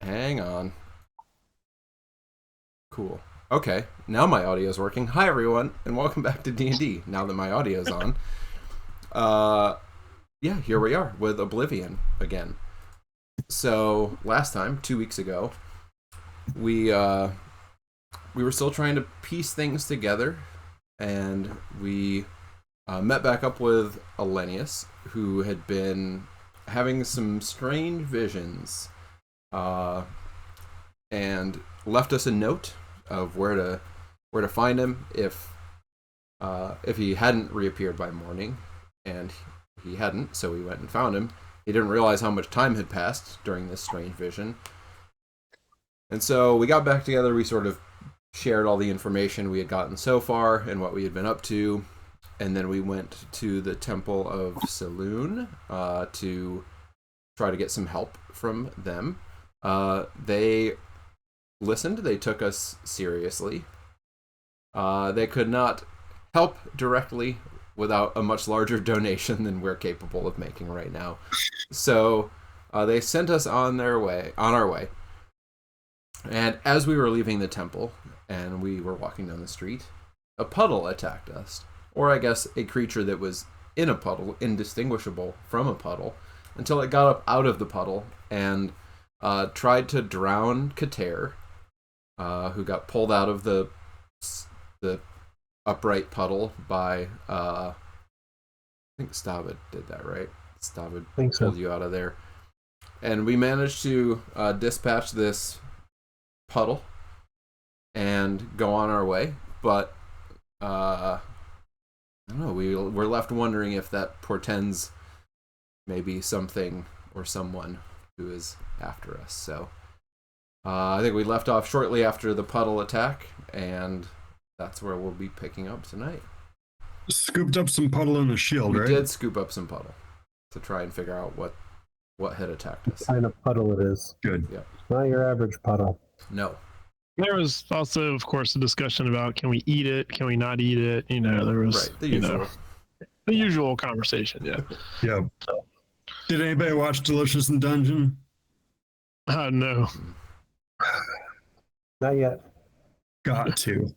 Hang on. Cool. Okay, now my audio is working. Hi everyone, and welcome back to D&D. Now that my audio is on, uh, yeah, here we are with Oblivion again. So last time, 2 weeks ago, we were still trying to piece things together, and we met back up with Elenius, who had been having some strange visions, and left us a note of where to find him if he hadn't reappeared by morning, and he hadn't, so we went and found him. He didn't realize how much time had passed during this strange vision, and so we got back together. We sort of shared all the information we had gotten so far and what we had been up to, and then we went to the Temple of Selune to try to get some help from them. They listened. They took us seriously. They could not help directly without a much larger donation than we're capable of making right now. So they sent us on our way. And as we were leaving the temple and we were walking down the street, a puddle attacked us. Or I guess a creature that was in a puddle, indistinguishable from a puddle, until it got up out of the puddle and tried to drown Kater, who got pulled out of the upright puddle by I think Stavud did that, right? Stavud pulled you out of there, and we managed to dispatch this puddle and go on our way. But I don't know. We're left wondering if that portends maybe something or someone who is after us. So I think we left off shortly after the puddle attack, and that's where we'll be picking up tonight. Scooped up some puddle in the shield, right? We did scoop up some puddle to try and figure out what had attacked us. What kind of puddle it is. Good. Yep. Not your average puddle. No. There was also, of course, a discussion about can we eat it, can we not eat it? You know, there was right, the usual. The usual conversation. Yeah. Yeah. So. Did anybody watch Delicious in Dungeon? No. Not yet. Got to.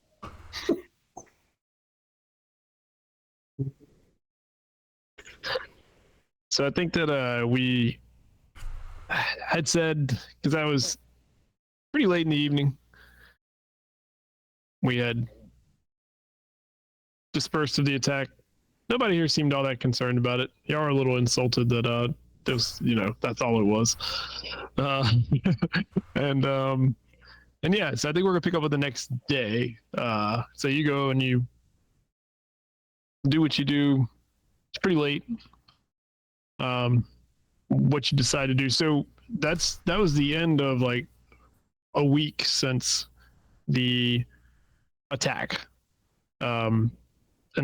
So I think that we had said, because I was pretty late in the evening, we had dispersed of the attack. Nobody here seemed all that concerned about it. Y'all are a little insulted that there's, that's all it was. And yeah, so I think we're gonna pick up with the next day. So you go and you do what you do. It's pretty late. What you decide to do. So that was the end of like a week since the attack. And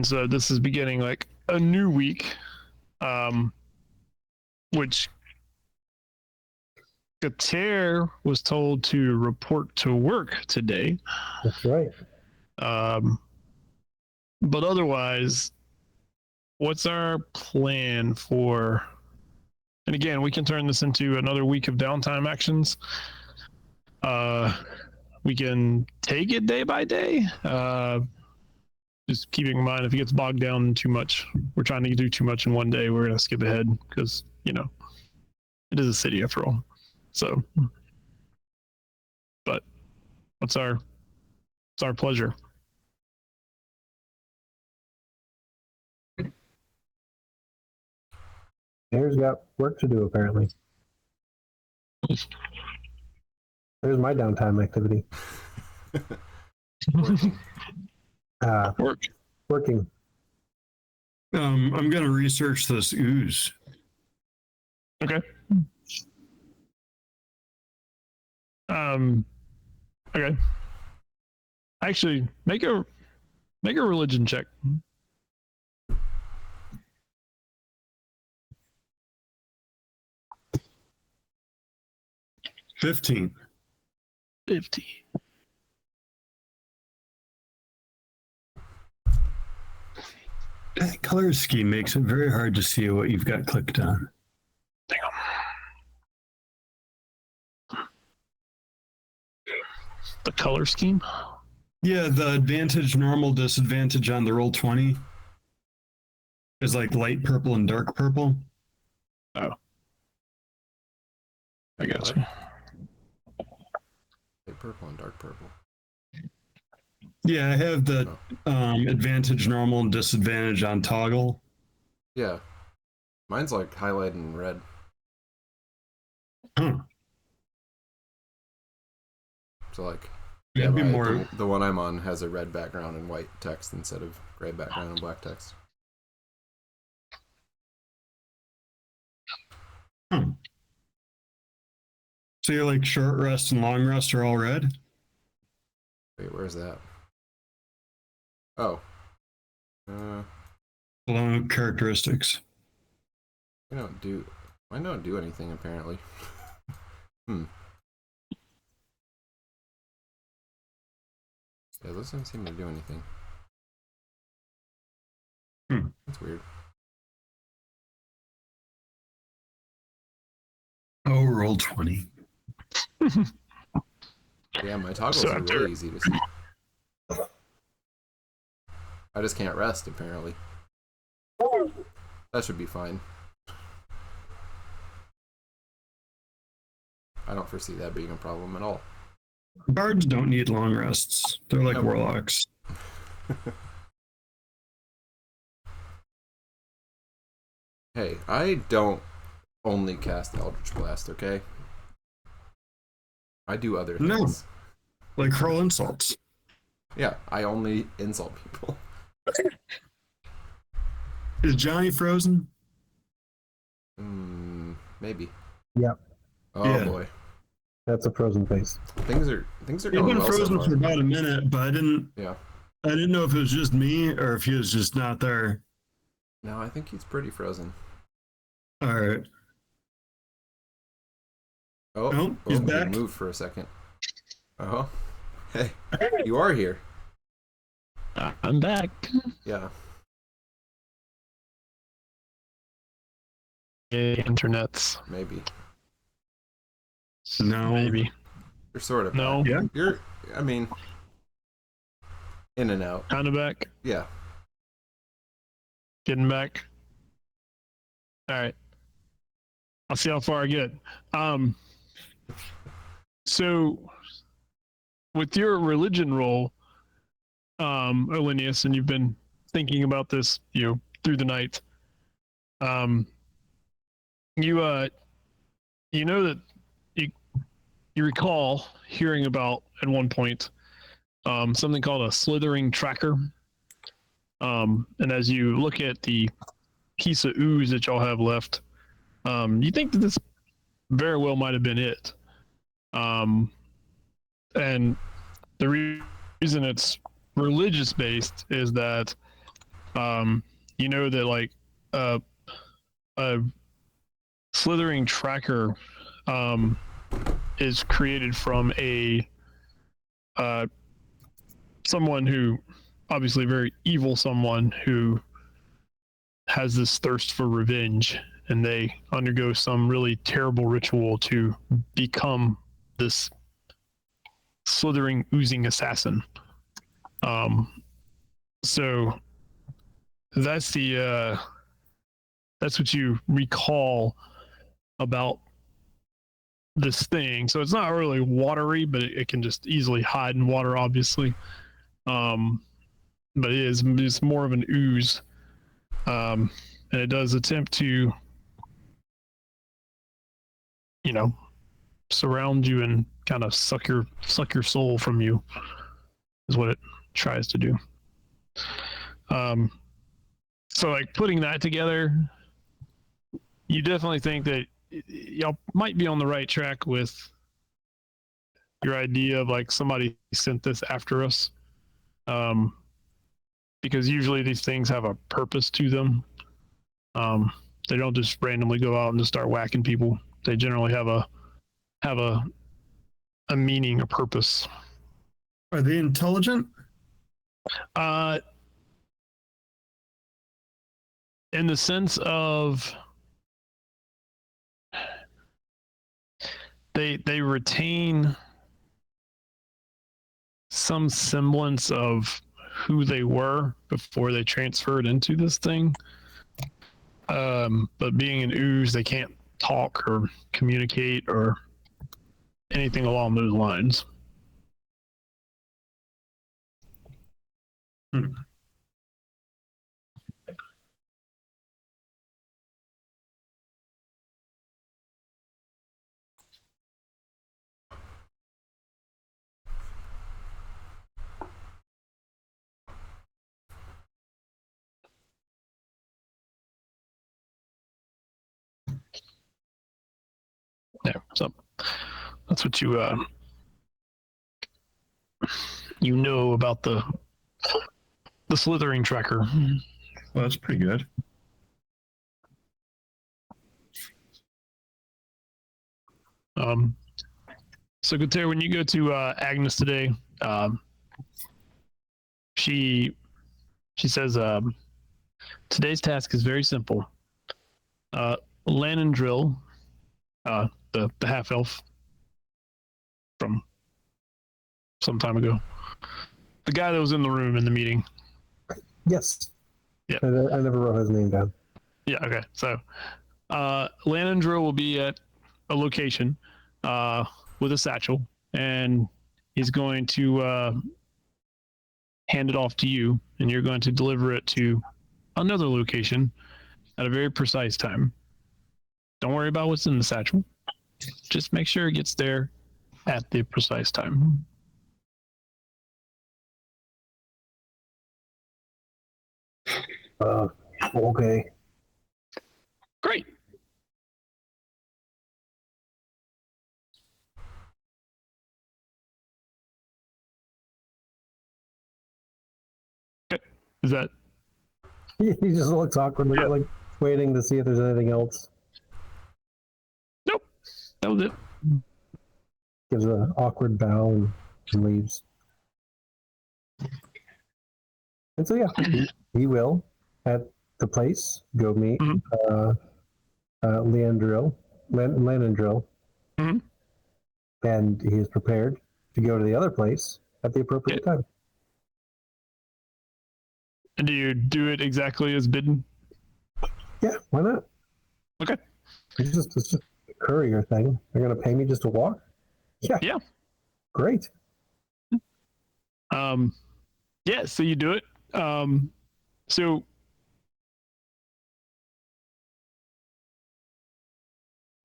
so this is beginning like a new week, which Kater was told to report to work today. That's right. But otherwise, what's our plan for, and again, we can turn this into another week of downtime actions. We can take it day by day. Just keeping in mind, if it gets bogged down too much, we're trying to do too much in one day, we're going to skip ahead because, it is a city after all. So, but what's our pleasure? There's got work to do, apparently. There's my downtime activity. Working. I'm going to research this ooze. Okay. Okay. Actually, make a religion check. $15. That color scheme makes it very hard to see what you've got clicked on. Damn. The color scheme. Yeah, the advantage, normal, disadvantage on the roll 20 is like light purple and dark purple. Oh, I got What? you. Light purple and dark purple. Yeah, I have the advantage, normal, and disadvantage on toggle. Yeah. Mine's like highlighted in red. Huh. So like, Yeah, yeah, it'd be more. the one I'm on has a red background and white text instead of gray background and black text. Huh. So you're like short rest and long rest are all red? Wait, where's that? Oh. Below characteristics. I don't do anything apparently. Hmm. Yeah, those don't seem to do anything. That's weird. Oh, roll 20. Yeah, my toggles So are after- really easy to see. I just can't rest apparently. That should be fine. I don't foresee that being a problem at all. Bards don't need long rests. They're like Nope. warlocks. Hey, I don't only cast Eldritch Blast, okay? I do other No. things. Like hurl insults. Yeah, I only insult people. Is Johnny frozen? Maybe. Yep. Oh Yeah. boy, That's a frozen face. things are He's going been well so frozen far. for about a minute, but I didn't know if it was just me or if he was just not there. No, I think he's pretty frozen. All right. Oh, He's he back. moved for a second. Oh, hey, you are here. I'm back. Yeah. Yay, internets. Maybe. No. Maybe. You're sort of No. back. Yeah. I mean, in and out. Kind of back. Yeah. Getting back. All right. I'll see how far I get. So with your religion roll, Olinius, and you've been thinking about this, through the night. You know that you recall hearing about at one point something called a slithering tracker. And as you look at the piece of ooze that y'all have left, you think that this very well might have been it. And the reason it's religious based is that you know that like a slithering tracker is created from someone who obviously very evil, someone who has this thirst for revenge, and they undergo some really terrible ritual to become this slithering, oozing assassin. So that's what you recall about this thing. So it's not really watery, but it can just easily hide in water, obviously. But it's more of an ooze. And it does attempt to, surround you and kind of suck your soul from you, is what it tries to do. So like putting that together, you definitely think that y'all might be on the right track with your idea of like somebody sent this after us. Because usually these things have a purpose to them. They don't just randomly go out and just start whacking people. They generally have a meaning, a purpose. Are they intelligent? In the sense of they retain some semblance of who they were before they transferred into this thing. But being an ooze, they can't talk or communicate or anything along those lines. Yeah, so that's what you you know about the slithering tracker. Well, that's pretty good. So Guter, when you go to Agnes today, she says today's task is very simple. Lanandrill, the half elf from some time ago, the guy that was in the room in the meeting. Yes. Yeah. I never wrote his name down. Yeah. Okay. So, Lanandrill will be at a location with a satchel, and he's going to hand it off to you, and you're going to deliver it to another location at a very precise time. Don't worry about what's in the satchel. Just make sure it gets there at the precise time. Okay. Great. Okay. Is that He just looks awkwardly, Yeah. like waiting to see if there's anything else. nope? That was it. Gives an awkward bow and leaves. And so, yeah, he will, at the place, go meet Mhm. Lanandrill. Mhm. And he is prepared to go to the other place at the appropriate time. And do you do it exactly as bidden? Yeah, why not? Okay. It's just a courier thing. They're going to pay me just to walk? Yeah. Yeah. Great. Yeah, so you do it. So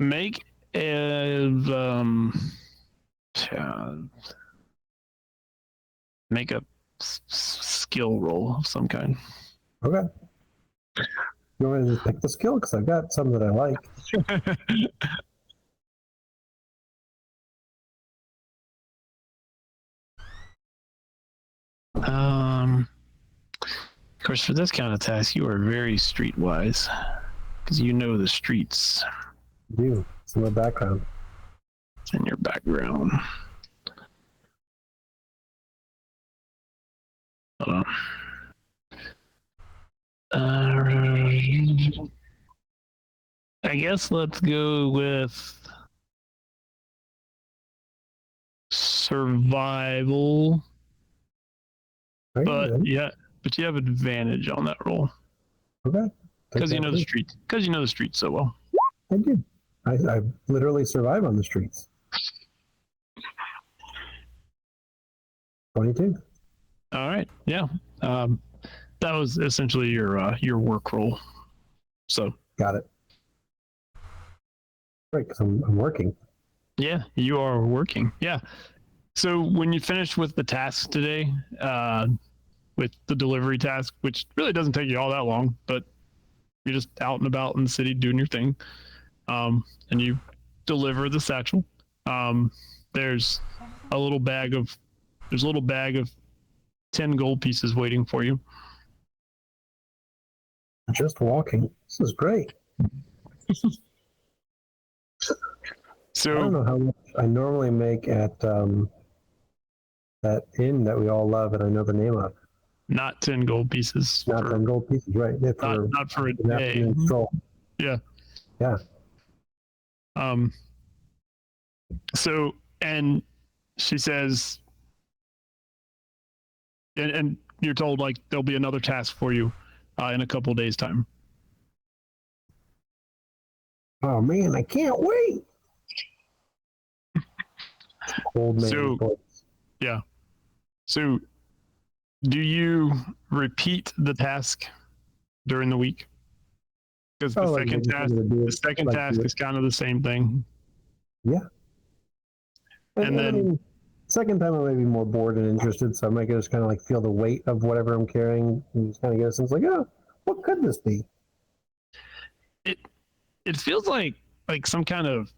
make a make a skill roll of some kind. Okay. You want me to just pick the skill? Because I've got some that I like. Of course, for this kind of task, you are very streetwise because you know the streets I do. It's in my background. in your background. Hold on. I guess let's go with survival. Right? But yeah, but you have advantage on that roll Okay. because you know the streets. Because you know the streets so well. I do. I literally survive on the streets. 22. All right, yeah. That was essentially your work roll. So Got it. Right, because I'm working. yeah, you are working. Yeah. So when you finish with the task today, with the delivery task, which really doesn't take you all that long, but you're just out and about in the city doing your thing, and you deliver the satchel. There's a little bag of 10 gold pieces waiting for you. Just walking. This is great. I don't So know how much I normally make at that inn that we all love and I know the name of. not 10 gold pieces. Not 10 gold pieces, right? Not for a an day. afternoon stroll. Yeah. Yeah. So, and she says, and you're told like there'll be another task for you in a couple days' time. Oh man, I can't wait. Old man. So- voice. So, do you repeat the task during the week? Because the Oh, like, second we're task, gonna do the it second like task the- is kind of the same thing. And I then- mean, second time I might be more bored and interested, so I might just kind of like feel the weight of whatever I'm carrying and just kind of get a sense like, oh, what could this be? It feels like some kind of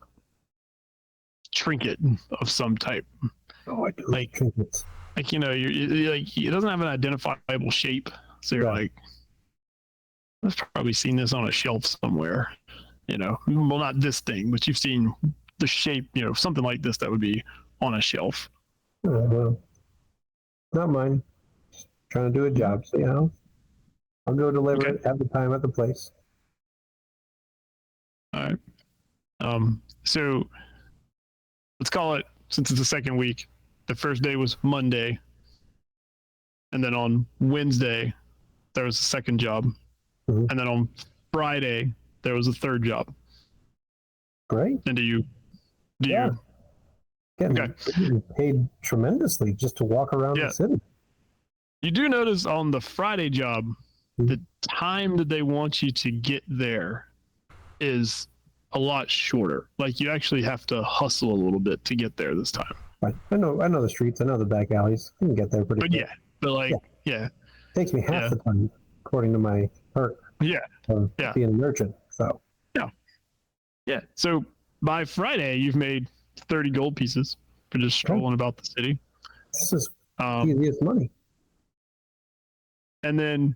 trinket of some type. Oh, I do Like- trinkets. Like you're like it doesn't have an identifiable shape, so you're Yeah. like, I've probably seen this on a shelf somewhere. Well, not this thing, but you've seen the shape. Something like this that would be on a shelf. Oh, well, not mine. Trying to do a job, so I'll go deliver Okay. it at the time at the place. All right. So let's call it, since it's the second week, the first day was Monday. And then on Wednesday, there was a second job. Mhm. And then on Friday, there was a third job. Great. And do you Yeah. Getting, Okay. getting paid tremendously just to walk around Yeah. the city. you do notice on the Friday job, the time that they want you to get there is a lot shorter. Like you actually have to hustle a little bit to get there this time. But I know the streets. I know the back alleys. I can get there pretty But quick. yeah, but like, yeah. Takes me half Yeah. the time, according to my perk Yeah. of Yeah. being a merchant. So Yeah. So by Friday, you've made 30 gold pieces for just strolling about the city. this is Um, easiest money. and then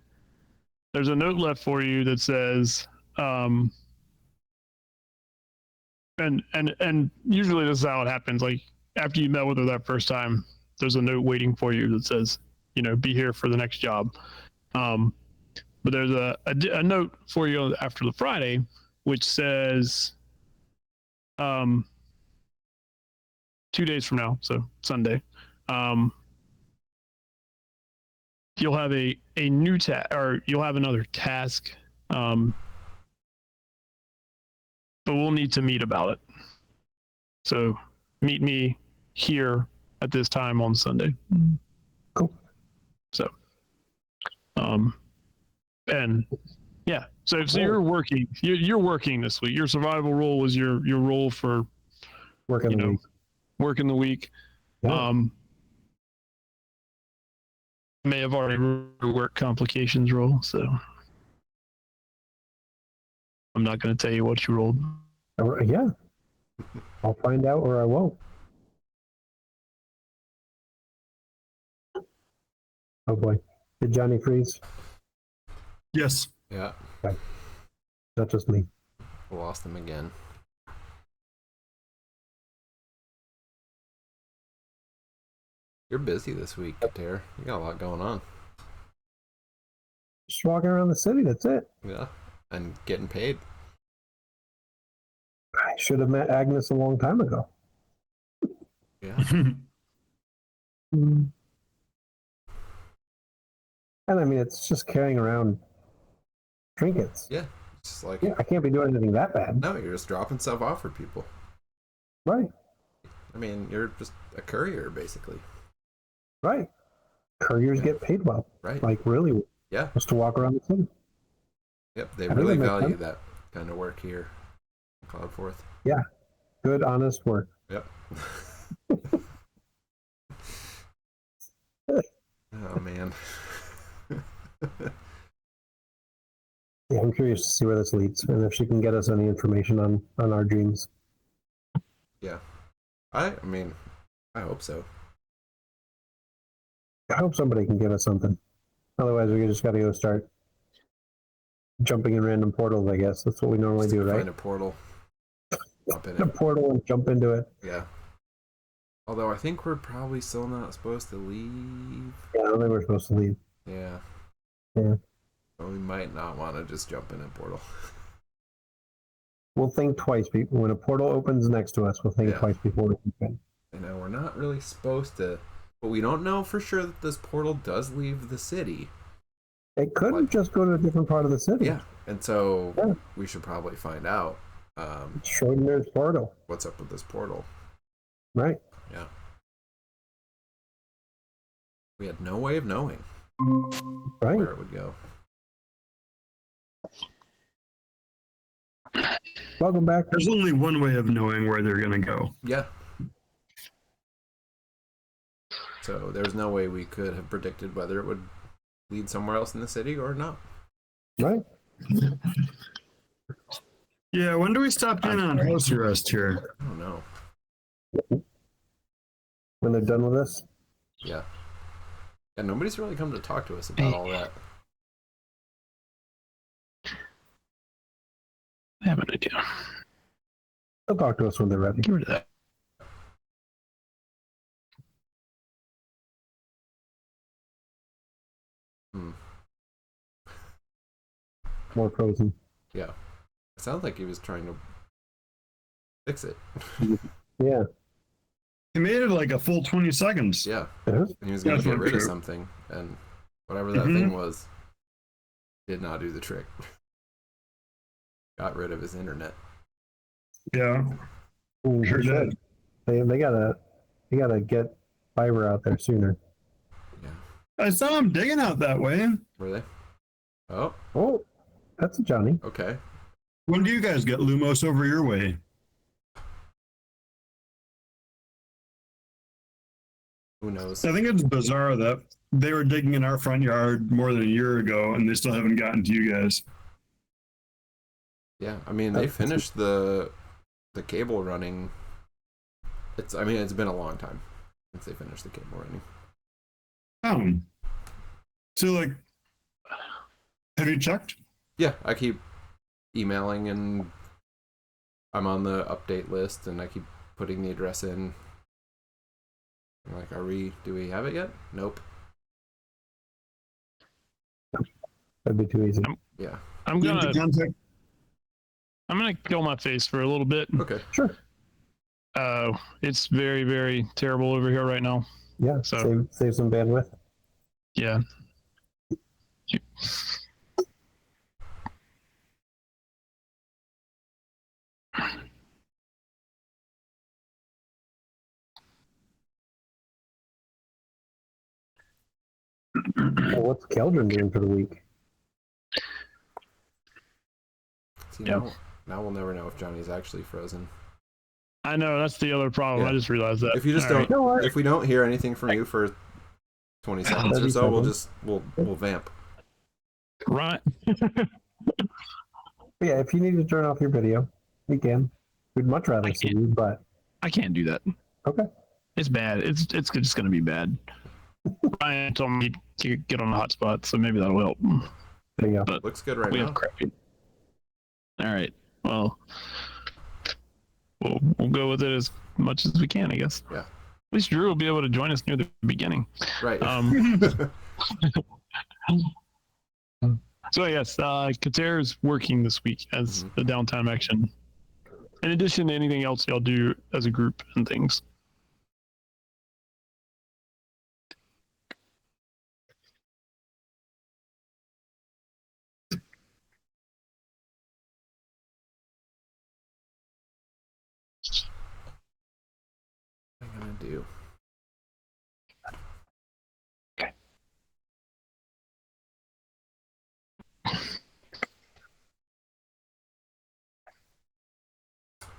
there's a note left for you that says, and usually this is how it happens. Like after you met with her that first time, there's a note waiting for you that says, be here for the next job. But there's a note for you after the Friday, which says, 2 days from now, so Sunday, you'll have a new task, or you'll have another task, but we'll need to meet about it. So meet me here at this time on Sunday. Cool. So, and yeah, so you're working. You're working this week. Your survival role was your role for Working the week. working the week. Yeah. May have already worked complications roll, so I'm not going to tell you what you rolled. Yeah. I'll find out or I won't. Oh boy. Did Johnny freeze? Yes. Yeah, Not just me. lost them again. You're busy this week, Tara. You got a lot going on. Just walking around the city, that's it. Yeah, and getting paid. I should have met Agnes a long time ago. Yeah, And I mean, it's just carrying around trinkets. yeah. It's just like, Yeah, I can't be doing anything that bad. no, you're just dropping stuff off for people. Right, I mean, you're just a courier, basically. right. Couriers Yeah. get paid well. Right? Like, really, Yeah. just to walk around the city. Yep. They I think really that makes value sense. that kind of work here in Cloudforth. Good, honest work. Yep. Oh man. Yeah, I'm curious to see where this leads and if she can get us any information on our dreams. I mean, I hope so. I hope somebody can give us something. Otherwise, we just got to go start jumping in random portals, I guess. That's what we normally do, right? Find a portal. Hop in A it. portal and jump into it. Yeah. Although I think we're probably still not supposed to leave. Yeah, I don't think we're supposed to leave. Yeah. Yeah. But we might not want to just jump in a portal. We'll think twice. When a portal opens next to us, we'll think Yeah. twice before we jump in. We're not really supposed to But we don't know for sure that this portal does leave the city. It couldn't just go to a different part of the city. Yeah, and so we should probably find out Schrodinger's portal. what's up with this portal. Right. Yeah. We had no way of knowing Right. where it would go. Welcome back. There's only one way of knowing where they're going to go. Yeah. So there's no way we could have predicted whether it would lead somewhere else in the city or not. Right. Yeah, when do we stop in on house arrest here? I don't know. When they're done with this. Yeah. Yeah, nobody's really come to talk to us about all that. I have an idea. They'll talk to us when they're ready. Get rid of that. More frozen. Yeah. It sounds like he was trying to fix it. Yeah. He made it like a full 20 seconds. Yeah. Yeah. And he was going to That's get not rid of true. something. And whatever that thing was did not do the trick. Got rid of his internet. Yeah, Ooh, sure they should. did. They gotta get fiber out there sooner. Yeah. I saw him digging out that way. Were they? Oh, Oh, that's a Johnny. okay. When do you guys get Lumos over your way? Who knows? I think it's bizarre that they were digging in our front yard more than a year ago and they still haven't gotten to you guys. Yeah, I mean, they finished the cable running. It's been a long time since they finished the cable running. So, like, have you checked? Yeah, I keep emailing and I'm on the update list and I keep putting the address in. I'm like, do we have it yet? Nope. That'd be too easy. Yeah. I'm You have gonna to contact- kill my face for a little bit. Okay. Sure. It's very, very terrible over here right now. Yeah. So- Save some bandwidth. Yeah. Well, what's Caeldryn doing for the week? See, Yeah. now we'll never know if Johnny's actually frozen. I know that's the other problem. Yeah. I just realized that. If you just All don't, right. You know what? if we don't hear anything from you for 20 seconds or 30 so, seconds. we'll vamp. Right. Yeah, if you need to turn off your video, you can. We'd much rather I see can't. you, but I can't do that. okay. It's bad. It's just gonna be bad. Ryan told me to get on the hotspot, so maybe that'll help. There you go. But Looks good right we now. have crappy. All right. Well, we'll go with it as much as we can, I guess. Yeah. At least Drew will be able to join us near the beginning. Right. So yes, Kater is working this week as Mhm. the downtime action. In addition to anything else y'all do as a group and things. What am I gonna do?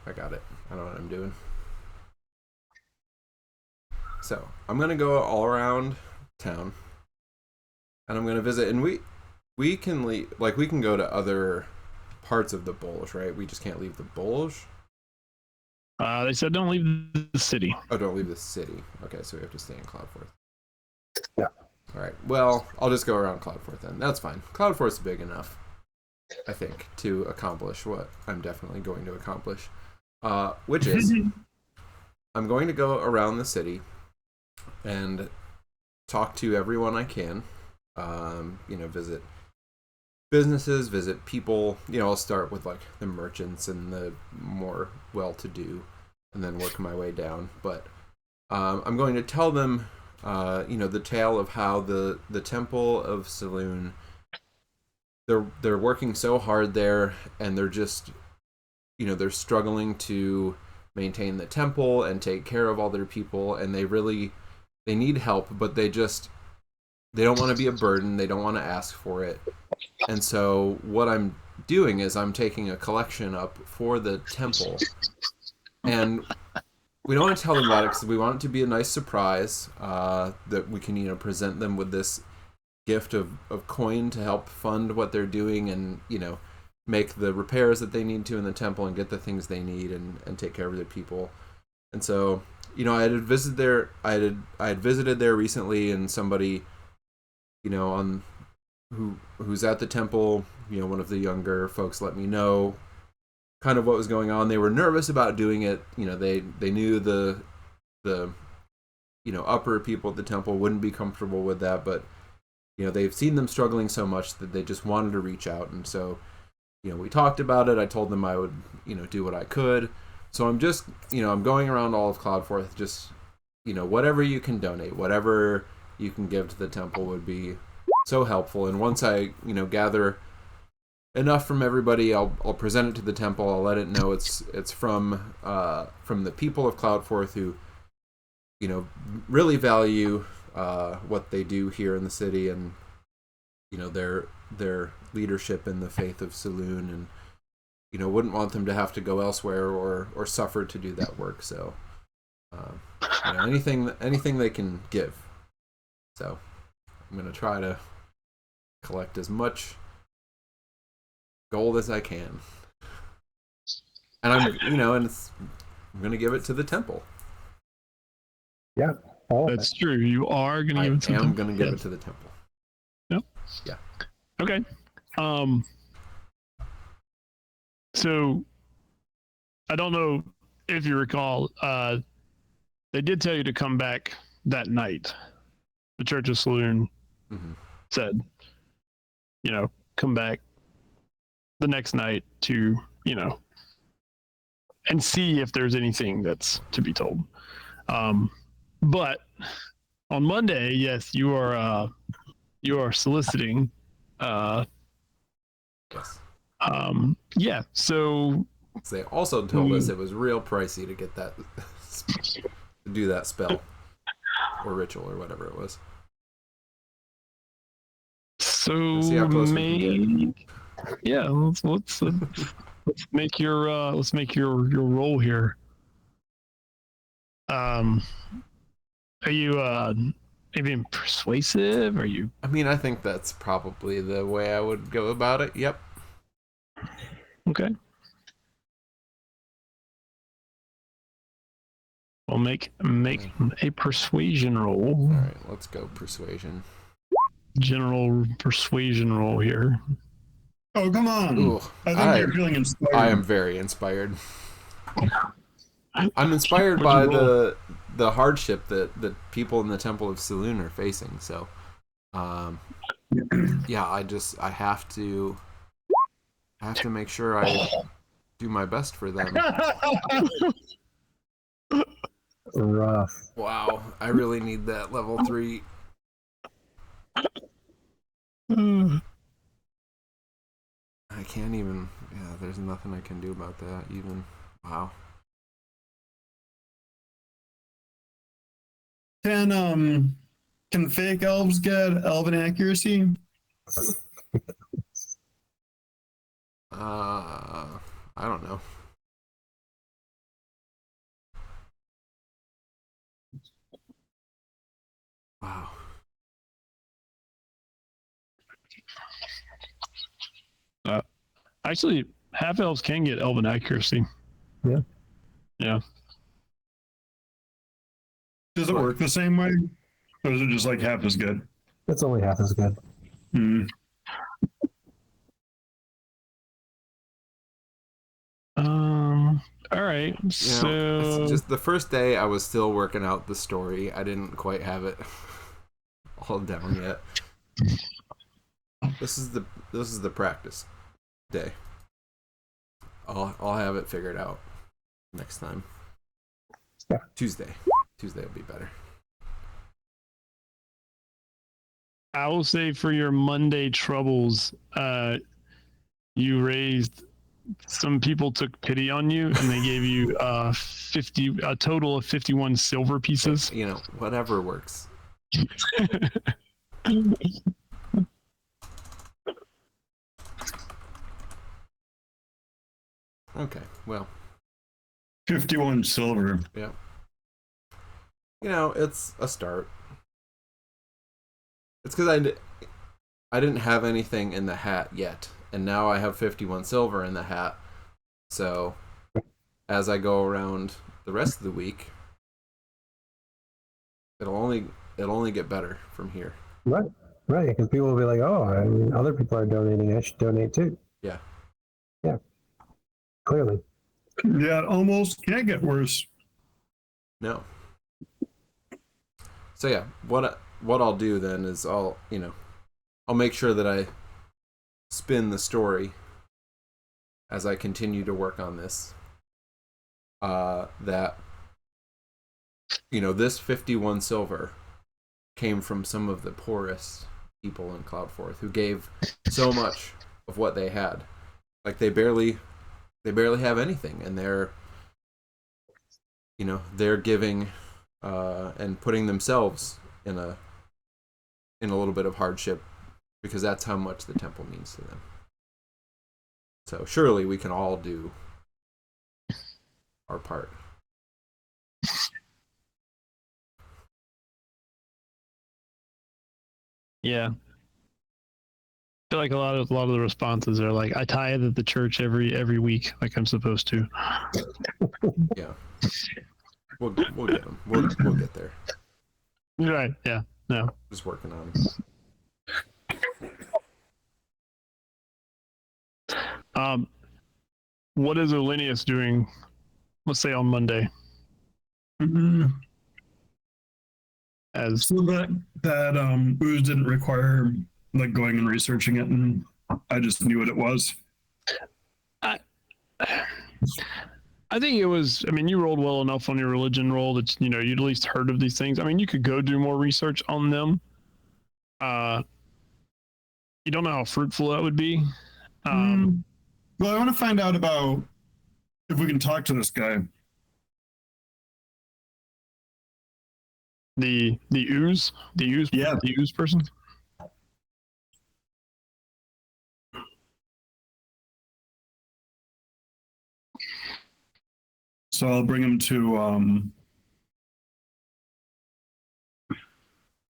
I got it. I know what I'm doing. So I'm gonna go all around town, and I'm gonna visit. And we can leave, like we can go to other parts of the Bulge, right? We just can't leave the Bulge. They said don't leave the city. Oh, don't leave the city. Okay, so we have to stay in Cloudforth. Yeah. All right. Well, I'll just go around Cloudforth then. That's fine. Cloudforth's big enough, I think, to accomplish what I'm definitely going to accomplish. Which is, I'm going to go around the city and talk to everyone I can. Visit businesses, visit people. I'll start with like the merchants and the more well-to-do, and then work my way down. But I'm going to tell them the tale of how the Temple of Selune, they're working so hard there, and they're just, they're struggling to maintain the temple and take care of all their people, and they need help, but they don't want to be a burden. They don't want to ask for it. And so what I'm doing is I'm taking a collection up for the temple, and we don't want to tell them about it because we want it to be a nice surprise, that we can, present them with this gift of coin to help fund what they're doing, and, make the repairs that they need to in the temple and get the things they need, and take care of their people. And so, I had visited there. I had visited there recently, and somebody, who's at the temple, one of the younger folks, let me know kind of what was going on. They were nervous about doing it. They knew the upper people at the temple wouldn't be comfortable with that, but they've seen them struggling so much that they just wanted to reach out. And so we talked about it. I told them I would do what I could. So I'm just I'm going around all of Cloudforth, just whatever you can donate, whatever you can give to the temple would be so helpful. And once I gather enough from everybody, I'll present it to the temple. I'll let it know it's from the people of Cloudforth, who really value what they do here in the city, and their leadership in the faith of Selune, and wouldn't want them to have to go elsewhere or suffer to do that work. So anything they can give. So I'm gonna try to collect as much gold as I can, and I'm I'm gonna give it to the temple. Yeah, That's true. You are gonna give it to the temple. I'm gonna give it to the temple. Yep. Yeah. Okay. So I don't know if you recall, they did tell you to come back that night. The Church of Selune said, come back the next night to, and see if there's anything that's to be told. But on Monday, yes, you are soliciting. Yes. Yeah. So they also told us it was real pricey to get that, to do that spell or ritual or whatever it was. So let's see how close we can get. Yeah, let's make your roll here. Are you being persuasive? Are you? I mean, I think that's probably the way I would go about it. Yep. Okay. Well, make a persuasion roll. All right, let's go persuasion. General persuasion roll here. Oh, come on. Ooh, I think you're feeling inspired. I am very inspired. I'm inspired by the hardship that people in the Temple of Selune are facing. So, yeah, I have to make sure I do my best for them. Rough. Wow, I really need that level 3. I can't even. Yeah, there's nothing I can do about that. Even. Wow. Can fake elves get elven accuracy? I don't know. Wow. Actually, half elves can get elven accuracy. Yeah. Yeah. Does it work the same way? Or is it just like half as good? It's only half as good. All right. So it's just the first day I was still working out the story. I didn't quite have it all down yet. This is the practice day. I'll have it figured out next time. Yeah. Tuesday will be better. I will say for your Monday troubles, you raised. Some people took pity on you, and they gave you a total of 51 silver pieces. You know, whatever works. Okay, well, 51 silver. yeah. You know, it's a start. It's because I didn't have anything in the hat yet, and now I have 51 silver in the hat. So, as I go around the rest of the week, it'll only get better from here. Right, right. Because people will be like, "Oh, I mean, other people are donating. I should donate too." Yeah. Yeah. Clearly. Yeah, it almost can't get worse. No. So yeah, what I'll do then is I'll make sure that I spin the story as I continue to work on this. That this 51 silver came from some of the poorest people in Cloudforth who gave so much of what they had. Like they barely have anything, and they're giving and putting themselves in a little bit of hardship because that's how much the temple means to them. So surely we can all do our part. Yeah. I feel like a lot of the responses are like, I tithe at the church every week, like I'm supposed to. Yeah. We'll get them. We'll get there. Right. Yeah. No. Just working on it. What is Olinius doing? Let's say on Monday. Mm-hmm. As so that ooze didn't require like going and researching it, and I just knew what it was. I think it was. I mean, you rolled well enough on your religion roll that you'd at least heard of these things. I mean, you could go do more research on them. You don't know how fruitful that would be. Well, I want to find out about if we can talk to this guy. The ooze, Yeah. the ooze person. So I'll bring him to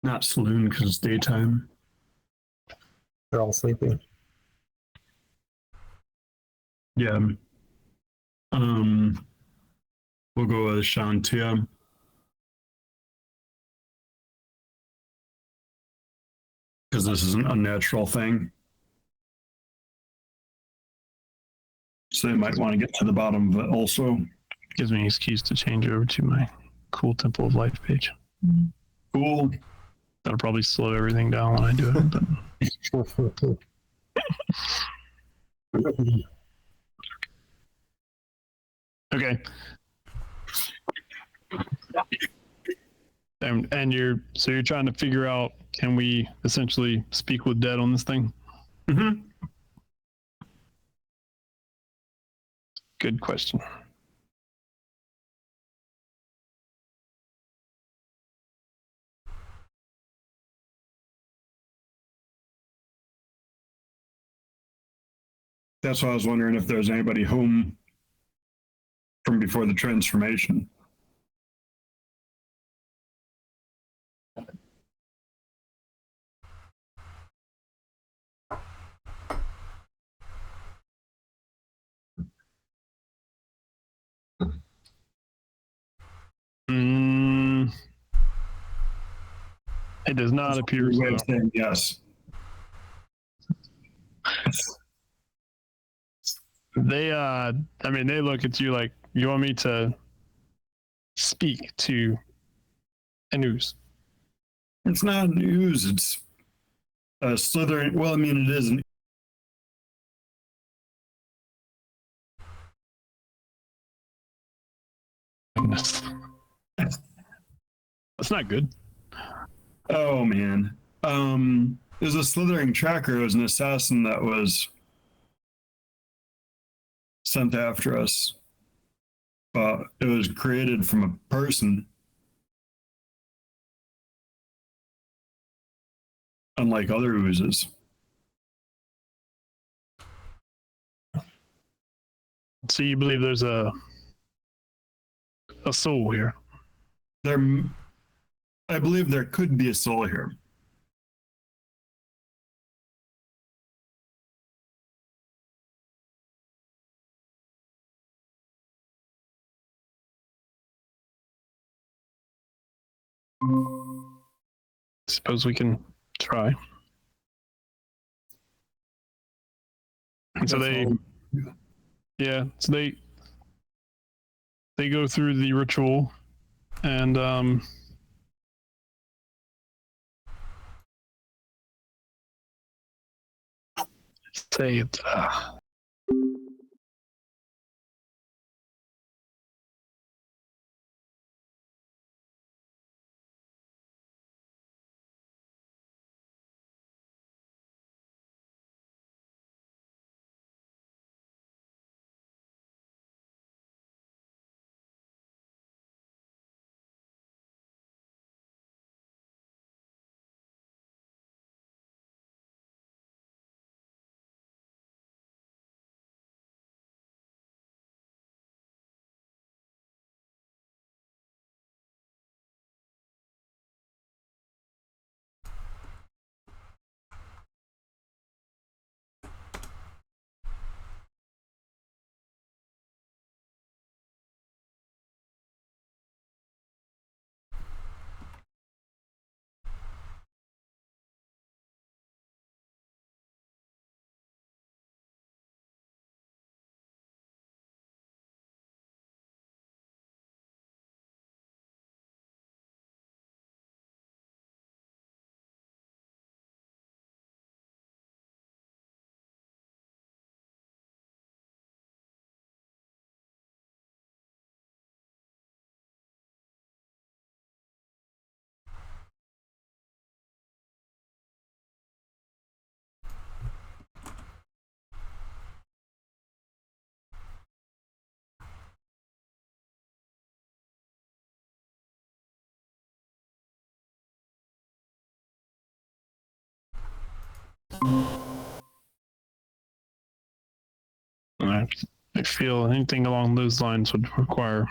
not Selune because it's daytime. They're all sleeping. Yeah. We'll go with Shantia. Because this is an unnatural thing. So they might want to get to the bottom of it also. Gives me an excuse to change over to my cool Temple of Life page. Cool. That'll probably slow everything down when I do it. But... Okay. And you're trying to figure out, can we essentially speak with dead on this thing? Mm-hmm. Good question. That's why I was wondering if there's anybody home from before the transformation. It does not appear so. Yes. They they look at you like, you want me to speak to an ooze? It's not an ooze, it's a slithering. Well, I mean, it is an That's not good. Oh man. There's a slithering tracker. It was an assassin that was sent after us. It was created from a person. Unlike other oozes. So you believe there's a soul here? I believe there could be a soul here. Suppose we can try. And so so they go through the ritual and say it. I feel anything along those lines would require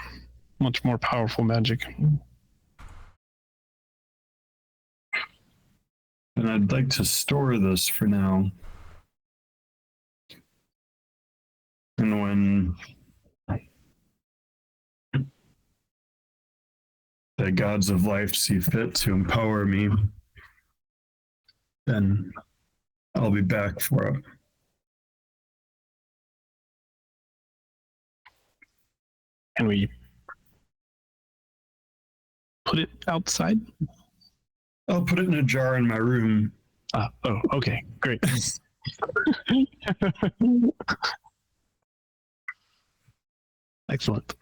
much more powerful magic. And I'd like to store this for now. And when the gods of life see fit to empower me, then I'll be back for it. Can we put it outside? I'll put it in a jar in my room. Oh, okay, great. Excellent.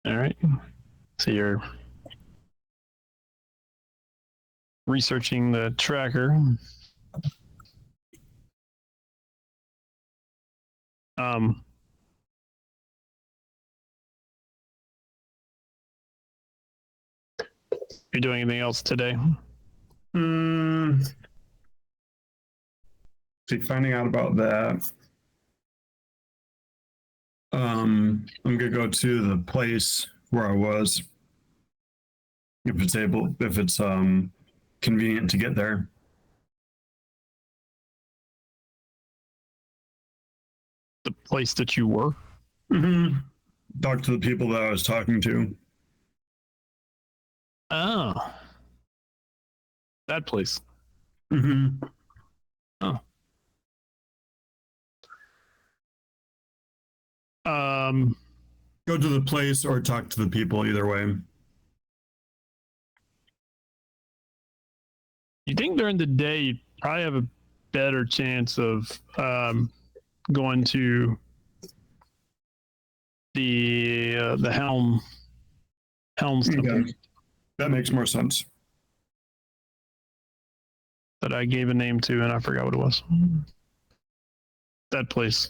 All right. So you're researching the tracker. You doing anything else today? See, finding out about that. I'm gonna go to the place where I was. If it's convenient to get there. The place that you were? Mm-hmm. Talk to the people that I was talking to. Oh. That place. Mm-hmm. Oh. Go to the place or talk to the people, either way. You think during the day you probably have a better chance of going to the Helm's Temple Okay. That makes more sense. that I gave a name to, and I forgot what it was. That place,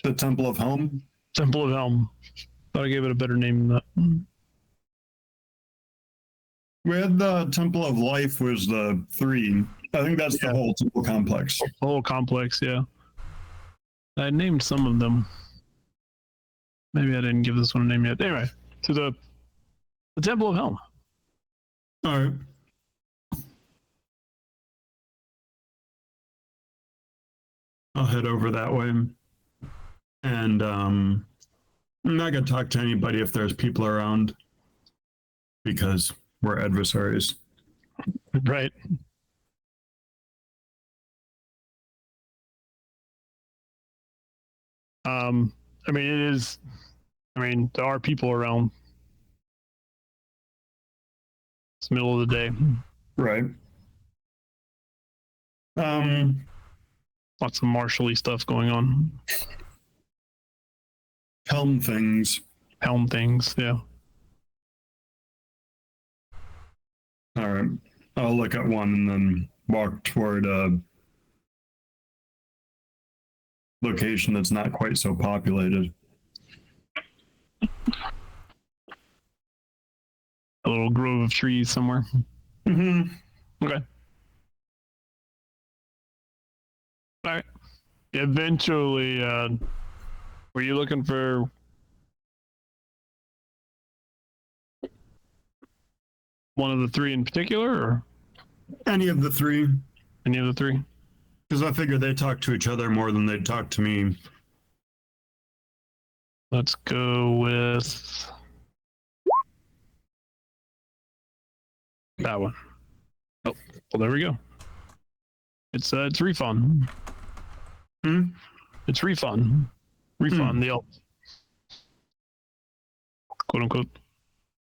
The Temple of Home. Temple of Helm. Thought I gave it a better name than that. We had the Temple of Life was the 3. I think that's Yeah. the whole temple complex. The whole complex, yeah. I named some of them. Maybe I didn't give this one a name yet. Anyway, to the Temple of Helm. All right. I'll head over that way. And I'm not going to talk to anybody if there's people around because we're adversaries. Right. I mean, it is. I mean, there are people around. It's the middle of the day. Right. Lots of martially stuff going on. Helm things. Helm things, yeah. All right. I'll look at one and then walk toward a location that's not quite so populated. A little grove of trees somewhere. Mm-hmm. Okay. All right. Eventually, were you looking for one of the 3 in particular, or Any of the 3, any of the 3? because I figured they talk to each other more than they talk to me. Let's go with that one. Oh, well, there we go. It's refund. Hmm? It's refund. Refund the elf. Quote unquote.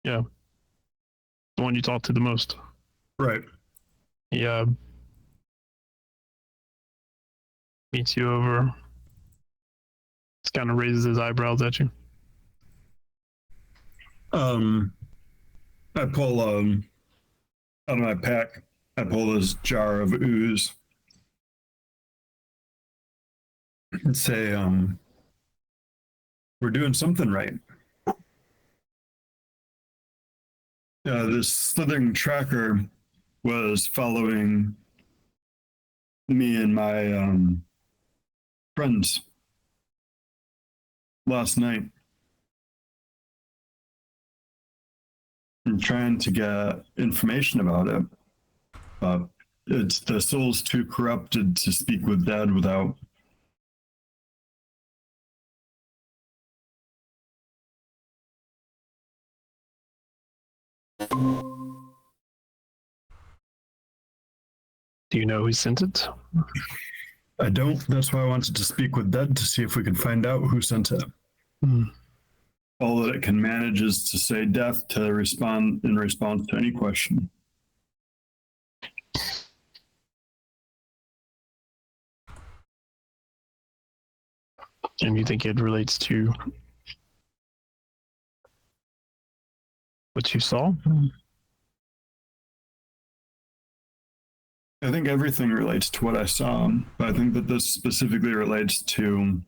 Yeah. The one you talk to the most. Right. He meets you over. Just kind of raises his eyebrows at you. I pull out of my pack. I pull this jar of ooze and say, we're doing something right. This slithering tracker was following me and my friends last night. I'm trying to get information about it, but it's the soul's too corrupted to speak with dead without. Do you know who sent it? I don't. That's why I wanted to speak with dead to see if we could find out who sent it. All that it can manage is to say death to respond in response to any question. And you think it relates to what you saw? I think everything relates to what I saw, but I think that this specifically relates to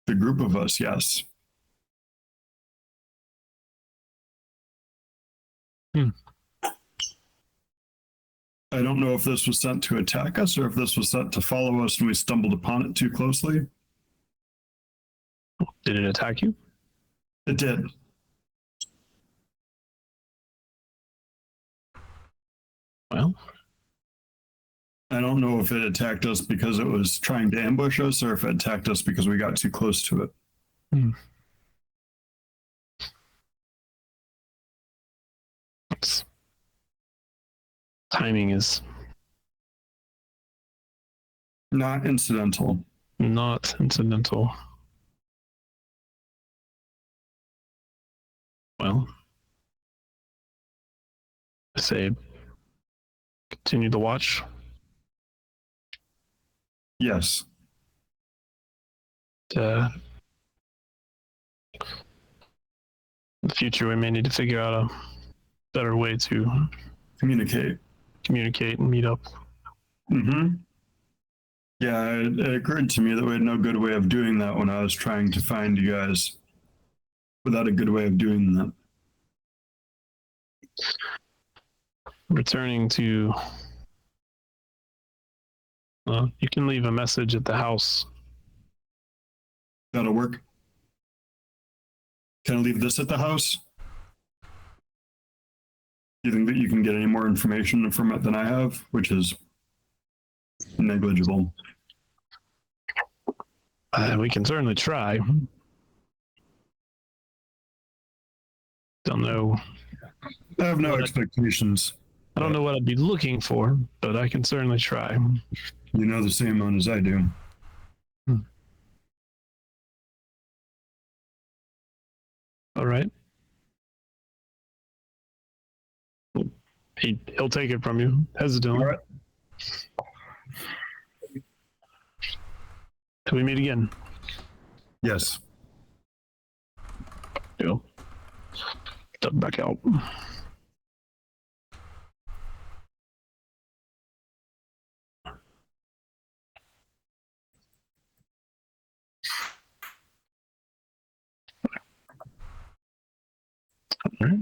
the group of us, yes. I don't know if this was sent to attack us or if this was sent to follow us and we stumbled upon it too closely. Did it attack you? It did. Well, I don't know if it attacked us because it was trying to ambush us or if it attacked us because we got too close to it. Timing is Not incidental. not incidental. Well, I say continue to watch. Yes. In the future, we may need to figure out a better way to Communicate. communicate and meet up. Mm-hmm. Yeah, it occurred to me that we had no good way of doing that when I was trying to find you guys. Without a good way of doing that. Returning to, you can leave a message at the house. That'll work. Can I leave this at the house? Do you think that you can get any more information from it than I have, which is negligible? We can certainly try. Don't know. I have no expectations. I don't know what I'd be looking for, but I can certainly try. You know the same amount as I do. All right. He'll take it from you hesitantly. All right. Till we meet again. Yes. Go. Step back out. All right.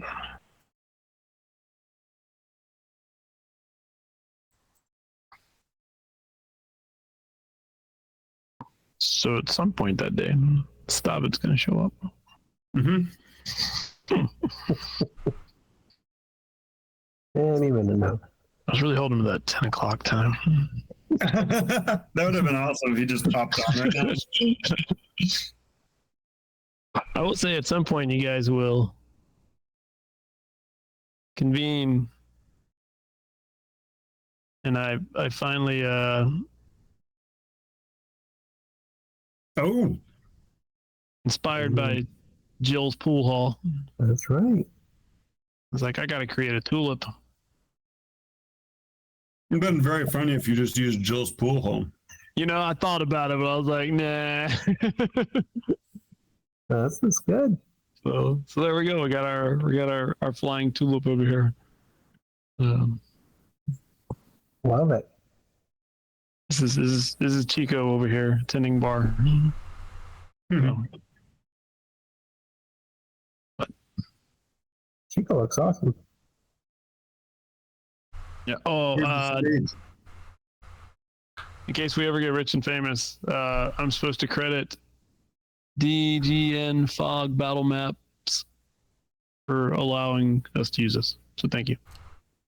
So at some point that day, Stavud's going to show up. Mm-hmm. Any minute now. I was really holding him to that 10 o'clock time. That would have been awesome if he just popped on right now. I will say at some point you guys will convene, and I finally Oh, inspired by Jill's pool hall. That's right. I was like, I gotta create a tulip. it'd been very funny if you just used Jill's pool home. You know, I thought about it, but I was like, nah. That's good. So there we go. We got our flying tulip over here. Love it. This is Chico over here attending bar. Mhm. Chico looks awesome. Yeah. Oh, in case we ever get rich and famous, I'm supposed to credit DGN Fog Battle Maps for allowing us to use this. So thank you.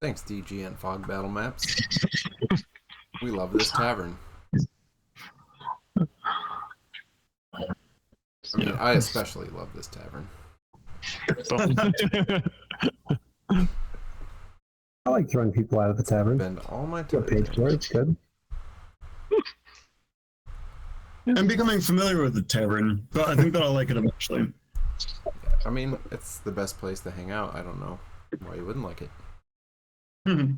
Thanks, DGN Fog Battle Maps. We love this tavern. I mean, I especially love this tavern. I like throwing people out of the tavern. Spend all my Get time. paid for it. It's good. I'm becoming familiar with the tavern, but I think that I'll like it eventually. I mean, it's the best place to hang out. I don't know why you wouldn't like it. Mhm.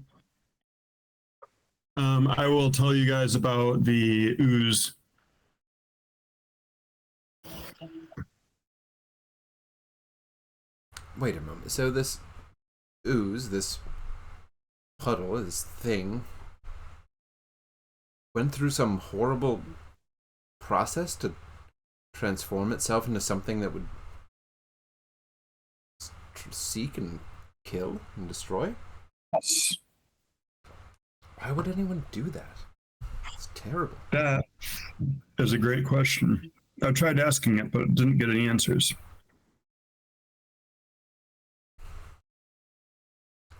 I will tell you guys about the ooze. Wait a moment. So this ooze, this puddle, this thing, went through some horrible process to transform itself into something that would seek and kill and destroy? Yes. Why would anyone do that? It's terrible. That is a great question. I tried asking it, but didn't get any answers.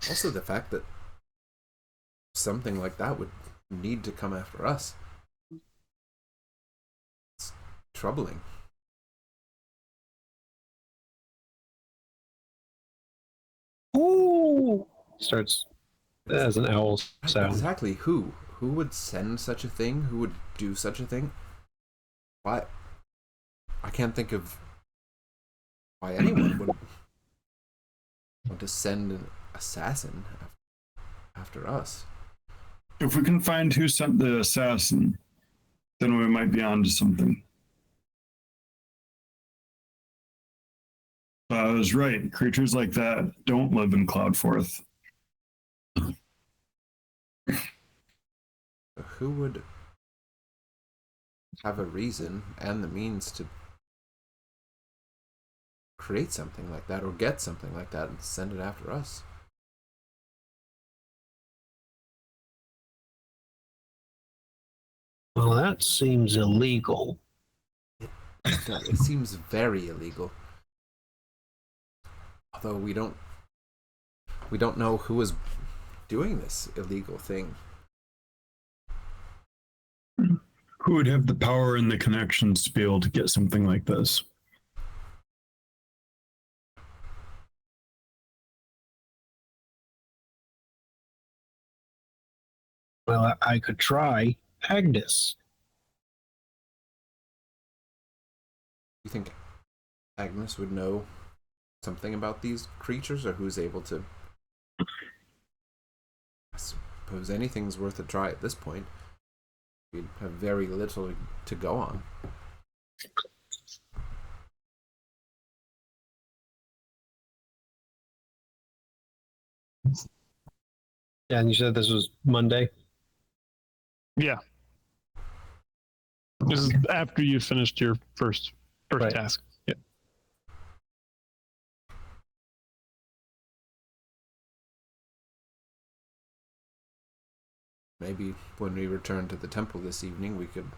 Also, the fact that something like that would need to come after us. It's troubling. Ooh! Starts as an owl sound. Exactly. Who? Who would send such a thing? Who would do such a thing? Why? I can't think of why anyone would want to send an assassin after us. If we can find who sent the assassin, then we might be on to something. I was right. Creatures like that don't live in Cloudforth. Who would have a reason and the means to create something like that or get something like that and send it after us? Well, that seems illegal. It seems very illegal. Although we don't know who is doing this illegal thing. Who would have the power and the connections to be able to get something like this? Well, I could try Agnes. You think Agnes would know something about these creatures, or who's able to? I suppose anything's worth a try at this point. We'd have very little to go on. Yeah, and you said this was Monday? Yeah. This is after you finished your first Right. task. Yeah. Maybe when we return to the temple this evening, we could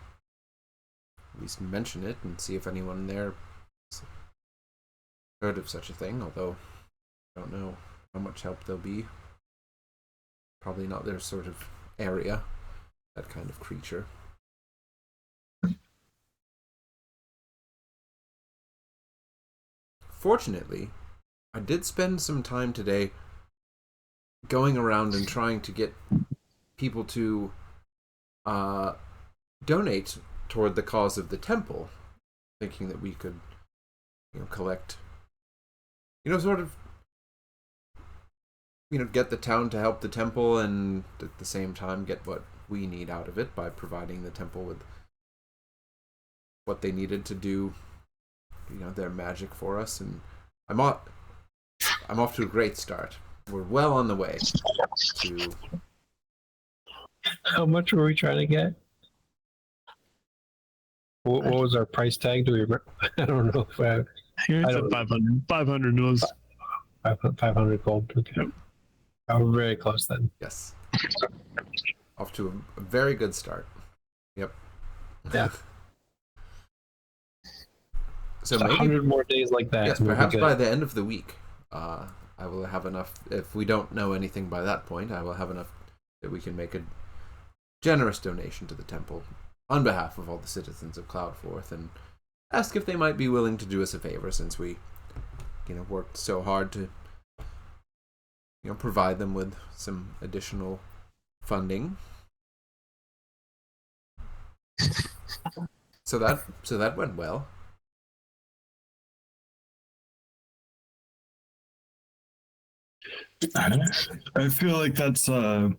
at least mention it and see if anyone there has heard of such a thing, although I don't know how much help they'll be. Probably not their sort of area, that kind of creature. Fortunately, I did spend some time today going around and trying to get people to donate toward the cause of the temple, thinking that we could, collect, sort of, get the town to help the temple and at the same time get what we need out of it by providing the temple with what they needed to do, their magic for us. And I'm off to a great start. We're well on the way to. How much were we trying to get? What was our price tag? Do we remember? I don't know if I It's don't at know. 500. 500 was 500 gold. Okay. Yep. Oh, we're very close then. Yes. Off to a very good start. Yep. Yeah. So Just maybe 100 more days like that. yes, and we'll be perhaps good. by the end of the week, I will have enough. If we don't know anything by that point, I will have enough that we can make a generous donation to the temple on behalf of all the citizens of Cloudforth and ask if they might be willing to do us a favor, since we, worked so hard to, provide them with some additional funding. So that went well. I feel like that's a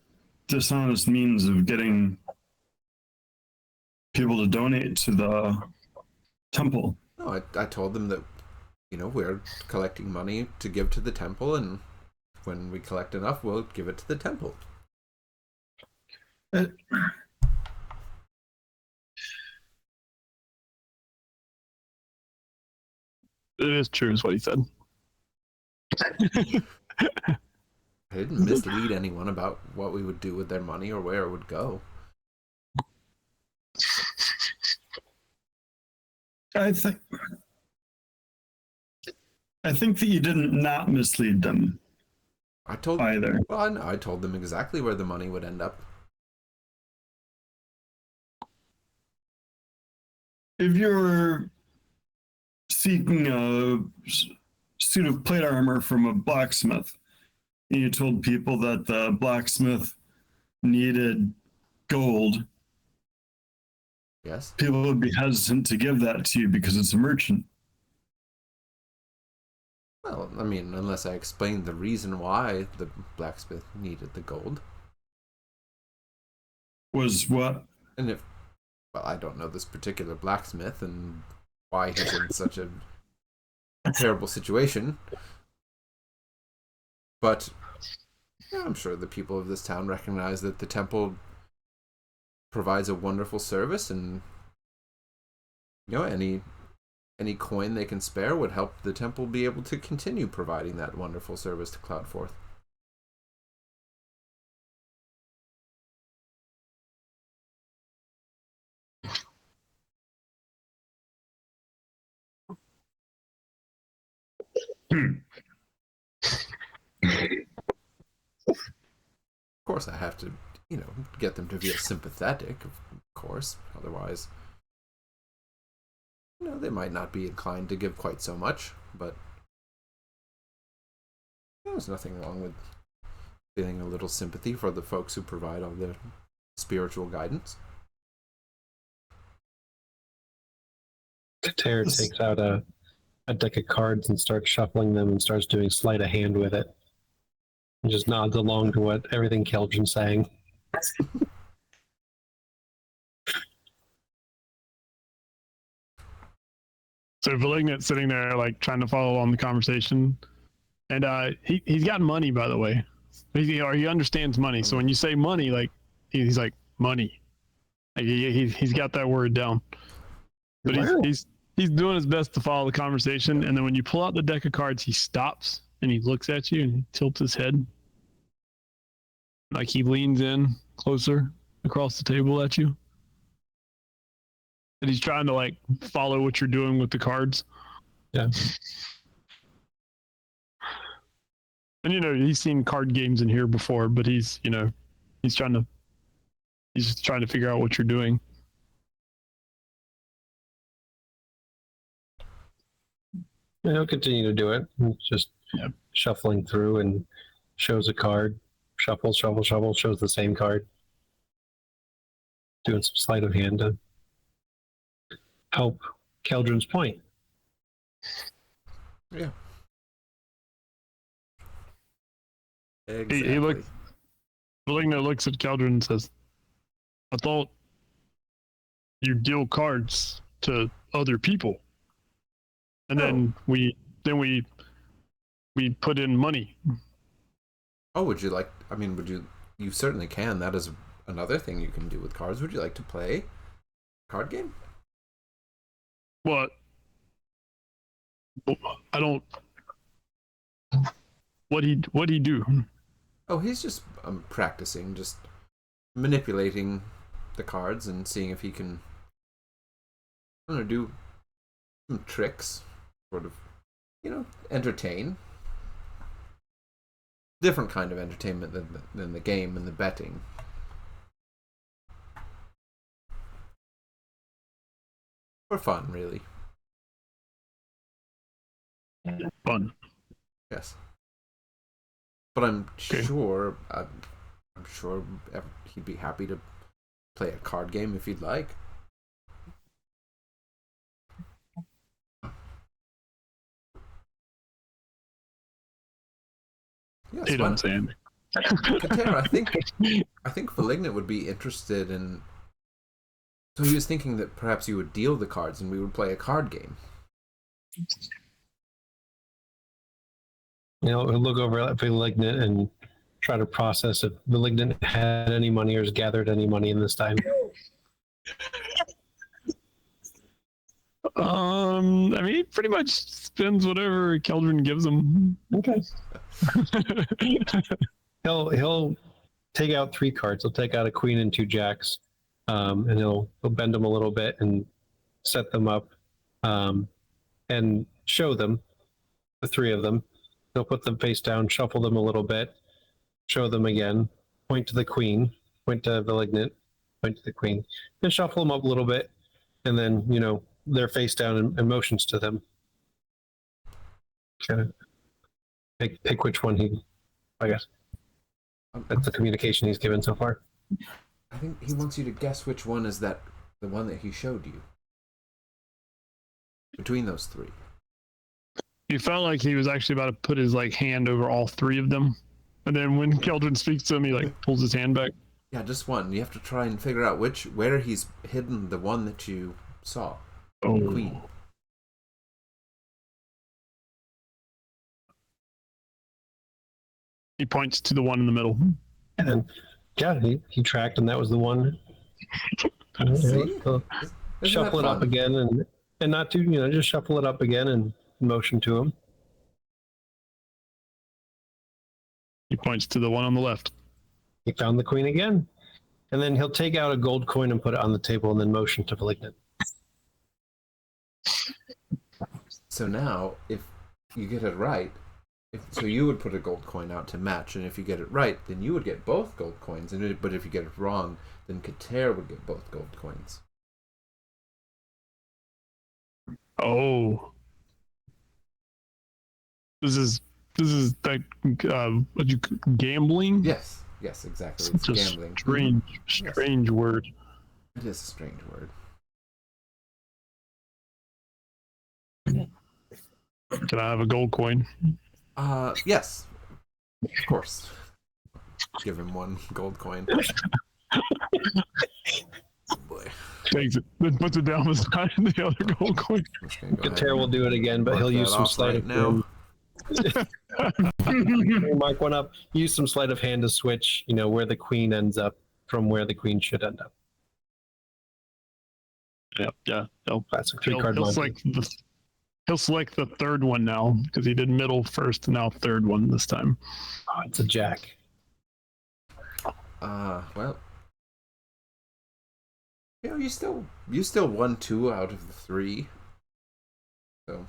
dishonest means of getting people to donate to the temple. No, I told them that, we're collecting money to give to the temple, and when we collect enough, we'll give it to the temple. It is true, is what he said. I didn't mislead anyone about what we would do with their money or where it would go. I think that you didn't not mislead them I told either. Well, I know. I told them exactly where the money would end up. If you're seeking a suit of plate armor from a blacksmith, and you told people that the blacksmith needed gold, Yes. people would be hesitant to give that to you because it's a merchant. Well, I mean, unless I explained the reason why the blacksmith needed the gold. Was what? And if well, I don't know this particular blacksmith and why he's in such a terrible situation. But yeah, I'm sure the people of this town recognize that the temple provides a wonderful service, and any coin they can spare would help the temple be able to continue providing that wonderful service to Cloudforth. Of course, I have to, get them to feel sympathetic, of course. Otherwise, they might not be inclined to give quite so much, but there's nothing wrong with feeling a little sympathy for the folks who provide all the spiritual guidance. Katera takes out a deck of cards and starts shuffling them and starts doing sleight of hand with it. And just nods along to what everything Caeldryn's saying. So Malignant's sitting there, like, trying to follow along the conversation. And he's got money, by the way. He understands money. So when you say money, like, he's like, money. Like, he's got that word down. But he's doing his best to follow the conversation. And then when you pull out the deck of cards, he stops and he looks at you and he tilts his head. Like he leans in closer across the table at you. And he's trying to, like, follow what you're doing with the cards. Yeah. And he's seen card games in here before, but he's just trying to figure out what you're doing. And he'll continue to do it. He's just shuffling through and shows a card. Shuffle, shows the same card. Doing some sleight of hand to help Caeldryn's point. Yeah. Exactly. He looks. Malignant looks at Caeldryn and says, "I thought you deal cards to other people, and then we put in money." Oh, would you like? I mean, you certainly can. That is another thing you can do with cards. Would you like to play a card game? What? I don't. What'd he do? Oh, he's just practicing, just manipulating the cards and seeing if he can, do some tricks, sort of, entertain. Different kind of entertainment than the game and the betting. For fun, really. Fun. Yes. But I'm sure he'd be happy to play a card game if you'd like. Yes, He don't say anything. Katera, I think Malignant would be interested in. So he was thinking that perhaps you would deal the cards and we would play a card game. He'll look over at Malignant and try to process if Malignant had any money or has gathered any money in this time. I mean, he pretty much spends whatever Caeldryn gives him. Okay. He'll take out 3 cards. He'll take out a queen and 2 jacks, and he'll bend them a little bit and set them up, and show them, the 3 of them. He'll put them face down, shuffle them a little bit, show them again, point to the queen, point to Malignant, point to the queen, and shuffle them up a little bit, and then, they're face down and motions to them. Kind of pick which one I guess. That's the communication he's given so far. I think he wants you to guess which one is the one that he showed you. Between those 3. He felt like he was actually about to put his hand over all 3 of them, and then when Caeldryn speaks to him, he pulls his hand back. Yeah, just one. You have to try and figure out where he's hidden the one that you saw. Oh, Queen. he points to the one in the middle. And yeah, he tracked, and that was the one. See? He'll Isn't shuffle that it up fun? again, and not to just shuffle it up again and motion to him. He points to the one on the left. He found the queen again, and then he'll take out a gold coin and put it on the table, and then motion to Malignant. So now, if you get it right, so you would put a gold coin out to match, and if you get it right, then you would get both gold coins. But if you get it wrong, then Kater would get both gold coins. Oh, this is like what you gambling? Yes, exactly. It's Such a gambling. strange word. It is a strange word. Can I have a gold coin? Yes, of course. Give him one gold coin. Oh boy. Takes it, then puts it down beside the other gold coin. Kater will do it again, but he'll use some sleight of now. Mark one up. Use some sleight of hand to switch, where the queen ends up from where the queen should end up. Yeah. Classic three-card Monty. He'll select the third one now because he did middle first and now third one this time. Oh, it's a jack. Well, you still won 2 out of the 3, so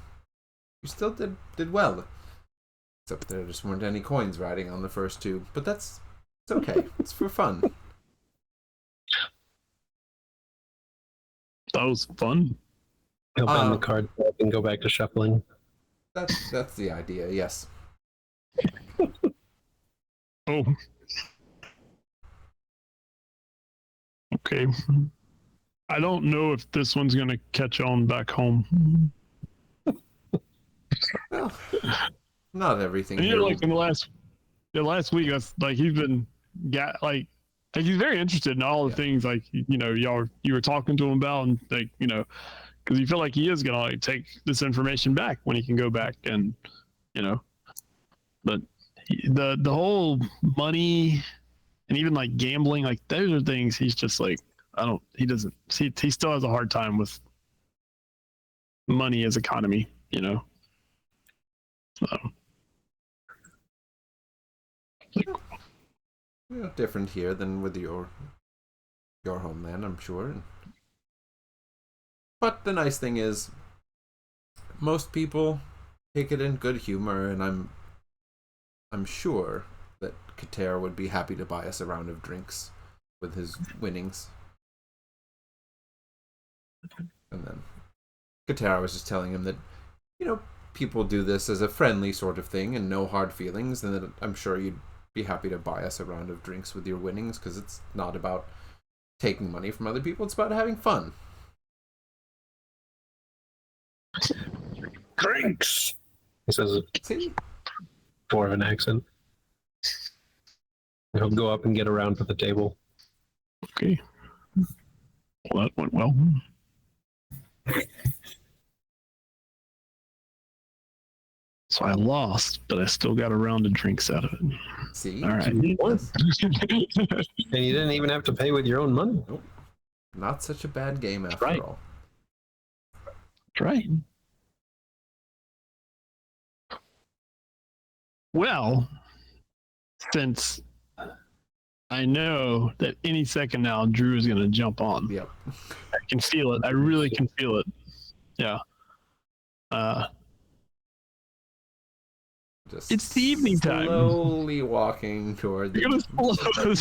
you still did well. Except there just weren't any coins riding on the first 2, but it's okay. It's for fun. That was fun. He'll bend the card back and go back to shuffling. That's the idea. Yes. Oh. Okay. I don't know if this one's gonna catch on back home. Well, not everything. And Here like in the last week, that's like he's been he's very interested in all the things like you were talking to him about, and like because you feel like he is gonna like take this information back when he can go back and but the whole money and even like gambling, like those are things he's just like he still has a hard time with money as economy, so. Different here than with your homeland, I'm sure. But the nice thing is, most people take it in good humor, and I'm sure that Kater would be happy to buy us a round of drinks with his winnings. And then Kater was just telling him that, people do this as a friendly sort of thing and no hard feelings, and that I'm sure you'd be happy to buy us a round of drinks with your winnings, because it's not about taking money from other people, it's about having fun. Drinks! He says it See? more of an accent. He'll go up and get around to the table. Okay. Well, that went well. So I lost, but I still got a round of drinks out of it. See? All right. And you didn't even have to pay with your own money. Nope. Not such a bad game after right. all. That's right. Well, since I know that any second now Drew is going to jump on. Yep. I can feel it. I really can feel it. Yeah. Just it's the evening time. Slowly walking toward the... You're gonna slow,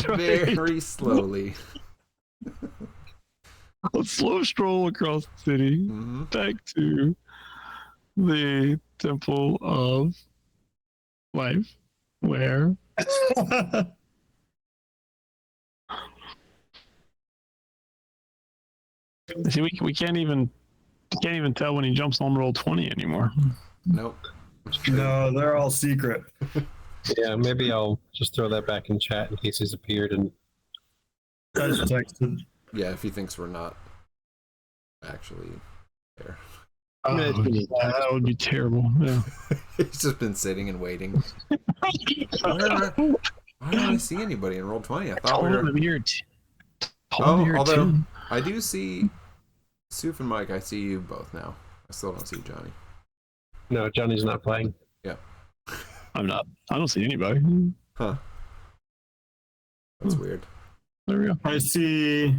right? Very slowly. A slow stroll across the city, back to the Temple of Life, where see we can't even tell when he jumps on roll 20 anymore. Nope. No, they're all secret. Yeah, maybe I'll just throw that back in chat in case he's appeared and Guys texted. Yeah, if he thinks we're not actually there. Oh, Imagine that would be terrible. Yeah. He's just been sitting and waiting. Why don't I see anybody in Roll20? I thought we Told him were. I'm here. Told him here Although too. I do see Suf and Mike. I see you both now. I still don't see Johnny. No, Johnny's not playing. Yeah. I'm not. I don't see anybody. Huh. That's weird. There we go. I see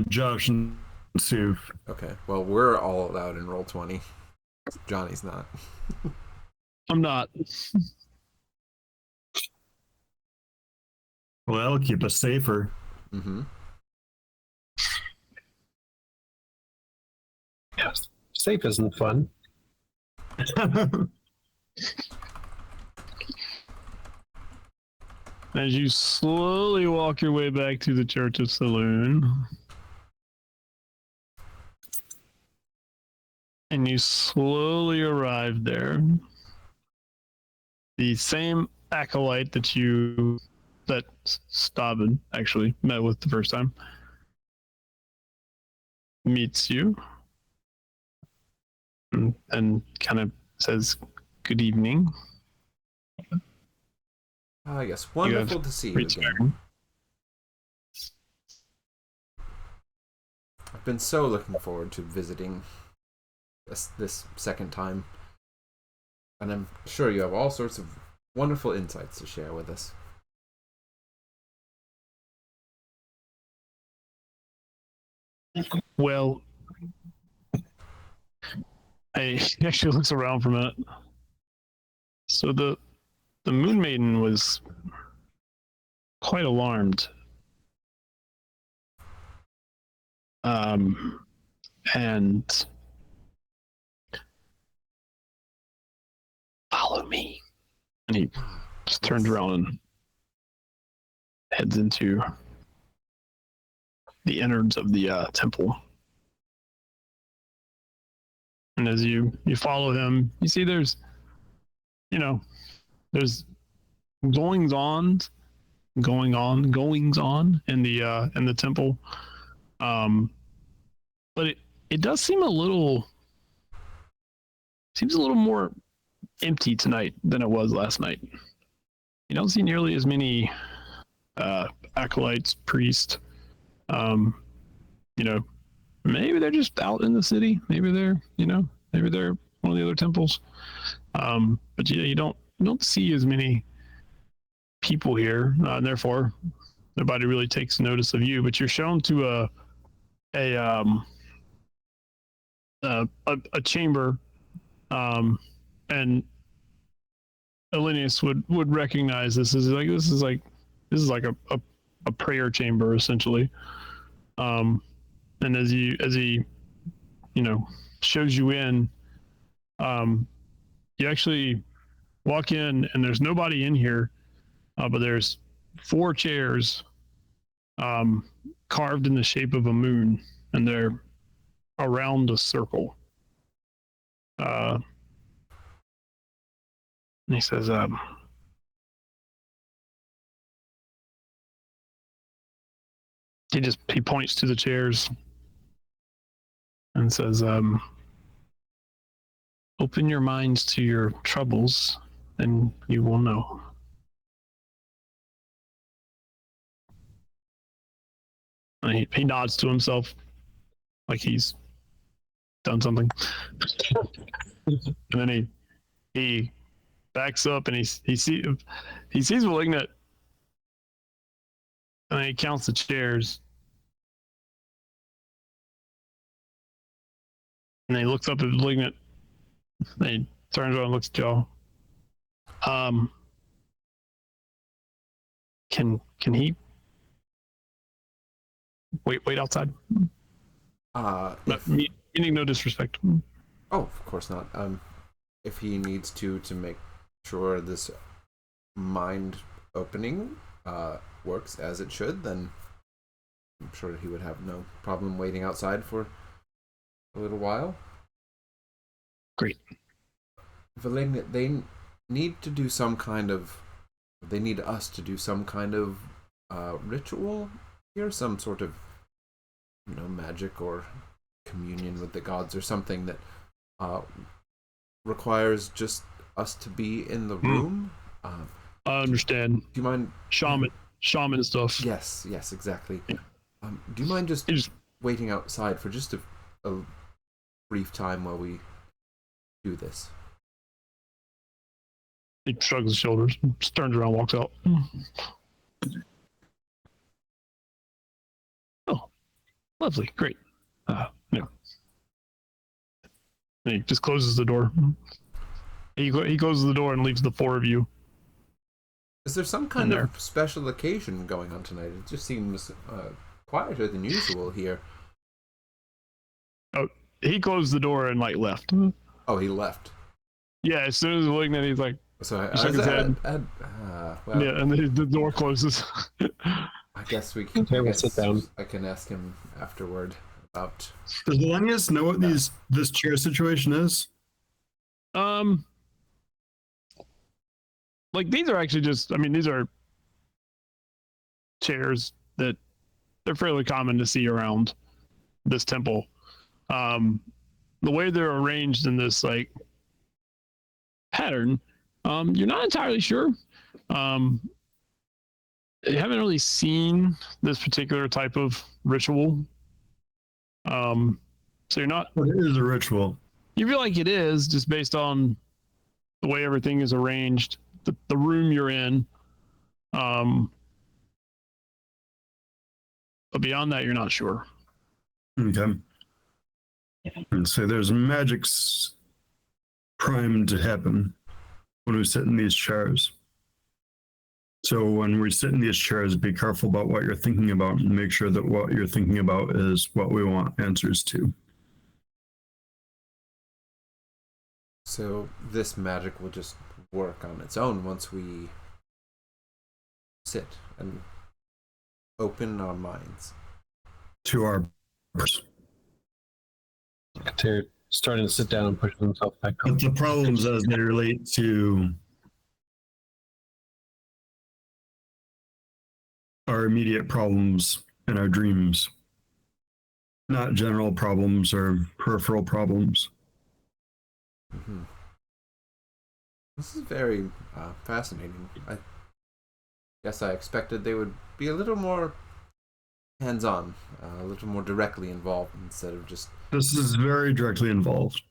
Josh and Suf. Okay. Well, we're all out in Roll20. Johnny's not. I'm not. Well, that'll keep us safer. Mm-hmm. Yeah, safe isn't fun. As you slowly walk your way back to the Church of Selune, and you slowly arrive there, the same acolyte that Stavud actually met with the first time meets you and kind of says good evening. Yes. Wonderful to see you again. Return. I've been so looking forward to visiting this second time. And I'm sure you have all sorts of wonderful insights to share with us. Well, he actually looks around for a minute. So the Moon Maiden was quite alarmed. And follow me. And he just turns around and heads into the innards of the temple. And as you follow him, you see there's goings on in the temple. But it does seem a little more empty tonight than it was last night. You don't see nearly as many acolytes, priests. Maybe they're just out in the city. Maybe they're one of the other temples. But you don't see as many people here, and therefore nobody really takes notice of you. But you're shown to a chamber, and Elenius would recognize this is like a prayer chamber essentially. And as he shows you in, you actually walk in and there's nobody in here, but there's 4 chairs carved in the shape of a moon, and they're around a circle. And he says, he points to the chairs and says, open your minds to your troubles and you will know. And he nods to himself like he's done something. And then he backs up and he sees Malignant, and then he counts the chairs. And he looks up at Malignant. And he turns around and looks at y'all. Can he wait outside? Meaning no disrespect. Oh, of course not. If he needs to make sure this mind opening works as it should, then I'm sure he would have no problem waiting outside for a little while. Great. They need us to do some kind of ritual here, some sort of magic or communion with the gods or something that requires just us to be in the room. I understand. Do you mind? Shaman stuff. Yes, exactly. Do you mind just waiting outside for just a brief time while we do this? He shrugs his shoulders, just turns around, walks out. Oh, lovely, great. Yeah. And he just closes the door. He closes the door and leaves the four of you. Is there some kind of special occasion going on tonight? It just seems quieter than usual here. Oh, he closed the door and left. Oh, he left. Yeah, as soon as he looked at it, he's like, so shook his head. Well, yeah, and the door closes. I guess we can. Sit down. I can ask him afterward about. Does Elenius know what this chair situation is? These are actually just. I mean, these are chairs that they're fairly common to see around this temple. The way they're arranged in this pattern, you're not entirely sure. You haven't really seen this particular type of ritual. So you're not. What is a ritual? You feel like it is just based on the way everything is arranged, the room you're in. But beyond that, you're not sure. Okay. And so there's magic's primed to happen when we sit in these chairs. So when we sit in these chairs, be careful about what you're thinking about and make sure that what you're thinking about is what we want answers to. So this magic will just work on its own once we sit and open our minds to our purpose. They're starting to sit down and push themselves back up. But the problems as they relate to our immediate problems and our dreams, not general problems or peripheral problems. Mm-hmm. This is very fascinating. I guess I expected they would be a little more hands-on, a little more directly involved instead of just... This is very directly involved.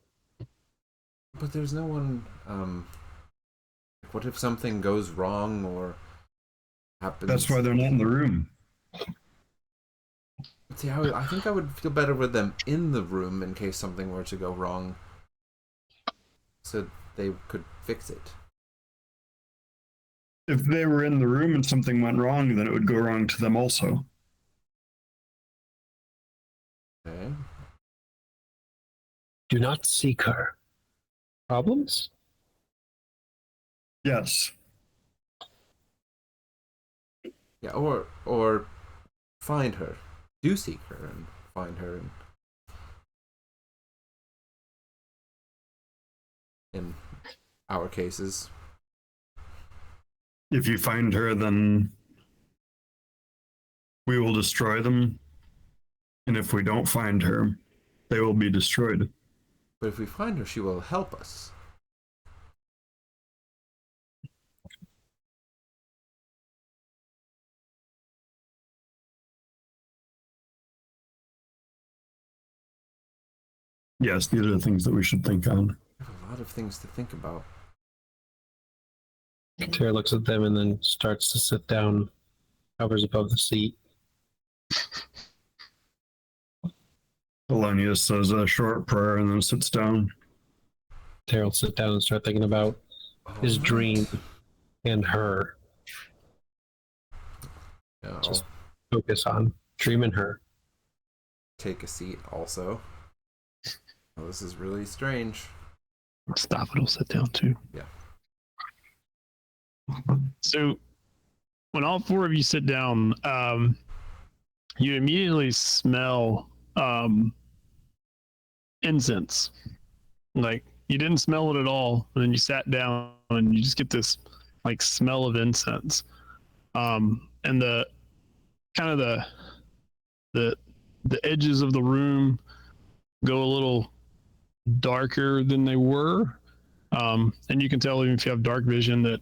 But there's no one... what if something goes wrong or happens? That's why they're not in the room. See, I think I would feel better with them in the room in case something were to go wrong, so they could fix it. If they were in the room and something went wrong, then it would go wrong to them also. Okay. Do not seek her. Problems? Yes. Yeah, or find her. Do seek her and find her in our cases. If you find her, then we will destroy them. And if we don't find her, they will be destroyed. But if we find her, she will help us. Yes, these are the things that we should think on. We have a lot of things to think about. Tara looks at them and then starts to sit down, hovers above the seat. Elenius says a short prayer and then sits down. Tara will sit down and start thinking about his dream and her. Yeah, Just focus on dream and her. take a seat also. Oh, this is really strange. Stavud will sit down too. Yeah. So when all four of you sit down, you immediately smell incense. Like you didn't smell it at all, and then you sat down and you just get this like smell of incense. And the kind of the the edges of the room go a little darker than they were. And you can tell even if you have dark vision that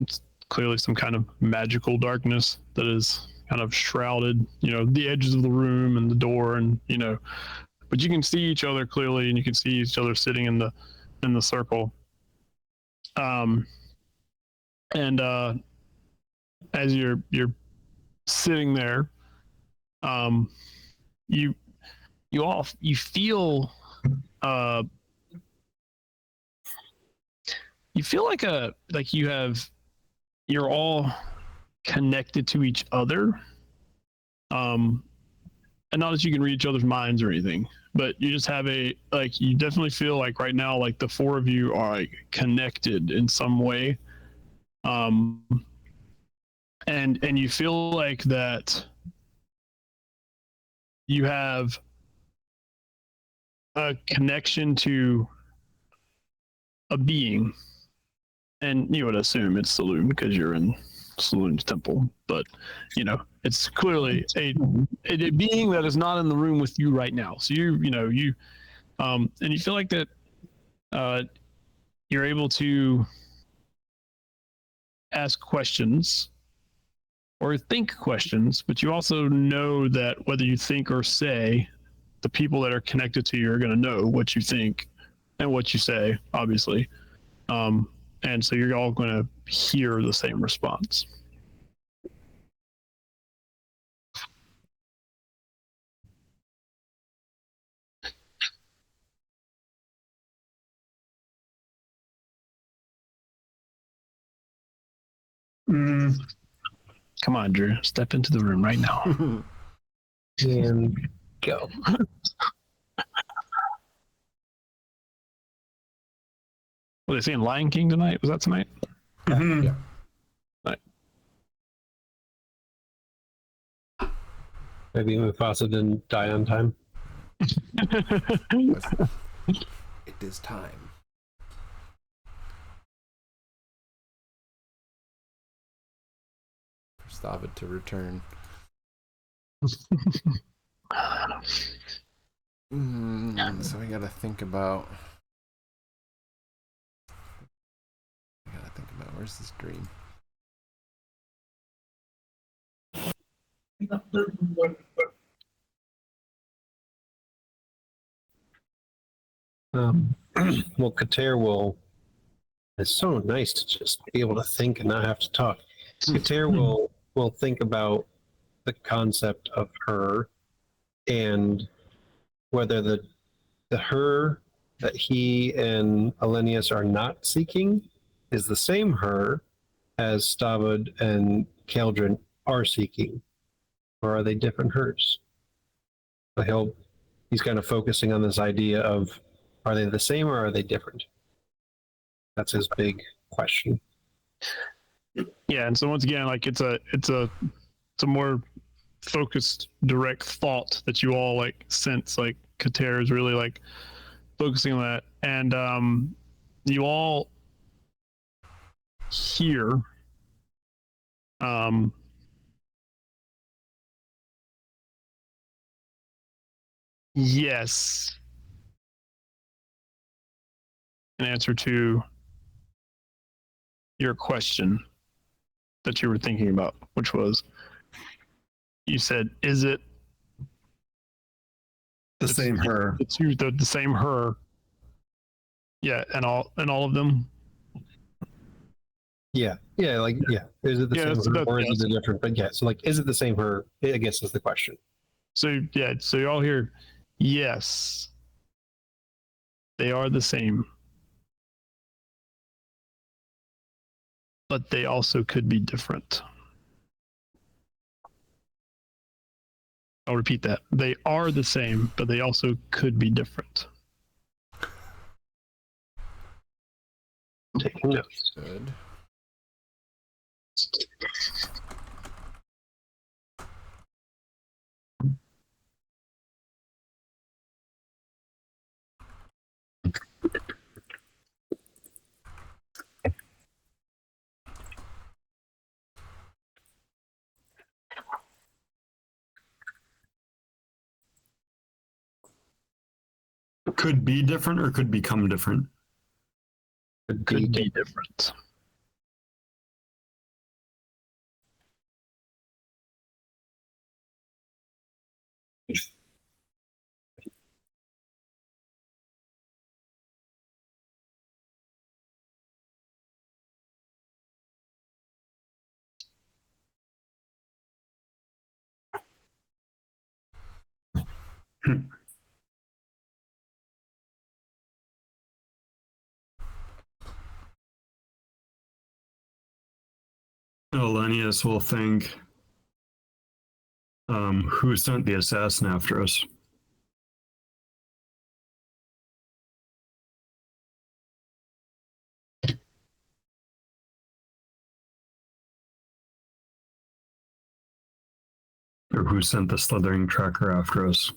it's clearly some kind of magical darkness that is kind of shrouded, the edges of the room and the door, and but you can see each other clearly, and you can see each other sitting in the circle. And as you're sitting there, you feel you feel like you're all connected to each other. And not that you can read each other's minds or anything, but you just have you definitely feel like right now, like the four of you are like connected in some way. And you feel like that you have a connection to a being, and you would assume it's Selune because you're in Salune's temple, but it's clearly a being that is not in the room with you right now. So and you feel like that you're able to ask questions or think questions, but you also know that whether you think or say, the people that are connected to you are going to know what you think and what you say, obviously. And so you're all going to hear the same response. Come on, Drew. Step into the room right now. And go. Were they saying Lion King tonight? Was that tonight? Mhm. Yeah. Right. Maybe Mufasa didn't die on time. It is time. For Stavud to return. So we gotta think about. Where's this dream? Well, Kater will. It's so nice to just be able to think and not have to talk. Kater will think about the concept of her and whether the her that he and Alenius are not seeking is the same her as Stavud and Caeldryn are seeking, or are they different hers? So he's kind of focusing on this idea of, are they the same or are they different? That's his big question. Yeah, and so once again, like it's a more focused, direct thought that you all like sense. Like Kater is really like focusing on that, and you all hear yes, an answer to your question that you were thinking about, which was, you said, is it The same her. it's you, the same her? Yeah, and all of them. Yeah. Is it the same her or is it different? But yeah, so like, is it the same her? I guess is the question. So yeah, so you all hear, yes, they are the same, but they also could be different. I'll repeat that. They are the same, but they also could be different. Taking notes. Good. could be different or could become different. Could be different. Elenius will think, who sent the assassin after us? Or who sent the slithering tracker after us?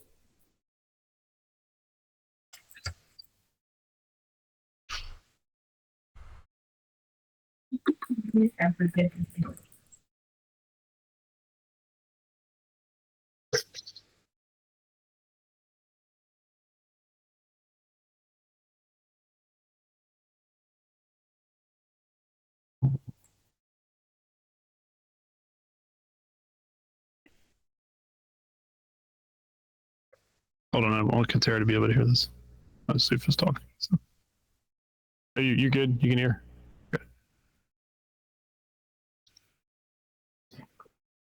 Hold on, I want Katera to be able to hear this. Sufa's talking. So. Are you good? You can hear? Good.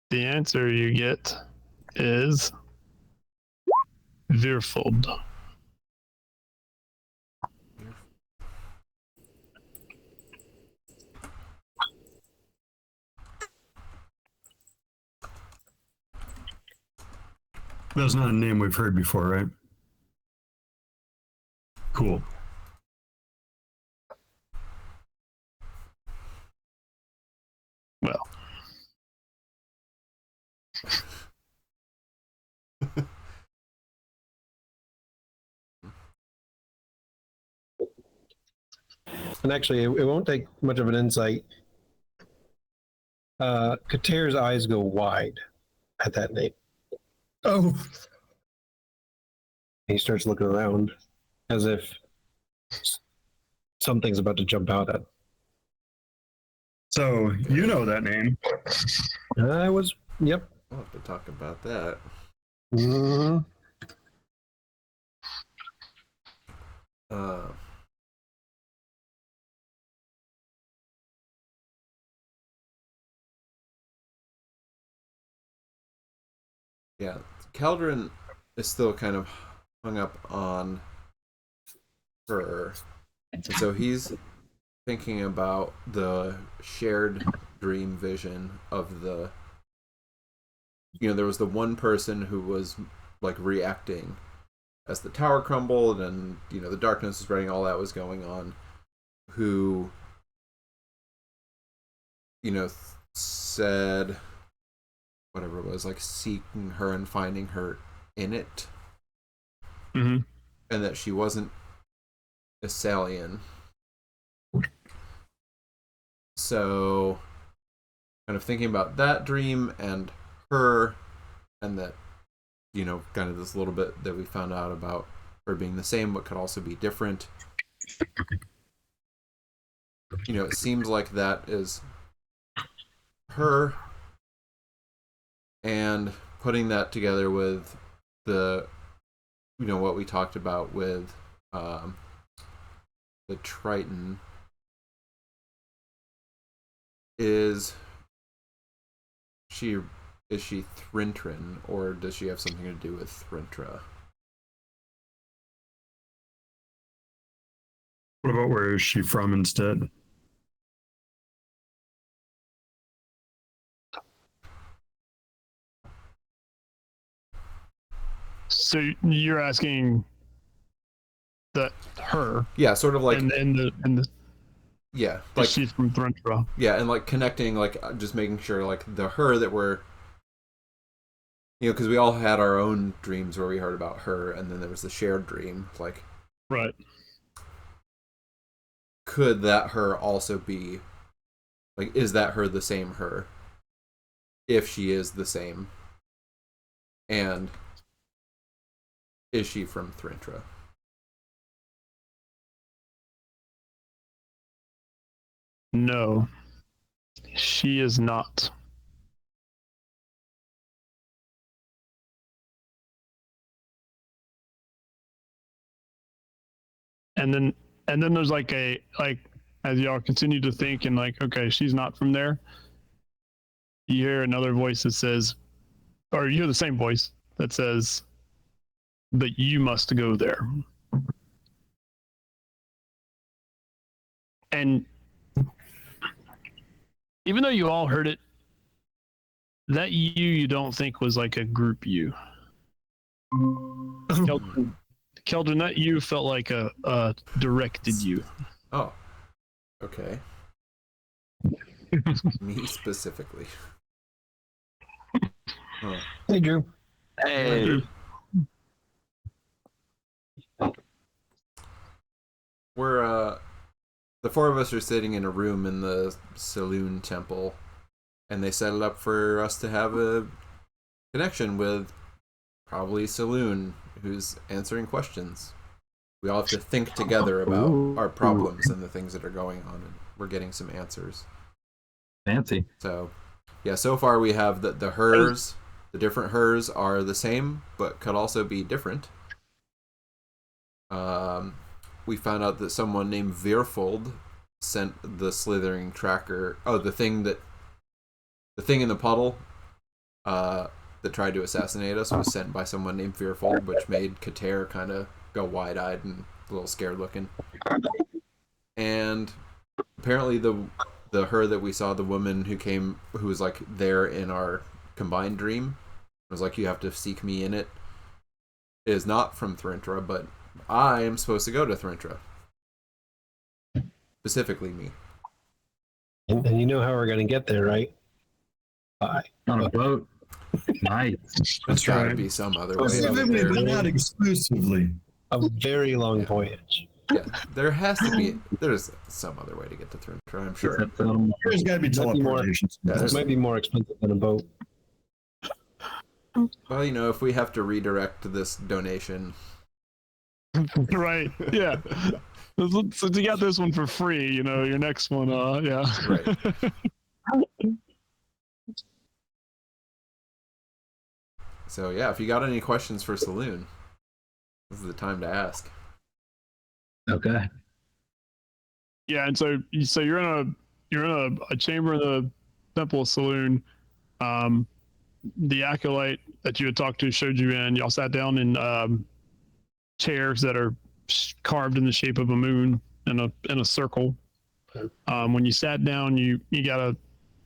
The answer you get is Virfold. That's not a name we've heard before, right? Cool. Well. And actually, it won't take much of an insight. Kater's eyes go wide at that name. Oh. He starts looking around as if something's about to jump out at him. So, you know that name. Yep. We'll have to talk about that. Mm-hmm. Yeah, Caeldryn is still kind of hung up on her. And so he's thinking about the shared dream vision of the, there was the one person who was like reacting as the tower crumbled and the darkness was spreading, all that was going on, who said whatever it was, like seeking her and finding her in it. Mm-hmm. And that she wasn't a Salian. So kind of thinking about that dream and her, and that kind of this little bit that we found out about her being the same but could also be different. It seems like that is her, and putting that together with the what we talked about with the Triton, is she Thrintrin, or does she have something to do with Thrintra? What about where is she from instead? So you're asking that her? Yeah, sort of like and the yeah, like she's from Threntra. Yeah, and like connecting, like just making sure like the her that we're because we all had our own dreams where we heard about her, and then there was the shared dream. Like, right? Could that her also be like? Is that her the same her? If she is the same, and is she from Thrintra? No, she is not. And then there's like as y'all continue to think and like, okay, she's not from there. You hear another voice that says, or you hear the same voice that says, but you must go there. And even though you all heard it, that you don't think was like a group you. Caeldryn, that you felt like a directed you. Oh, okay. Me specifically. Huh. Hey, Drew. Hey. We're the four of us are sitting in a room in the Selune temple, and they set it up for us to have a connection with probably Selune, who's answering questions. We all have to think together about our problems and the things that are going on, and we're getting some answers. Fancy. So, yeah, so far we have the hers. The different hers are the same, but could also be different. We found out that someone named Veerfold sent the slithering tracker. Oh, the thing in the puddle that tried to assassinate us was sent by someone named Veerfold, which made Kater kind of go wide-eyed and a little scared looking. And apparently the her that we saw, the woman who was like there in our combined dream, was like, you have to seek me in it, is not from Thrintra, but I am supposed to go to Thrintra. Specifically me. And you know how we're going to get there, right? Bye. On a boat. Nice. There's got to right. be some other way to get Specifically, there. but not exclusively. A very long voyage. Yeah, there has to be. There's some other way to get to Thrintra, I'm sure. There's got to be Might be more- teleportation. Yeah, It might be more expensive than a boat. Well, if we have to redirect this donation, Right. Yeah. So you got this one for free, your next one, yeah. right. So yeah, if you got any questions for Selune, this is the time to ask. Okay. Yeah, and so you're in a chamber in the Temple of Selune. The acolyte that you had talked to showed you in. Y'all sat down in chairs that are carved in the shape of a moon in a circle. When you sat down, you got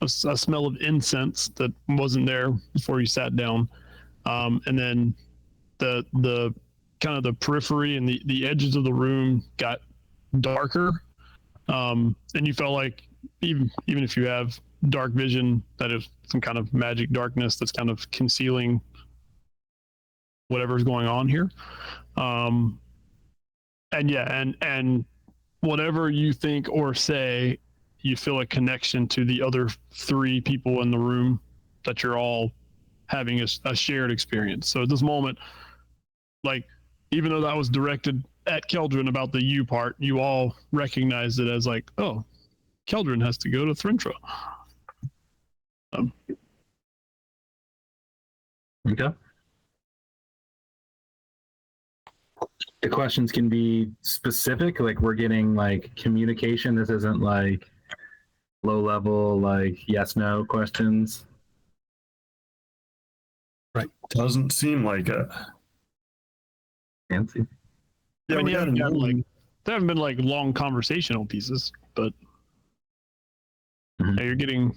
a smell of incense that wasn't there before you sat down, and then the kind of the periphery and the edges of the room got darker, and you felt like even if you have dark vision, that is some kind of magic darkness that's kind of concealing whatever's going on here. And yeah, and whatever you think or say, you feel a connection to the other three people in the room, that you're all having a shared experience. So at this moment, like, even though that was directed at Caeldryn about the you part, you all recognize it as like, oh, Caeldryn has to go to Thrintra. Okay. The questions can be specific, like we're getting like communication. This isn't like low level, like yes, no questions. Doesn't seem like it. Fancy. I mean, we got there a haven't been like long conversational pieces, but Mhm. yeah, you're getting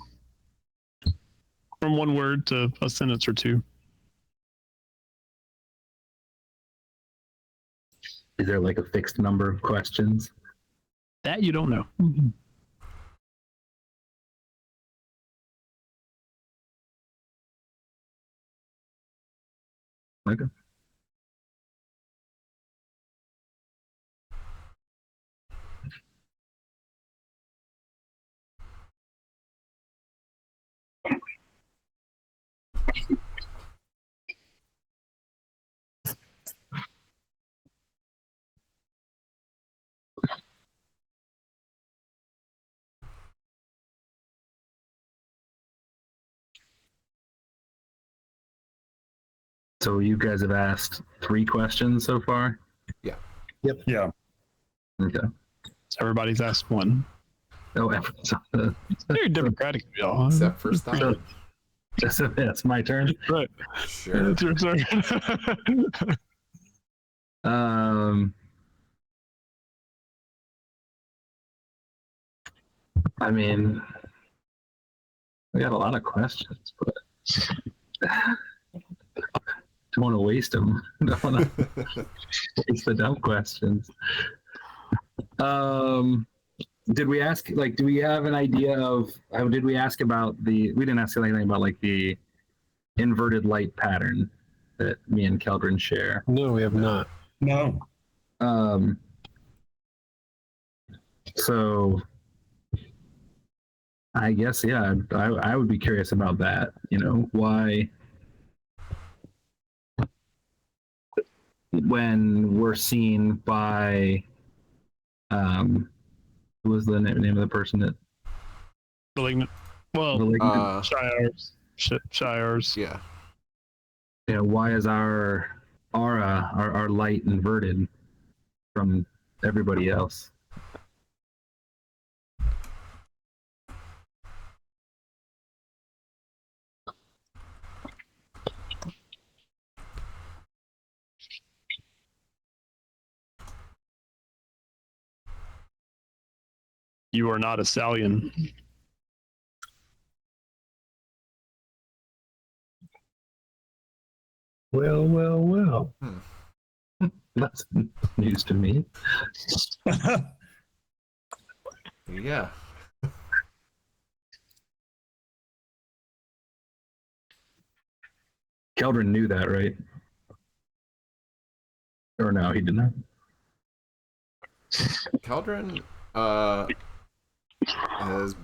from one word to a sentence or two. Is there like a fixed number of questions? That you don't know. Okay. So you guys have asked 3 questions so far? Yeah. Okay. Everybody's asked one. Oh, It's very democratic, y'all. Except for Stavud. that's my turn. Right. Sure. It's your turn. I mean, I got a lot of questions, but don't want to waste them. Don't want to waste the dumb questions. Did we ask, like, do we have an idea of, did we ask about we didn't ask anything about, like, the inverted light pattern that me and Caeldryn share. No, we have not. No. So I guess, yeah, I would be curious about that, you know, why when we're seen by who was the name of the person that Malignant. Well, malignant, Shires. Yeah. you know, why is our aura, our light inverted from everybody else? You are not a Salian. Well. That's news to me. Yeah. Caeldryn knew that, right? Or no, he did not. Caeldryn has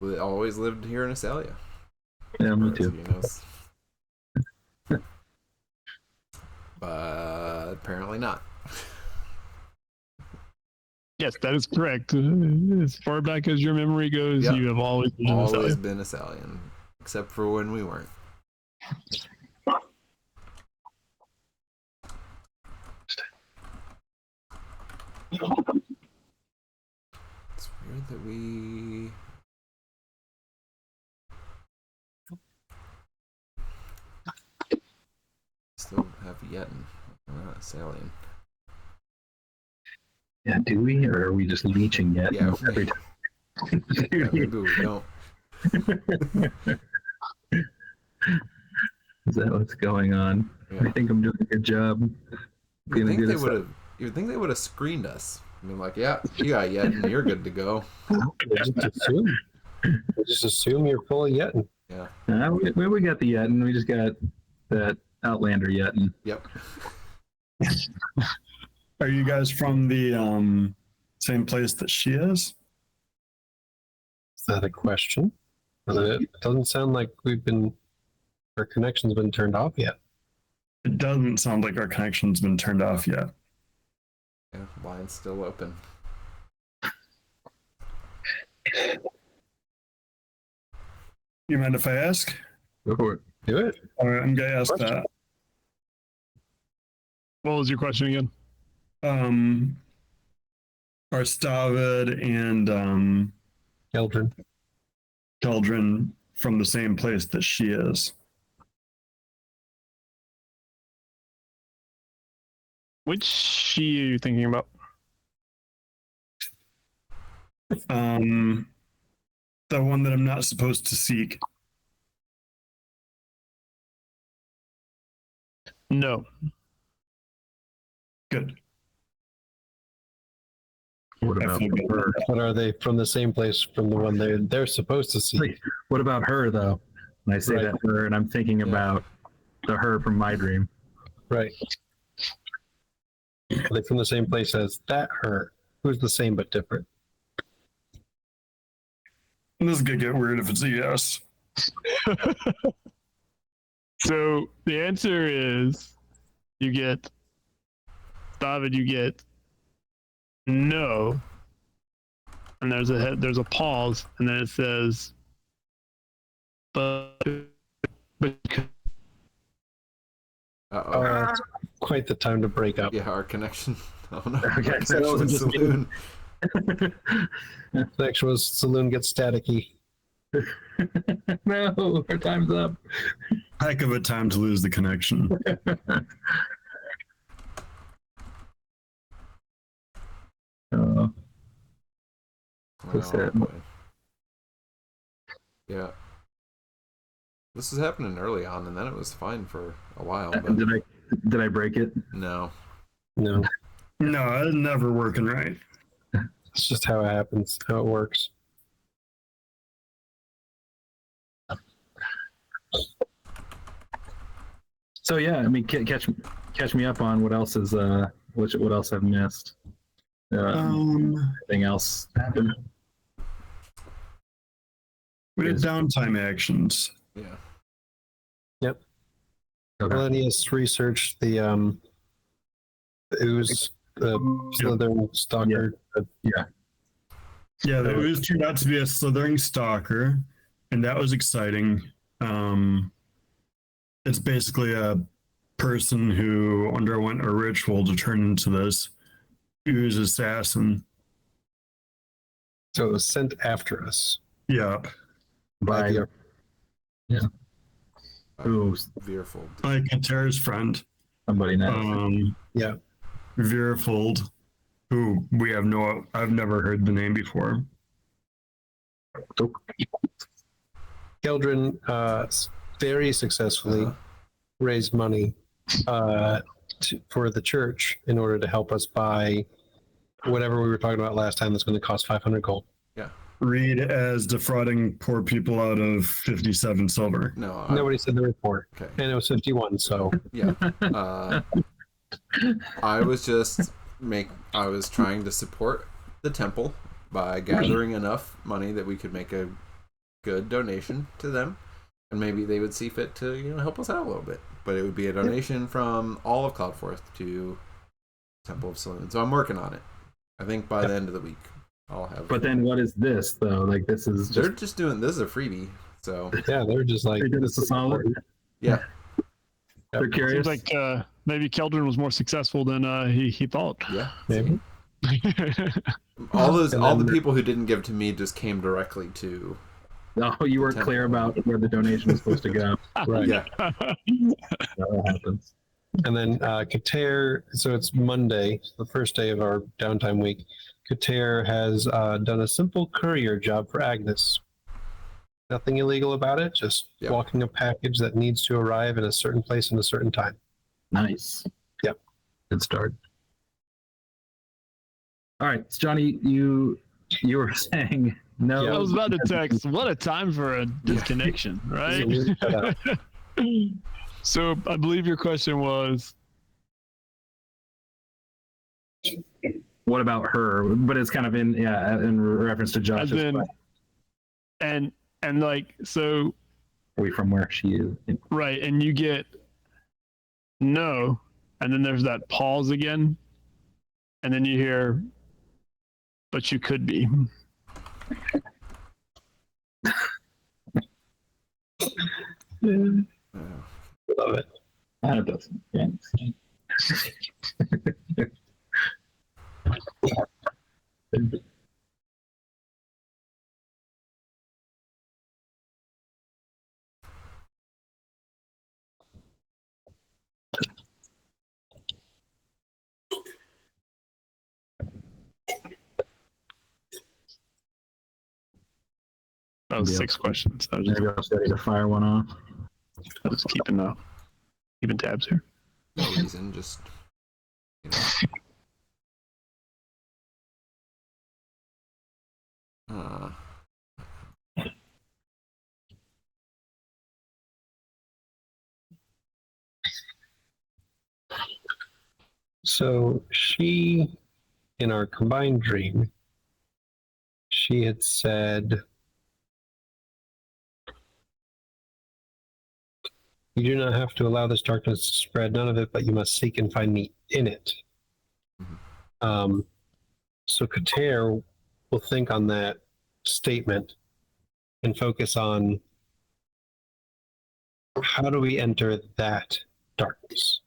always lived here in Asalia. Yeah, me as too. he knows. But apparently not. Yes, that is correct. As far back as your memory goes, Yep. you have always been a Always Salian. been Asalian, except for when we weren't. It's weird that we still have Yetin. We're not Asalian. Yeah, do we, or are we just leeching yet? Yeah. Every time. Yeah, maybe we don't. Is that what's going on? Yeah. I think I'm doing a good job. You'd think they would have screened us. I mean, like, yeah, you got Yetin, you're good to go. Just assume you're full of Yetin. Yeah. We got the Yetin. We just got that Outlander Yetin. Yep. Are you guys from the same place that she is? Is that a question? It doesn't sound like our connection's been turned off yet. It doesn't sound like our connection's been turned off yet. Yeah, line's still open. You mind if I ask? Go for it. Do it. All right, I'm gonna ask Question. that. What was your question again? Are Stavud and Caeldryn. from the same place that she is? Which she are you thinking about? The one that I'm not supposed to seek. No. Good. What I about feel good. her? But are they from the same place from the one they're supposed to see? Like, what about her though? When I say Right. that her, and I'm thinking about the her from my dream. Right. Are they from the same place as that her? Who's the same but different? This is gonna get weird if it's a yes. So the answer is you get David, you get no. And there's a pause, and then it says but Uh-oh. It's quite the time to break up. Yeah, our connection. Oh no. Okay, Our so that connection wasn't with just me. Selune. The next was Saloon gets staticky. No, our time's up. Heck of a time to lose the connection. That's Oh, it. boy. Yeah. This is happening early on, and then it was fine for a while. But Did I break it? no. No, No, it's never working right. it's just how it happens, how it works. So yeah, I mean, catch me up on what else is what else I've missed. Anything else happened? We had downtime actions. Yeah. Okay. Millennius researched the ooze, the slithering stalker. Yeah, the ooze turned out to be a slithering stalker, and that was exciting. It's basically a person who underwent a ritual to turn into this ooze assassin. So it was sent after us. Yeah, By the- Ooh, Veerfold. like Kater's friend. somebody knows. Yeah. Veerfold, who I've never heard the name before. Caeldryn very successfully raised money for the church in order to help us buy whatever we were talking about last time that's going to cost 500 gold. Read as defrauding poor people out of 57 silver. No. Nobody said the report. Okay. And it was 51, so Yeah. I was trying to support the temple by gathering enough money that we could make a good donation to them, and maybe they would see fit to help us out a little bit. But it would be a donation from all of Cloudforth to Temple of Selune. So I'm working on it. I think by the end of the week I'll have. But then what is this though? Like this is They're just just doing this is a freebie. So yeah, they're just like they did us a solid. yeah. They're curious. Seems like maybe Caeldryn was more successful than he thought. Yeah. maybe. All the people who didn't give to me just came directly to. Oh, you weren't clear about where the donation was supposed to go. Right. Yeah. That happens. And then Kater, so it's Monday, the first day of our downtime week. Kater has done a simple courier job for Agnes. Nothing illegal about it, just Yep. walking a package that needs to arrive in a certain place in a certain time. Nice. Yep. Good start. All right, so Johnny, you were saying no. I was about to text. What a time for a disconnection, right? So I believe your question was, What about her? But it's kind of in reference to Josh's as in, question. and like so, Away from where she is. right? And you get no, and then there's that pause again, and then you hear, but you could be. Love it. That doesn't. Yeah. That was Yeah. 6 questions. I was Maybe I was ready to fire one off. just keeping tabs here. No reason, just So she, in our combined dream, she had said, "You do not have to allow this darkness to spread, none of it, but you must seek and find me in it." So Kater will think on that statement and focus on how do we enter that darkness.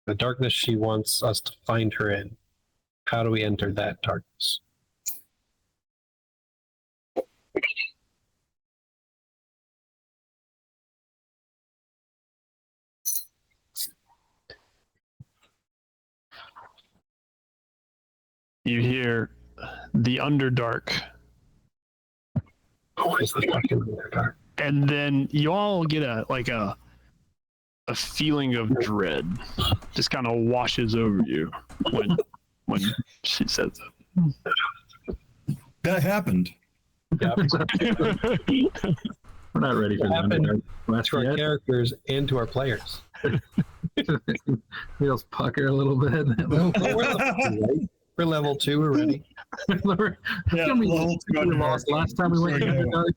The darkness she wants us to find her in. How do we enter that darkness? You hear the Underdark, What is the fucking dark? and then you all get a feeling of dread, just kind of washes over you when she says That happened. Yeah. We're not ready for What happened the West to our yet. characters and to our players. Feels pucker a little bit. We're level 2, we're ready. Yeah, we level 2 on lost dark. last time we went There we into go. dark.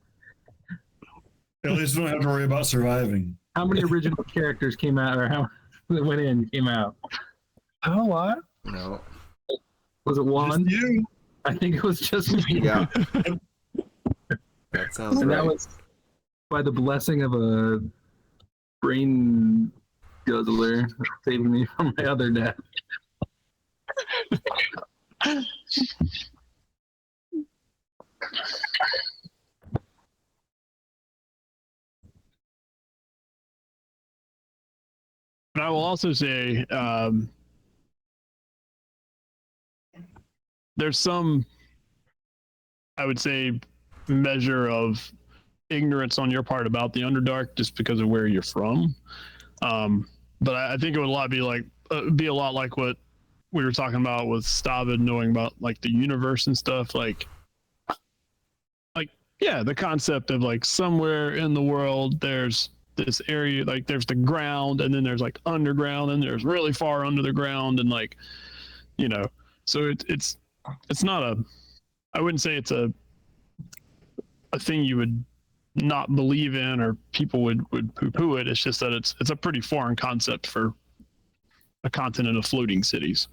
At least we don't have to worry about surviving. How many original characters came out, or how that went in came out? Oh, what? No. Was it one? Just you. I think it was just me. Yeah. That sounds And right. that was by the blessing of a brain guzzler saving me from my other death. And I will also say there's some, I would say, measure of ignorance on your part about the Underdark just because of where you're from. But I think it would be a lot like what we were talking about with Stavud knowing about like the universe and stuff. Like yeah, the concept of like somewhere in the world there's this area, like there's the ground, and then there's like underground, and there's really far under the ground, and like, you know, so it's not a, I wouldn't say it's a thing you would not believe in or people would poo-poo it. It's just that it's a pretty foreign concept for a continent of floating cities.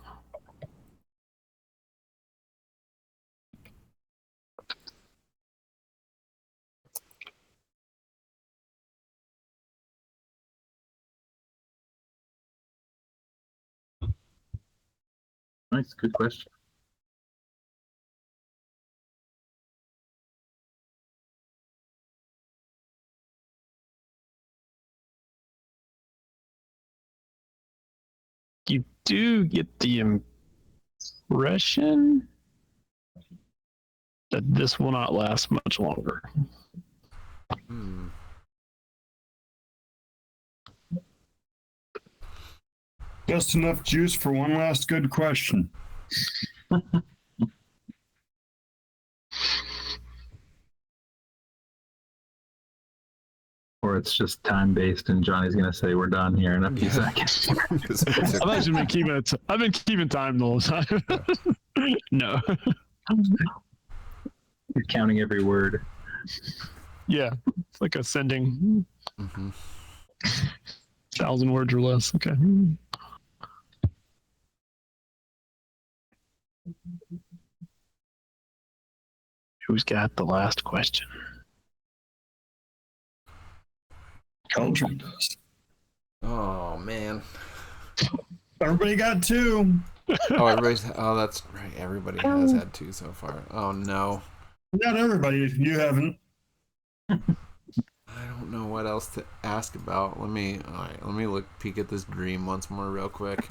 Nice, good question. You do get the impression that this will not last much longer. Hmm. Just enough juice for one last good question. Or it's just time based, and Johnny's gonna say we're done here in a few seconds. I've actually been keeping it. I've been keeping time the whole time. No. He's counting every word. Yeah, it's like a sending Mm-hmm. 1,000 words or less. Okay. Who's got the last question? Caeldryn does. Oh man. Everybody got 2. Oh, everybody's. Oh, that's right. Everybody has had 2 so far. Oh no. Not everybody. You haven't. I don't know what else to ask about. All right, let me peek at this dream once more real quick.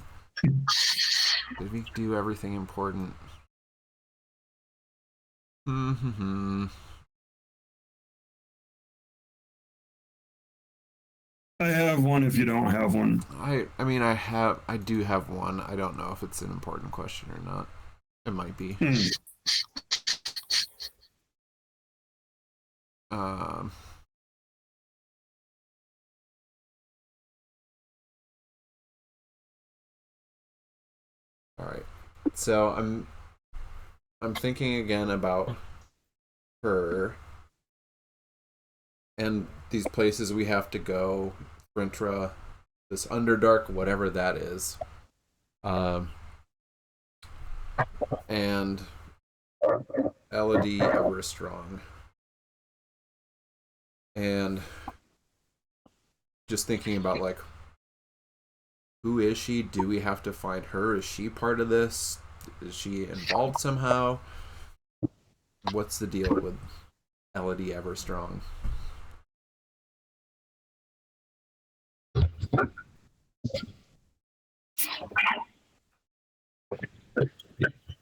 Did we do everything important? Mm-hmm. I have one if you don't have one. I mean I do have one. I don't know if it's an important question or not. It might be. Um All right. So I'm thinking again about her and these places we have to go, Frintra, this Underdark, whatever that is. And Elodie Everstrong. And just thinking about, like, who is she? Do we have to find her? Is she part of this? Is she involved somehow? What's the deal with Elodie Everstrong?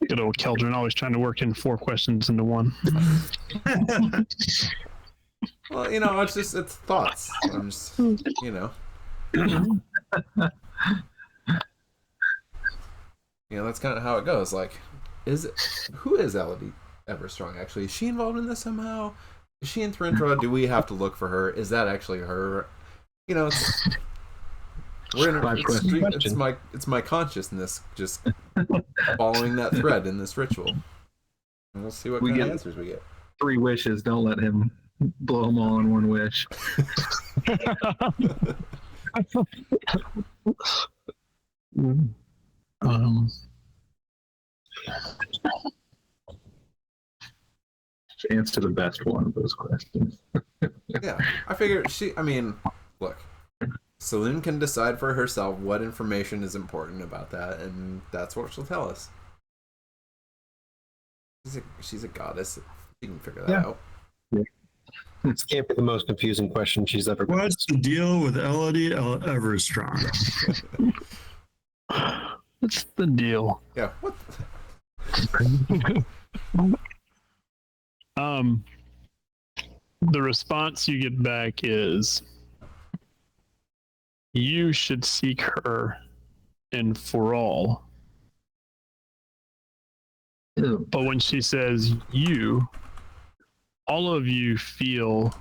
Good old Caeldryn, always trying to work in 4 questions into one. Well, you know, it's thoughts. I'm just, you know. You know, that's kind of how it goes. Like, who is Elodie Everstrong, actually? Is she involved in this somehow? Is she in Thrintra? Do we have to look for her? Is that actually her? You know, it's my consciousness just following that thread in this ritual. And we'll see what kind of answers we get. 3 wishes. Don't let him blow them all in 1 wish. Chance to the best one of those questions. Yeah, I figure look, Selune can decide for herself what information is important about that, and that's what she'll tell us. She's a goddess. She can figure that out. Yeah. This can't be the most confusing question she's ever been. What's the deal with Elodie Everstrong? What's the deal? Yeah, what? The response you get back is, you should seek her in Foral. But when she says you, all of you feel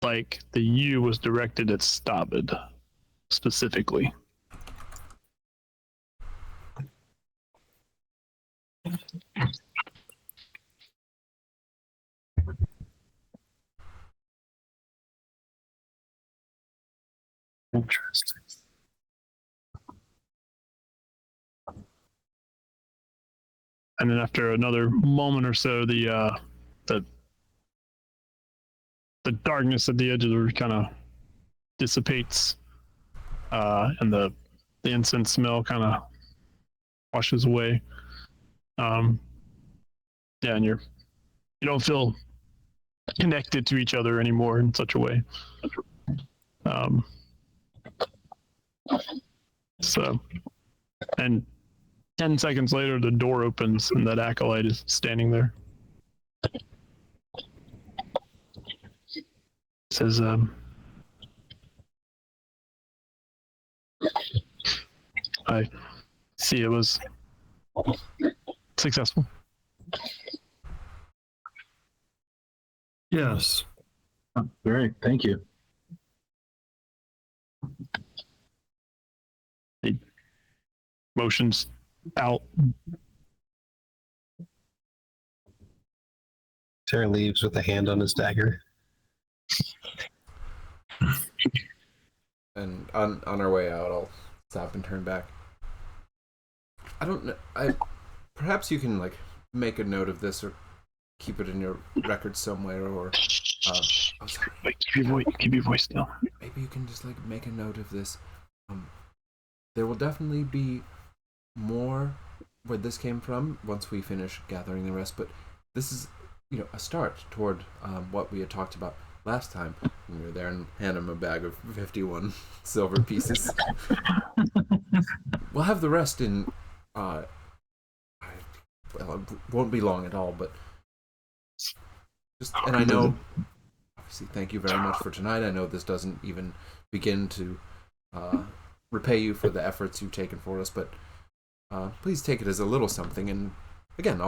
like the you was directed at Stavud specifically. Interesting. And then after another moment or so, the darkness at the edge of the room kind of dissipates, and the incense smell kind of washes away. Yeah, and you don't feel connected to each other anymore in such a way. So, and 10 seconds later, the door opens and that acolyte is standing there. Says, I see it was successful. Yes. Oh, great, thank you. He motions out. Terry leaves with a hand on his dagger. And on our way out, I'll stop and turn back. I don't know. Perhaps you can, like, make a note of this or keep it in your records somewhere, or Wait, keep your voice down. Maybe you can just, like, make a note of this. There will definitely be more where this came from once we finish gathering the rest, but this is, you know, a start toward what we had talked about last time when we were there, and hand him a bag of 51 silver pieces. We'll have the rest in well, it won't be long at all, but and I know, obviously, thank you very much for tonight. I know this doesn't even begin to repay you for the efforts you've taken for us, but please take it as a little something, and again,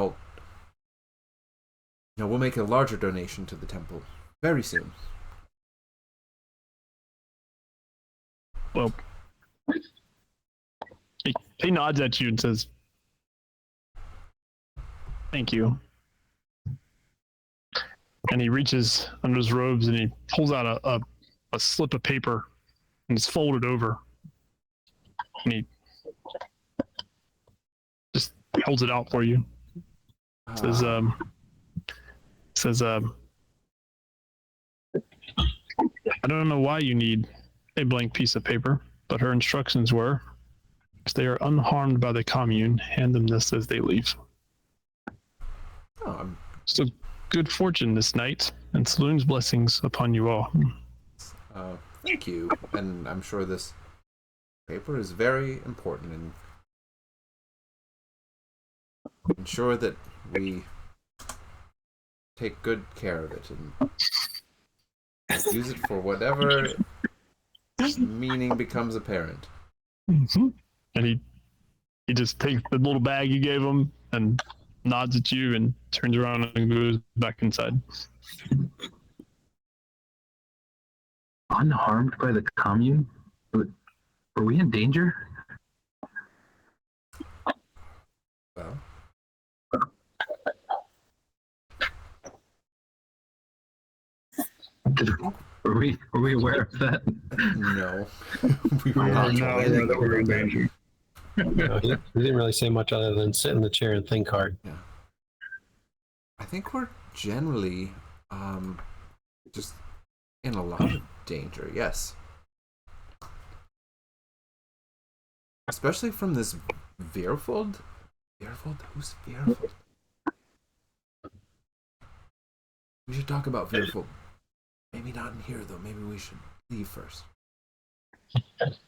we'll make a larger donation to the temple very soon. Well, he nods at you and says, "Thank you." And he reaches under his robes and he pulls out a slip of paper, and it's folded over. And he just holds it out for you. Says says I don't know why you need a blank piece of paper, but her instructions were, if they are unharmed by the commune, hand them this as they leave. Oh, So good fortune this night, and Selune's blessings upon you all. thank you. And I'm sure this paper is very important, and ensure that we take good care of it and use it for whatever meaning becomes apparent. Mm-hmm. And he just takes the little bag you gave him and nods at you and turns around and goes back inside. Unharmed by the commune? Were we in danger? Well, Were we aware of that? no. We were I not did not told know anything that we were in about that. danger. No, he didn't really say much other than sit in the chair and think hard. Yeah. I think we're generally just in a lot of danger, yes. Especially from this Veerfold. Veerfold? Who's Veerfold? We should talk about Veerfold. Maybe not in here, though. Maybe we should leave first.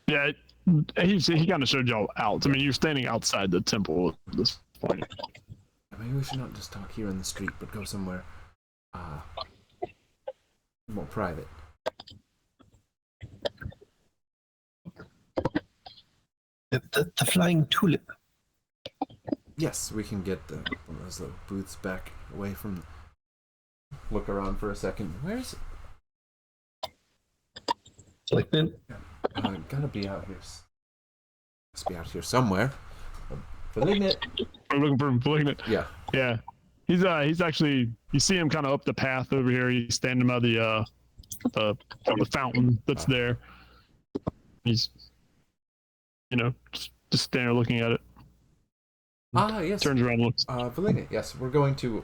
Yeah, he kind of showed y'all out. I mean, you're standing outside the temple at this point. Maybe we should not just talk here in the street, but go somewhere more private. The flying tulip. Yes, we can get one of those little booths back away from. Look around for a second. Where's Flickman? gotta be out here. Must be out here somewhere. Malignant. We're looking for Malignant. Yeah. Yeah. He's actually, you see him kind of up the path over here. He's standing by the fountain that's there. He's, just standing there looking at it. Yes. Turns around and looks. Malignant. Yes, we're going to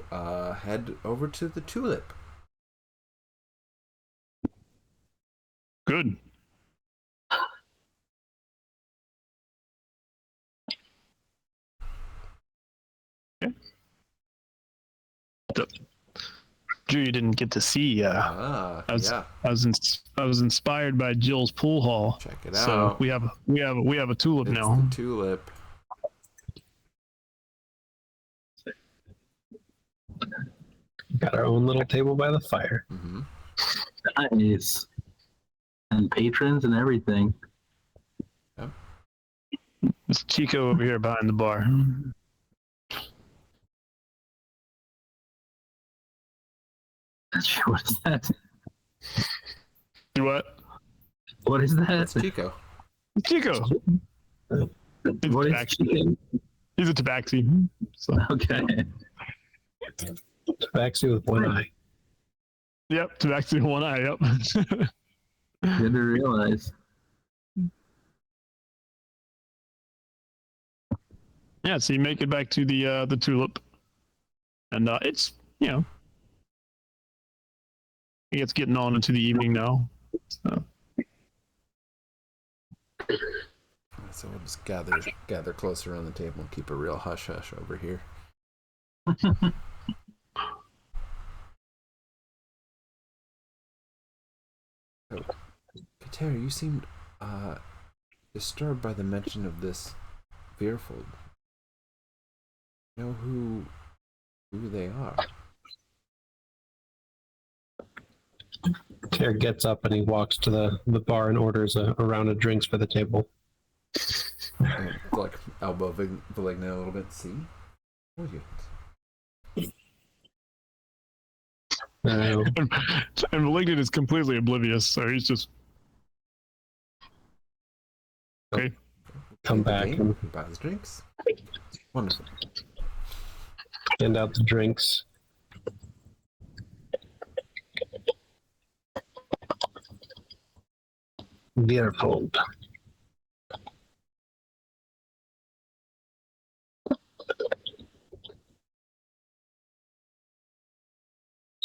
head over to the tulip. Good. Yeah. Drew, you didn't get to see. I was inspired by Jill's pool hall. Check it So out. we have a tulip It's now. the tulip. Got our own little table by the fire. Mm-hmm. Nice. And patrons and everything. It's Chico over here behind the bar. What is that? Do what? What is that? That's Chico. Chico. He's What a is tabaxi. chicken? He's a tabaxi. So. Okay. Tabaxi with one eye. Yep, tabaxi with one eye. Yep. Good to realize. Yeah, so you make it back to the tulip, and it's it's getting on into the evening now. So. So we'll just gather closer around the table and keep a real hush hush over here. So, Katera, you seemed disturbed by the mention of this Veerfold. You know who they are? Ter gets up and he walks to the bar and orders a round of drinks for the table. And like elbow Valigna a little bit. See? Oh, you. And Malignant is completely oblivious, so he's just okay. Come Play the back game, and buy his drinks. Wonderful. hand out the drinks. Veerfold.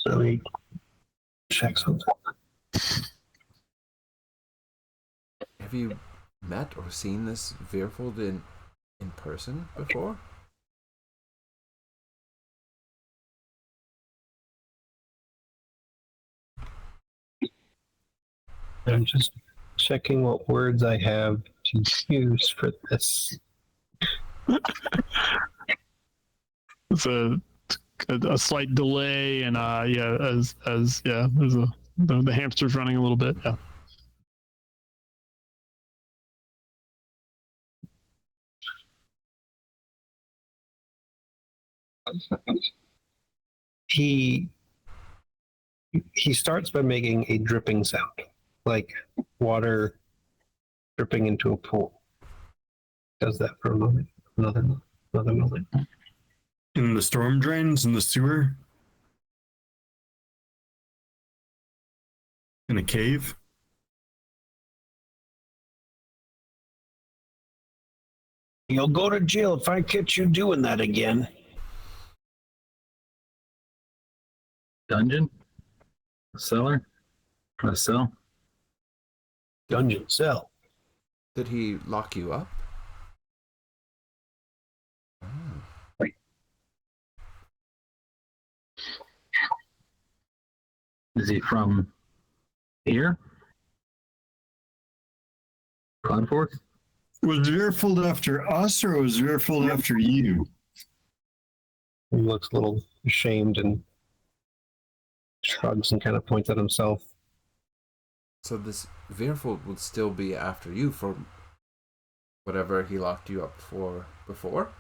Let me check something. Have you met or seen this Veerfold in person before? I'm just checking what words I have to use for this. It's a slight delay, and yeah, as yeah, there's the hamster's running a little bit. Yeah. He starts by making a dripping sound, like water dripping into a pool. Does that for a moment. Another moment. In the storm drains in the sewer? In a cave? You'll go to jail if I catch you doing that again. Dungeon? A cellar? A cell? Dungeon cell. Did he lock you up? Is he from here? Cloudforth? Was Veerfold after us or was Veerfold after you? He looks a little ashamed and shrugs and kind of points at himself. So this Veerfold would still be after you for whatever he locked you up for before?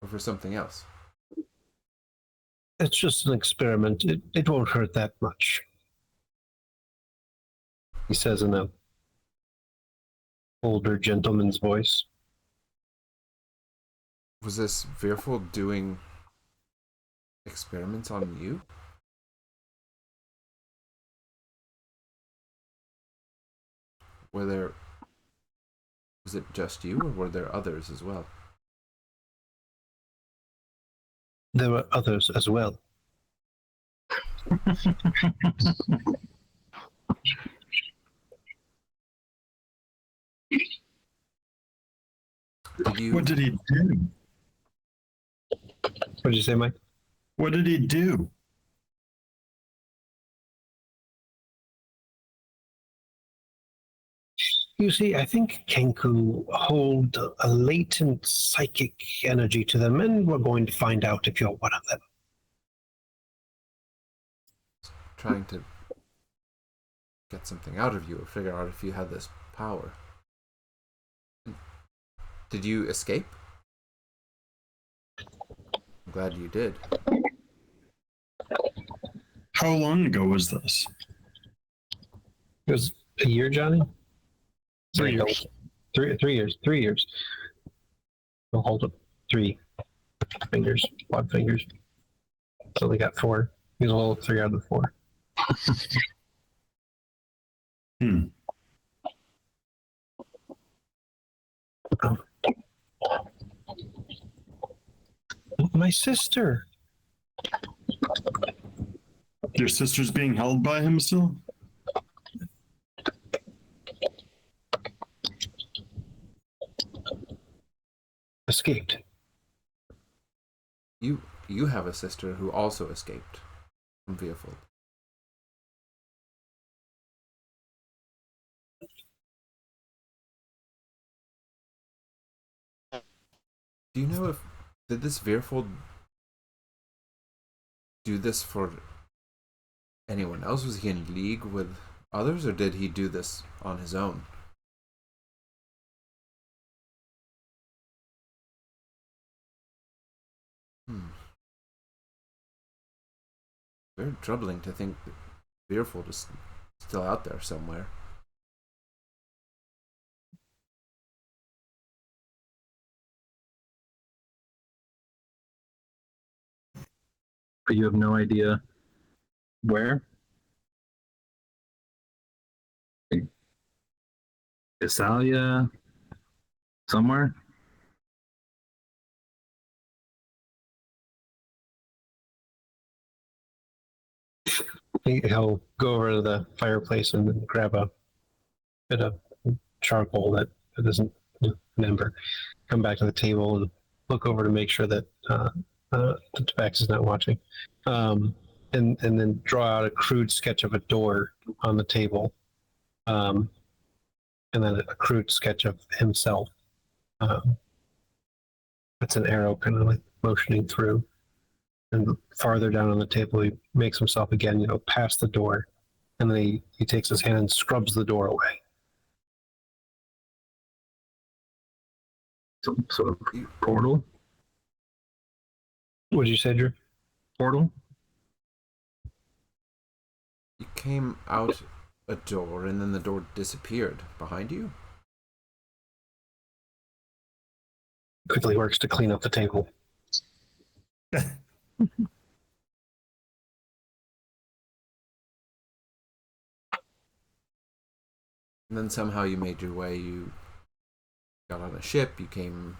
Or for something else? It's just an experiment. It won't hurt that much. He says in a older gentleman's voice. Was this Veerfold doing experiments on you? Was it just you, or were there others as well? There were others as well. What did he do? What did you say, Mike? What did he do? You see, I think Kenku hold a latent psychic energy to them, and we're going to find out if you're one of them. Trying to get something out of you or figure out if you had this power. Did you escape? I'm glad you did. How long ago was this? It was a year, Johnny? 3 years. 3 years. 3 years. We'll hold up 3 fingers, quad fingers. So they got 4. He's a hold 3 out of the 4. My sister. Your sister's being held by him still? Escaped. You have a sister who also escaped from Veerfold. Do you know did this Veerfold do this for anyone else? Was he in league with others, or did he do this on his own? Very troubling to think that Veerfold is still out there somewhere. But you have no idea where? Isalia? Somewhere? He'll go over to the fireplace and then grab a bit of charcoal that isn't an ember. Come back to the table and look over to make sure that the Tabax is not watching. And then draw out a crude sketch of a door on the table. And then a crude sketch of himself. That's an arrow kind of like motioning through. And farther down on the table, he makes himself again, past the door. And then he takes his hand and scrubs the door away. Some sort of portal. What did you say, Drew? Portal. You came out a door and then the door disappeared behind you? Quickly works to clean up the table. And then somehow you made your way, you got on a ship, you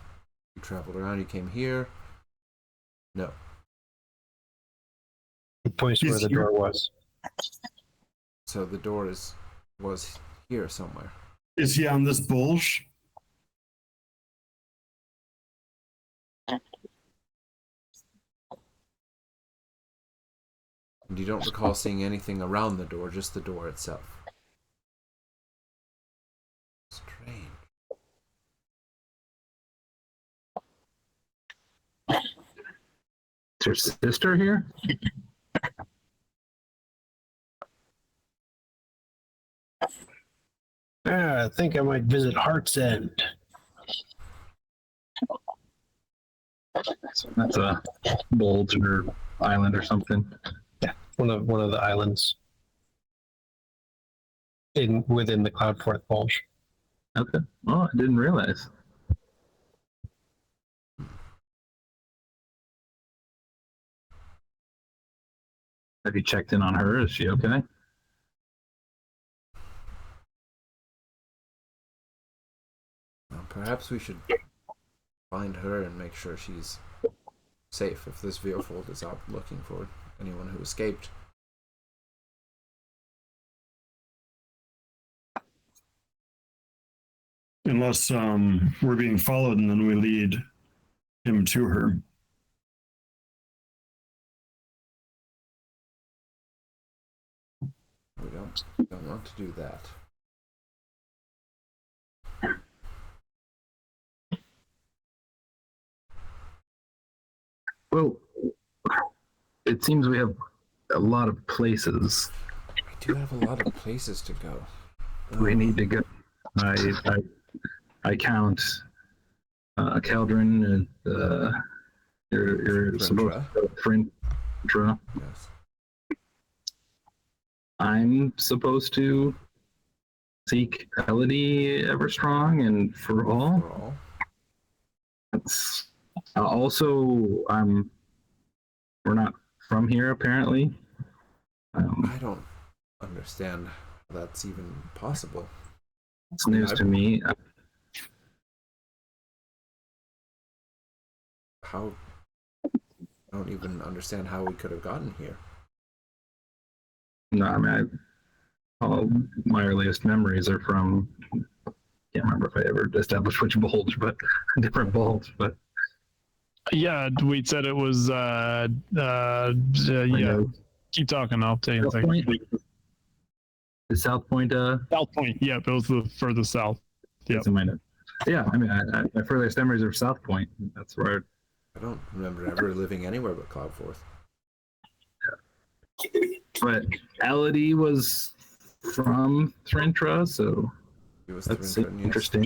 traveled around, you came here. No. He points to where the door was. So the door was here somewhere. Is he on this bulge? And you don't recall seeing anything around the door, just the door itself. Strange. Is your sister here? I think I might visit Heart's End. That's a bulge or island or something. Yeah, one of the islands within the Cloudforth Bulge. Okay. Well, I didn't realize. Have you checked in on her? Is she okay? Well, perhaps we should find her and make sure she's safe if this Veilfold is out looking for anyone who escaped. Unless we're being followed and then we lead him to her. We don't want to do that. Well, it seems we have a lot of places We do have a lot of places to go. we need to go. I count Caeldryn and you're supposed to go Frintra. Yes. I'm supposed to seek Elodie Everstrong and for all. For all. That's also we're not from here apparently. I don't understand how that's even possible. It's news to me. How? I don't even understand how we could have gotten here. No, I mean, all my earliest memories are from. Can't remember if I ever established which bulge, but different bulge. But Yeah, we said it was. Yeah. Keep talking. I'll tell you in a South second. Point. Is South Point? South Point. Yep, it was the further south. Yep. It's in my note. Yeah, I mean, my furthest memories are South Point. That's where. I don't remember ever living anywhere but Cloudforth. But Elodie was from Thrintra, so It was that's Thrinton, yes. interesting.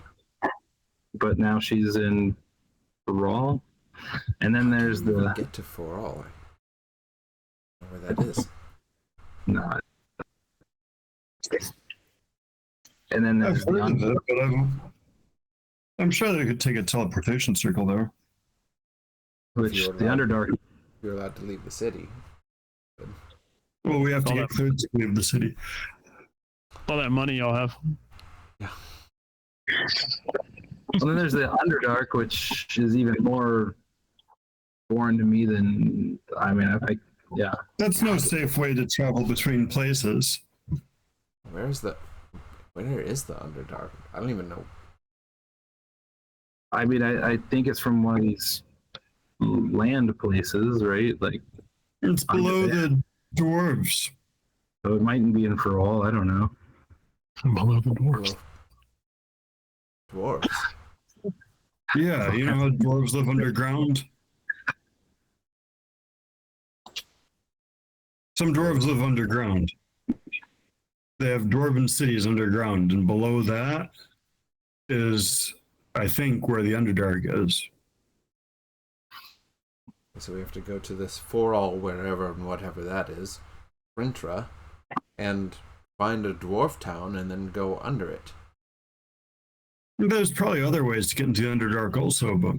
But now she's in Raw, and then there's How do we even the get to For All. I don't know where that is. no. And then I've there's heard of the it, but I'm sure they could take a teleportation circle there. which the Underdark. You're allowed to leave the city. Well, we have to All get that- cleared to leave the city. All that money y'all have. And then there's the Underdark, which is even more foreign to me than I mean, Yeah. That's no safe way to travel between places. Where is the Underdark? I don't even know. I mean, I think it's from one of these land places, right? Like, It's below the dwarves. so it mightn't be in for all. I don't know. Below the dwarves. Dwarves. Yeah, you know how dwarves live underground? Some dwarves live underground. They have dwarven cities underground, and below that is, I think, where the Underdark is. So we have to go to this for all wherever and whatever that is, Rintra, and find a dwarf town and then go under it. There's probably other ways to get into the Underdark also, but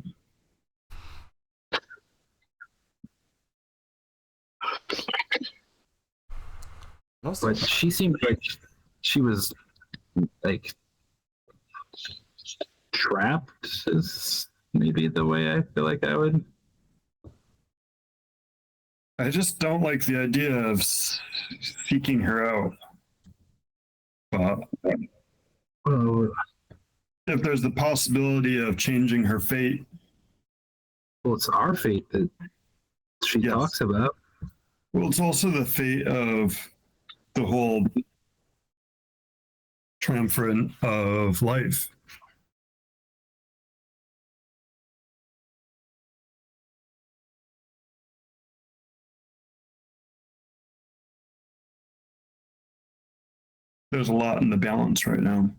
Also, But she seemed like she was like trapped. Is maybe the way I feel like I would. I just don't like the idea of seeking her out. But Oh, if there's the possibility of changing her fate, well, it's our fate that she Yes. talks about. well, it's also the fate of the whole triumvirate of life. There's a lot in the balance right now.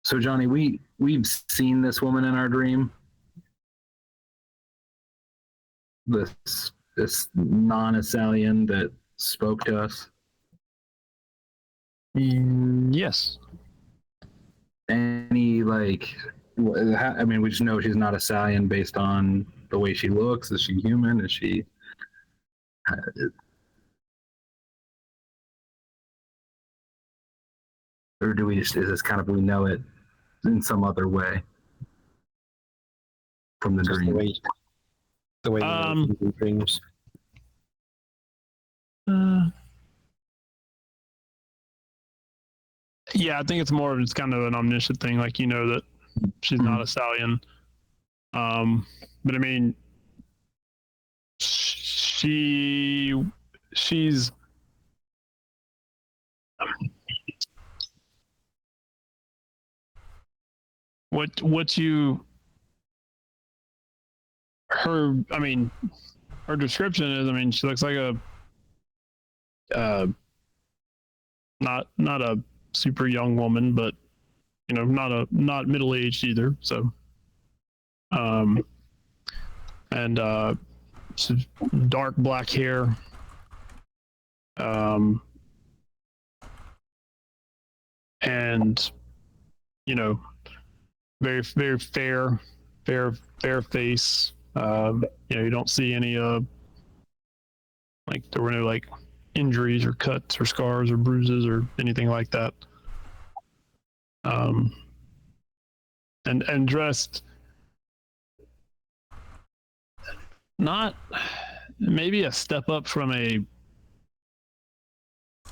So Johnny, we've seen this woman in our dream. This non-Assalian that spoke to us. Yes. Any like, I mean, we just know she's not Assalian based on the way she looks. Is she human? Is she? Or do we just, is this kind of, we know it in some other way from the Just dream? the way you know from dreams. Yeah, I think it's more of it's kind of an omniscient thing, like you know that she's not a stallion. But I mean, she's what you her. I mean, her description is. I mean, she looks like a not a super young woman, but you know, not middle aged either. So, and dark black hair. And you know, very very fair face. You know, you don't see any like there were no like injuries or cuts or scars or bruises or anything like that. And dressed not maybe a step up from a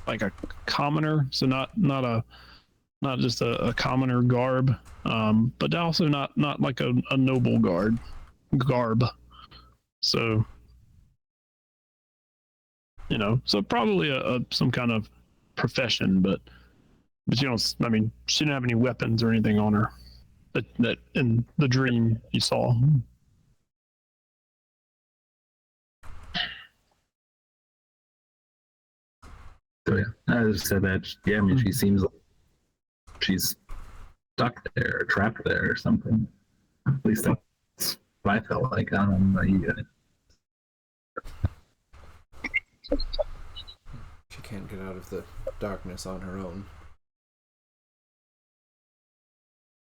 like a commoner, so not just a commoner garb, but also not like a noble garb. So you know, so probably a some kind of profession, but you don't. I mean, she didn't have any weapons or anything on her that in the dream you saw. So yeah, I just said that. Yeah, I mean, she seems like she's stuck there, or trapped there, or something. At least that's what I felt like. I don't know. You guys. she can't get out of the darkness on her own.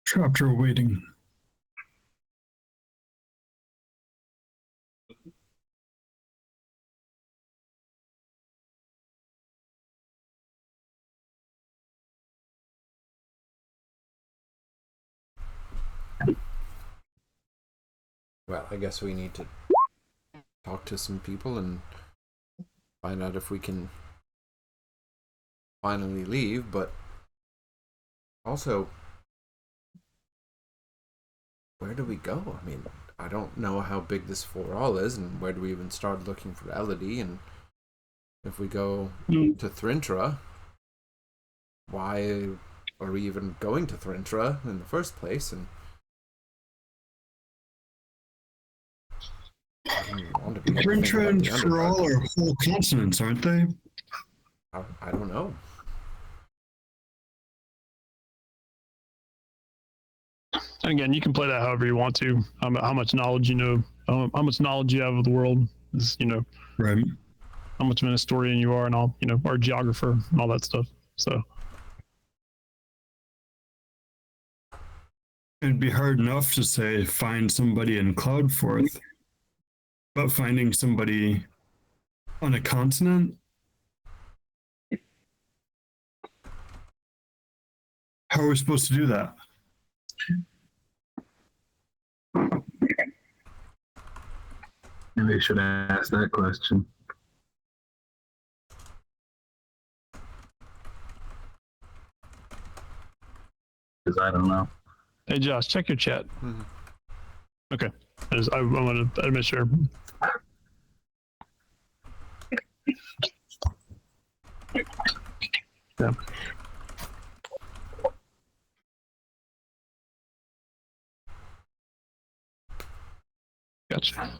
Trapped or waiting. Well, I guess we need to talk to some people and find out if we can finally leave, but also, where do we go? I mean, I don't know how big this floral is, and where do we even start looking for Elodie? And if we go to Thrintra, why are we even going to Thrintra in the first place? And I don't even want to be thinking Trintra about and the Feral Underdark. are whole consonants, aren't they? I don't know. And again, you can play that however you want to. How much knowledge you know, how much knowledge you have of the world is, Right. how much of an historian you are, and all, or geographer and all that stuff. So It'd be hard enough to say find somebody in Cloudforth, but finding somebody on a continent? How are we supposed to do that? Maybe I should ask that question. Because I don't know. hey, Josh, check your chat. Mhm. Okay, I want to make sure. Yeah. Gotcha.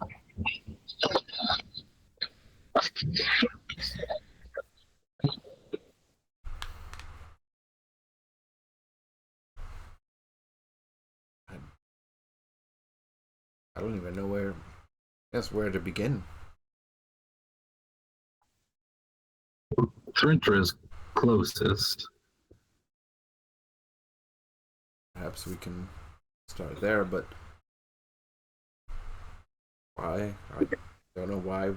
I don't even know where to begin. Trintra is closest. Perhaps we can start there, but why? I don't know why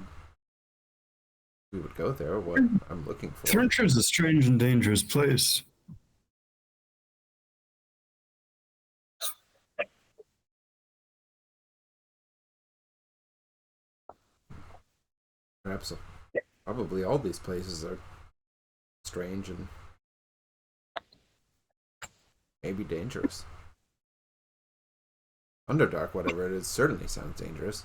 we would go there, what I'm looking for. Trintra is a strange and dangerous place. Perhaps probably all these places are strange and maybe dangerous. Underdark, whatever it is, certainly sounds dangerous.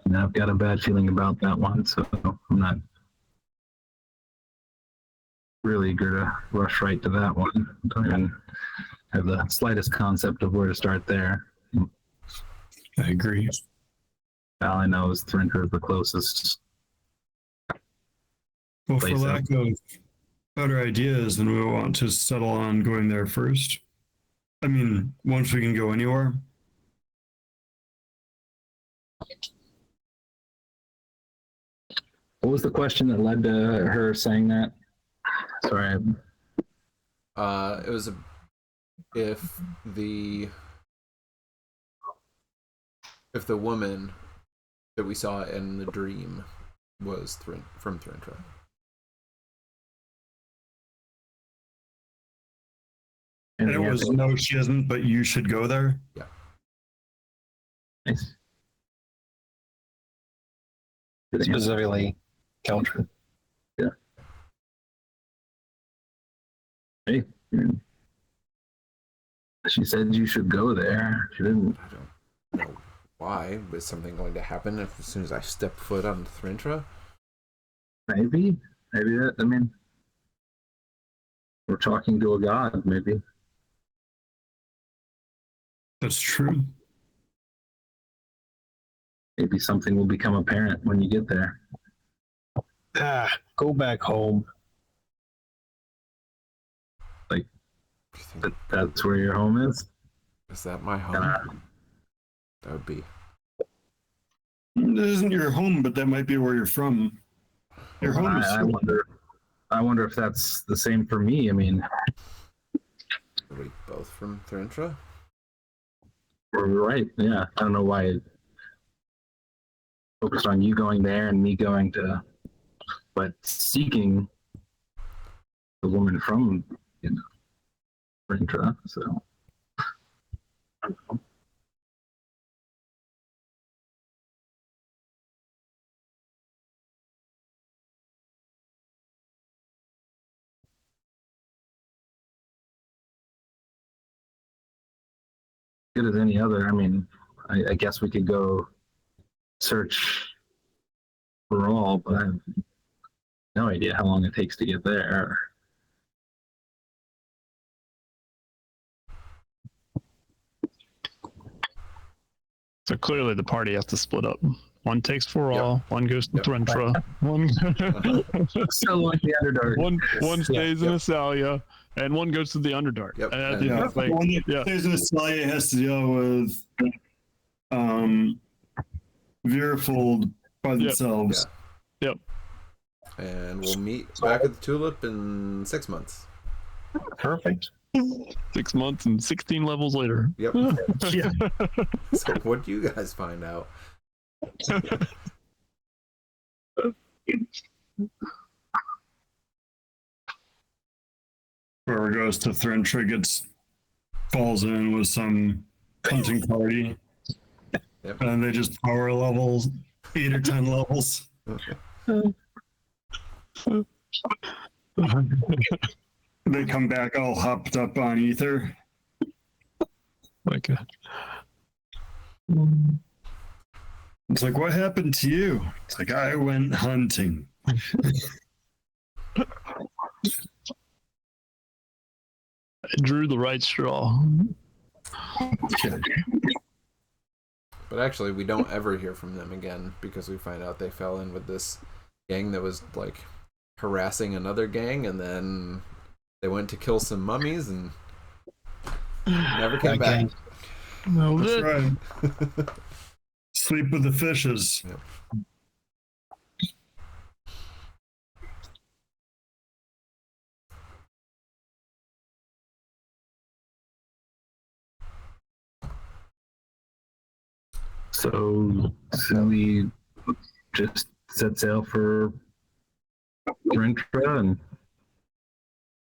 And I've got a bad feeling about that one, so I'm not really eager to rush right to that one. Don't even have the slightest concept of where to start there. I agree. All I know is Thrintra is the closest. Well, for Place lack of better ideas, then we want to settle on going there first. I mean, once we can go anywhere. What was the question that led to her saying that? Sorry. It was if the woman that we saw in the dream was from Thrintra. And it was no, she isn't, but you should go there. Yeah. Nice. Specifically, Caeldryn. Hey, she said you should go there. She didn't. I don't know why. Is something going to happen as soon as I step foot on Thrintra? Maybe that. I mean, we're talking to a god. Maybe. That's true. Maybe something will become apparent when you get there. Go back home. That's where your home is. Is that my home? That would be. It isn't your home, but that might be where you're from. Your home is. I wonder if that's the same for me. I mean, Are we both from Thrintra? Right. Yeah. I don't know why it focused on you going there and me going to, but seeking the woman from, Rintra. So. I don't know. Good as any other. I mean, I guess we could go search for all, but I have no idea how long it takes to get there. So clearly the party has to split up. One takes for Yep. all. One goes to Yep. Threntra. One So like the Underdark. one stays in Yep. Asalia, and one goes to the Underdark. Yep. And And- Yeah, it's like, the one that yeah. stays in Australia has to deal with Veerfold by themselves. Yeah. And we'll meet back at the Tulip in 6 months. Perfect. 6 months and 16 levels later. Yep. Yeah. So what do you guys find out? Whoever goes to Threntra falls in with some hunting party. Yep. And they just power levels 8 or 10 levels. They come back all hopped up on ether. My God. It's like, what happened to you? It's like, I went hunting. I drew the right straw. But actually, we don't ever hear from them again because we find out they fell in with this gang that was like harassing another gang, and then they went to kill some mummies and never came back. No, That's right. Sleep with the fishes. Yep. So we just set sail for Rintra and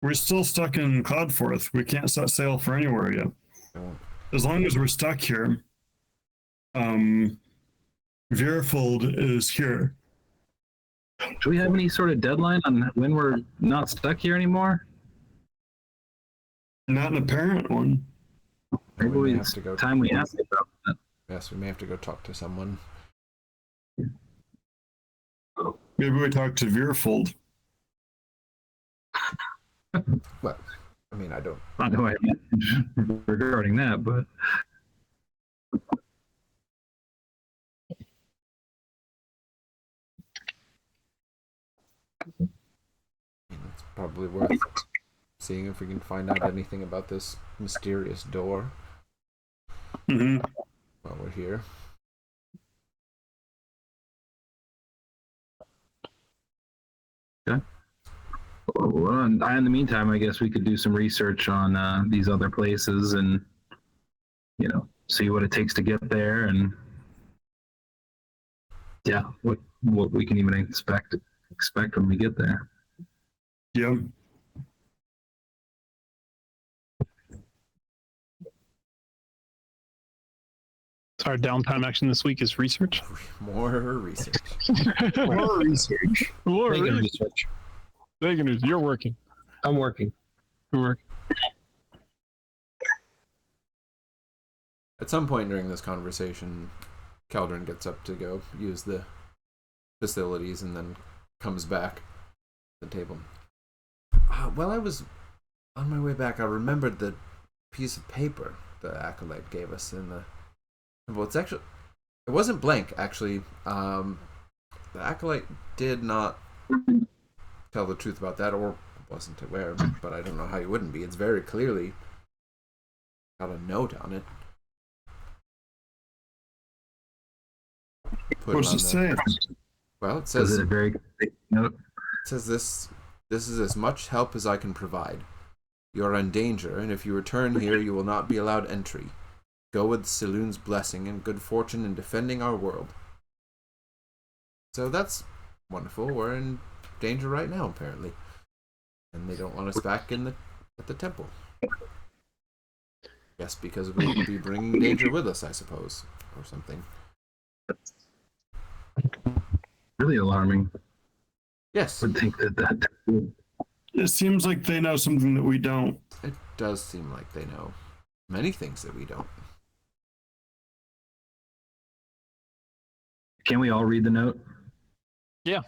We're still stuck in Cloudforth. We can't set sail for anywhere yet. As long as we're stuck here, Veerfold is here. do we have any sort of deadline on when we're not stuck here anymore? Not an apparent one. Maybe We may it's have to go. time we ask about that. Yes, we may have to go talk to someone. Maybe we talk to Veerfold. Well, I mean, I don't. I don't know regarding that, but I mean, it's probably worth seeing if we can find out anything about this mysterious door Mm-hmm. while we're here. well, in the meantime, I guess we could do some research on these other places and see what it takes to get there, and yeah, what we can even expect when we get there. Yep. So our downtime action this week is research. More research. More research. More Bacon research. research. Bacon news. You're working. I'm working. You're working. At some point during this conversation, Caeldryn gets up to go use the facilities and then comes back to the table. While I was on my way back, I remembered the piece of paper the acolyte gave us in the. Well, it wasn't blank, actually. The acolyte did not tell the truth about that, or wasn't aware, but I don't know how you wouldn't be. It's very clearly got a note on it. What's it say? Well, it Is says it a very note? it says this is as much help as I can provide. You are in danger, and if you return here, you will not be allowed entry. go with Selune's blessing and good fortune in defending our world. So that's wonderful. We're in danger right now, apparently. And they don't want us back at the temple. Yes, because we'll be bringing danger with us, I suppose, or something. Really alarming. Yes, Would think that. It seems like they know something that we don't. it does seem like they know many things that we don't. Can we all read the note? Yeah.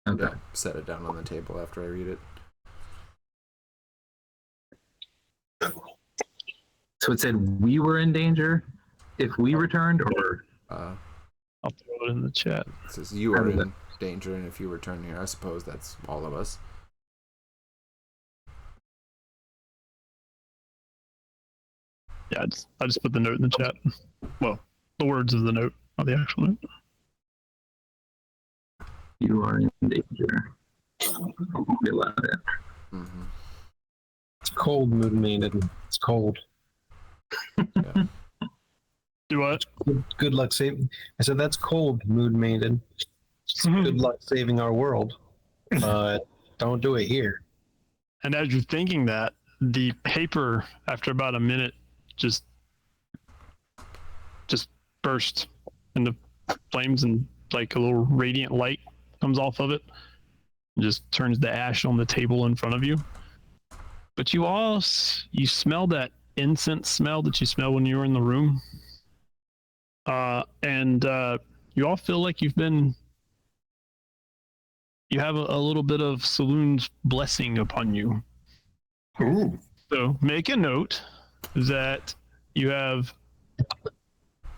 Okay. Yeah, set it down on the table after I read it. So it said we were in danger if we returned, or I'll throw it in the chat. It says you are in danger, and if you return here, I suppose that's all of us. Yeah, I just put the note in the chat. Well, the words of the note, not the actual note. you are in danger. Won't be allowed in. Mm-hmm. It's cold, Moon Maiden. It's cold. Yeah. Do what? Good luck saving. I said that's cold, Moon Maiden. Good luck saving our world. But don't do it here. And as you're thinking that, the paper, after about a minute, just burst into flames, and like a little radiant light comes off of it and just turns to ash on the table in front of you. But you smell that incense smell that you smell when you were in the room. And you all feel like you have a little bit of Selune's blessing upon you. Ooh. So make a note that you have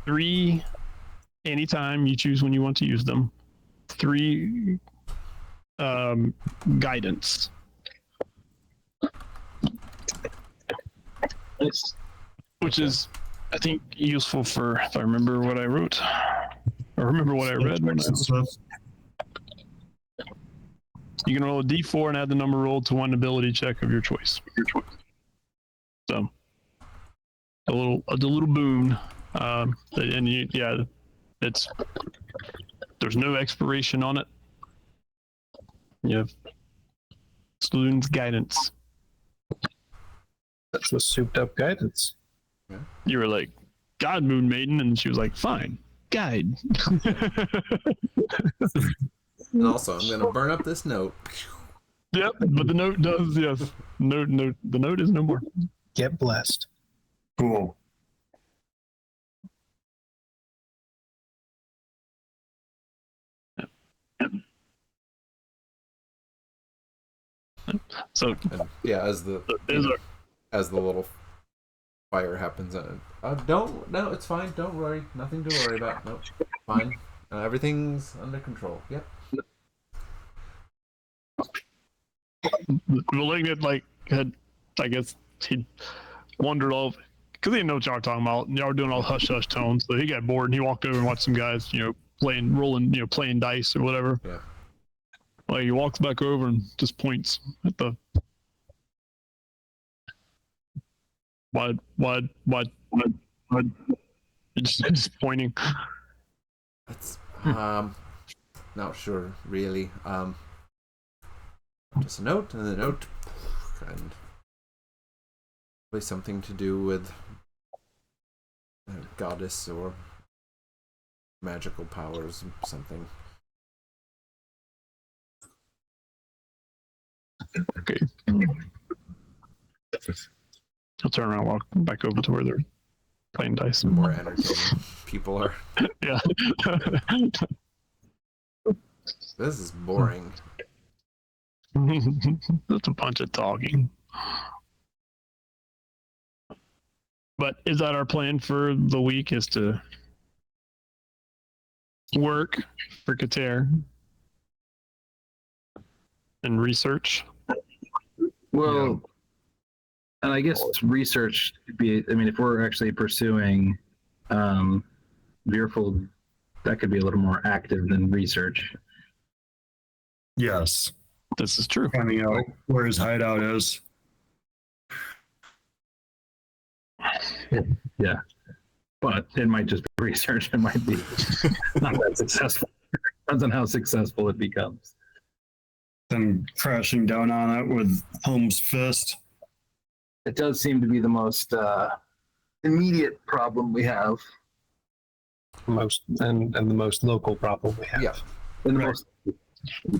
3, anytime you choose when you want to use them, 3 guidance. Nice. Which is, I think, useful for, if I remember what I wrote, or remember what I read. When you can roll a d4 and add the number rolled to one ability check of your choice. So, a little boon. And there's no expiration on it. You have Selune's guidance. That's the souped up guidance. You were like, God, Moon Maiden, and she was like, fine, guide. And also, I'm gonna burn up this note. Yep, but the note does, yes. No, the note is no more. Get blessed. Cool. So, And yeah, as the little fire happens, no, it's fine. Don't worry, nothing to worry about. Nope, fine. Everything's under control. Yep. Malignant, I guess he wandered off because he didn't know what y'all were talking about. And y'all were doing all hush hush tones, so he got bored and he walked over and watched some guys, playing dice or whatever. Yeah. Like he walks back over and just points at the wide. Just pointing. That's not sure really. Just a note, and the note, and probably something to do with a goddess or magical powers, something. Okay. I'll turn around and walk back over to where they're playing dice. The more entertaining people are. Yeah. This is boring. That's a bunch of talking. But is that our plan for the week, is to work for Kater and research? Well, and I guess research could be, if we're actually pursuing Veerfold, that could be a little more active than research. Yes. This is true. Finding out where his hideout is. Yeah. but it might just be research. It might be not that successful. Depends on how successful it becomes. Then crashing down on it with Holmes' fist. It does seem to be the most immediate problem we have. Most and the most local problem we have. Yeah. And the Right. most,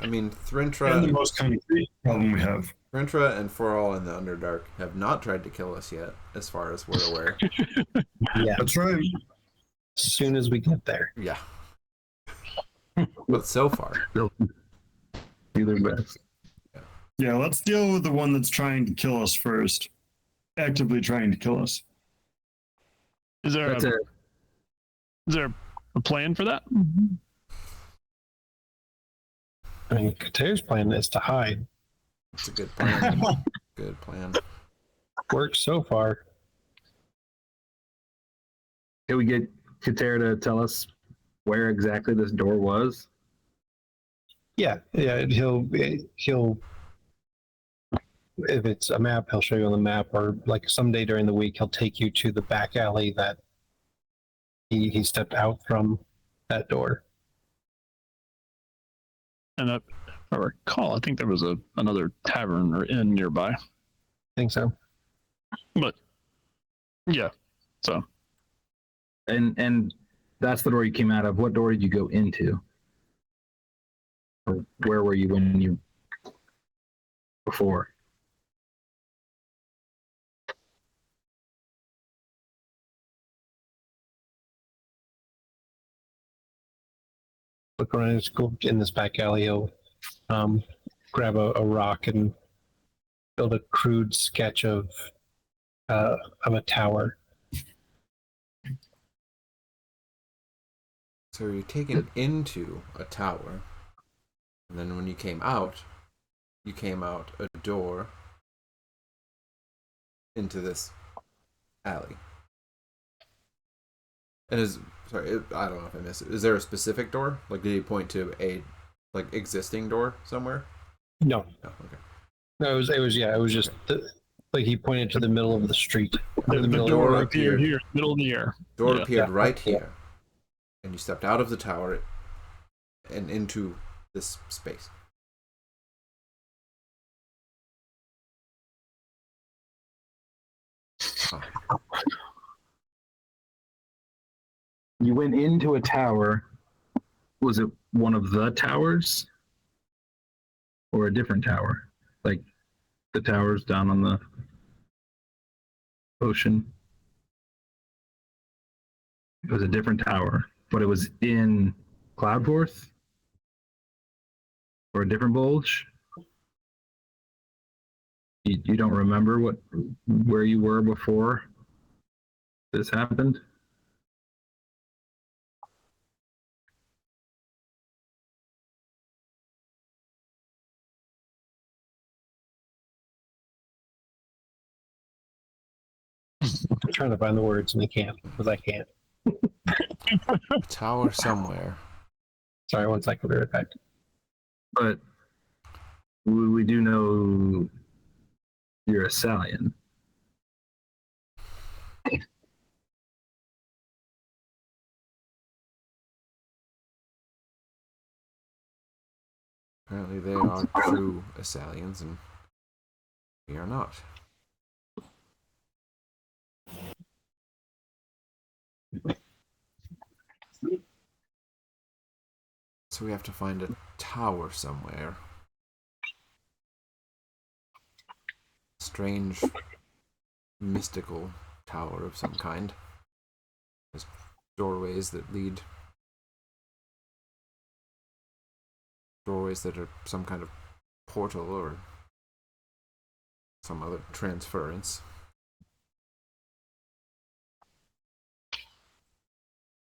I mean, And the Thrintra, most concrete problem we have. Thrintra and Foral in the Underdark have not tried to kill us yet, as far as we're aware. Yeah. That's right. As soon as we get there. Yeah. But so far, they'll do their best. Yeah, let's deal with the one that's trying to kill us first. Actively trying to kill us. Is there That's it. is there a plan for that? I mean, Kater's plan is to hide. it's a good plan. Good plan. Works so far. Can we get Kater to tell us where exactly this door was? Yeah. He'll if it's a map, he'll show you on the map, or like someday during the week, he'll take you to the back alley that he stepped out from that door. And if I recall, I think there was another tavern or inn nearby. I think so. But yeah, so And that's the door you came out of. What door did you go into? Or where were you when you before? Look around, just go in this back alley. He'll grab a rock and build a crude sketch of a tower. So you're taken into a tower, and then when you came out a door into this alley. And I don't know if I missed it. Is there a specific door? Like, did he point to a existing door somewhere? No, No. Okay. no, it was just like he pointed to the middle of the street. the middle door of- appeared here, middle of the air. Door Yeah. appeared Yeah. right Yeah. here, and you stepped out of the tower and into this space. Huh. You went into a tower. Was it one of the towers? Or a different tower? Like the towers down on the ocean? It was a different tower, but it was in Cloudforth? Or a different bulge? You don't remember where you were before this happened? I'm trying to find the words and I can't because I can't. A tower somewhere. Sorry, one second. Be right back. But we do know you're a Salian. Apparently, they are true Assalians, and we are not. So we have to find a tower somewhere. Strange, mystical tower of some kind. There's doorways that are some kind of portal or some other transference.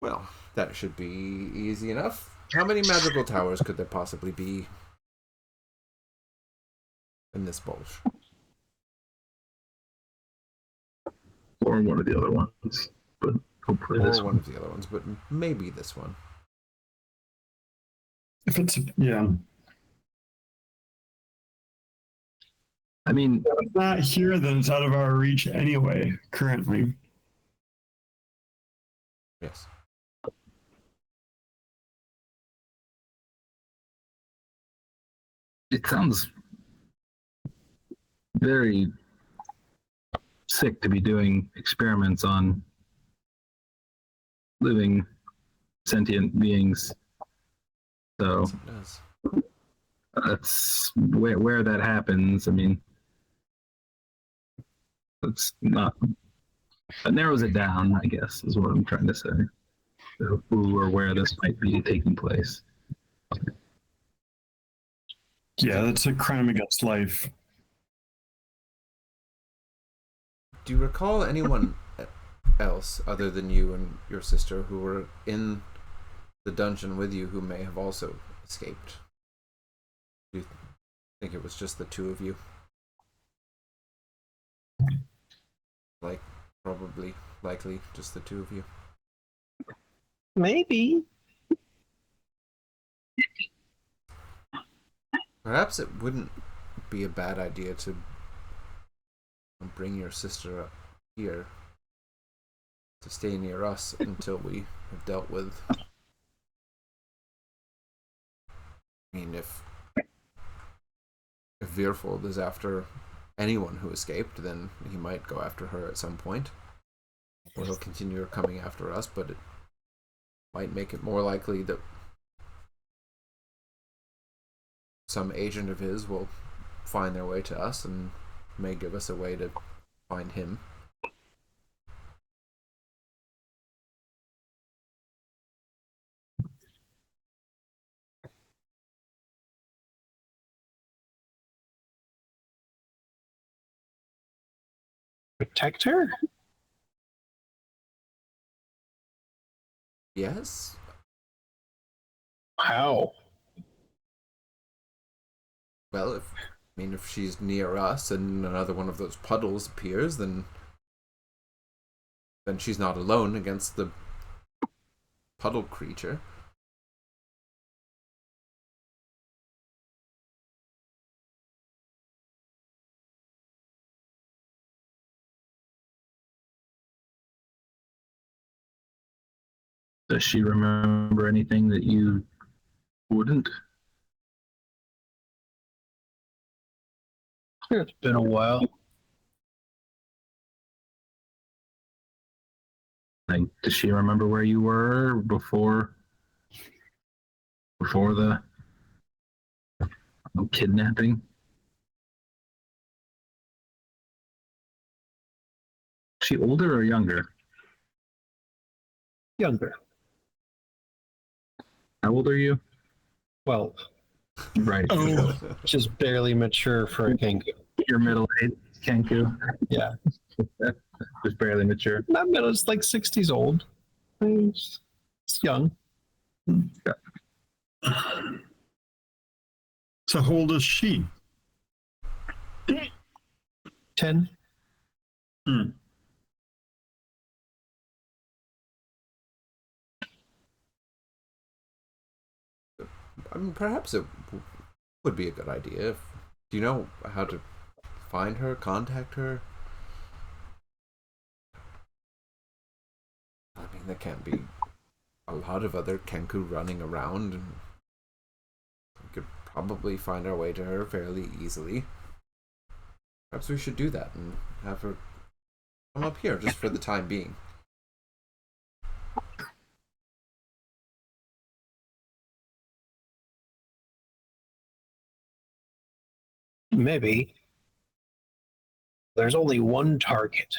Well, that should be easy enough. How many magical towers could there possibly be in this bulge? Or one of the other ones. But hopefully this Or one of the other ones, but maybe this one. If it's, yeah. I mean, If it's not here, then it's out of our reach anyway, currently. Yes. It sounds very sick to be doing experiments on living sentient beings. So Yes, it does. that's where that happens. I mean, that's not. That narrows it down, I guess, is what I'm trying to say. Who or where this might be taking place. Yeah, that's a crime against life. Do you recall anyone else other than you and your sister who were in the dungeon with you who may have also escaped? Do you think it was just the two of you? Like, probably, likely, just the two of you. Maybe. Perhaps it wouldn't be a bad idea to bring your sister up here to stay near us until we have dealt with. I mean, if Veerfold is after anyone who escaped, then he might go after her at some point. Or he'll continue coming after us, but it might make it more likely that some agent of his will find their way to us and may give us a way to find him. Protect her? Yes? How? Well, if she's near us and another one of those puddles appears, then she's not alone against the puddle creature. Does she remember anything that you wouldn't? It's been a while. Like, does she remember where you were before the kidnapping? Is she older or younger? Younger. How old are you? Well, Right. Oh, just barely mature for a Kenku. You're middle aged, Kenku. Yeah. Just barely mature. Not middle, it's like 60s old. It's young. so how old is she? 10. Hmm. I mean, perhaps it would be a good idea. Do you know how to find her, contact her? I mean, there can't be a lot of other Kenku running around, and we could probably find our way to her fairly easily. Perhaps we should do that and have her come up here just for the time being. Maybe. There's only one target.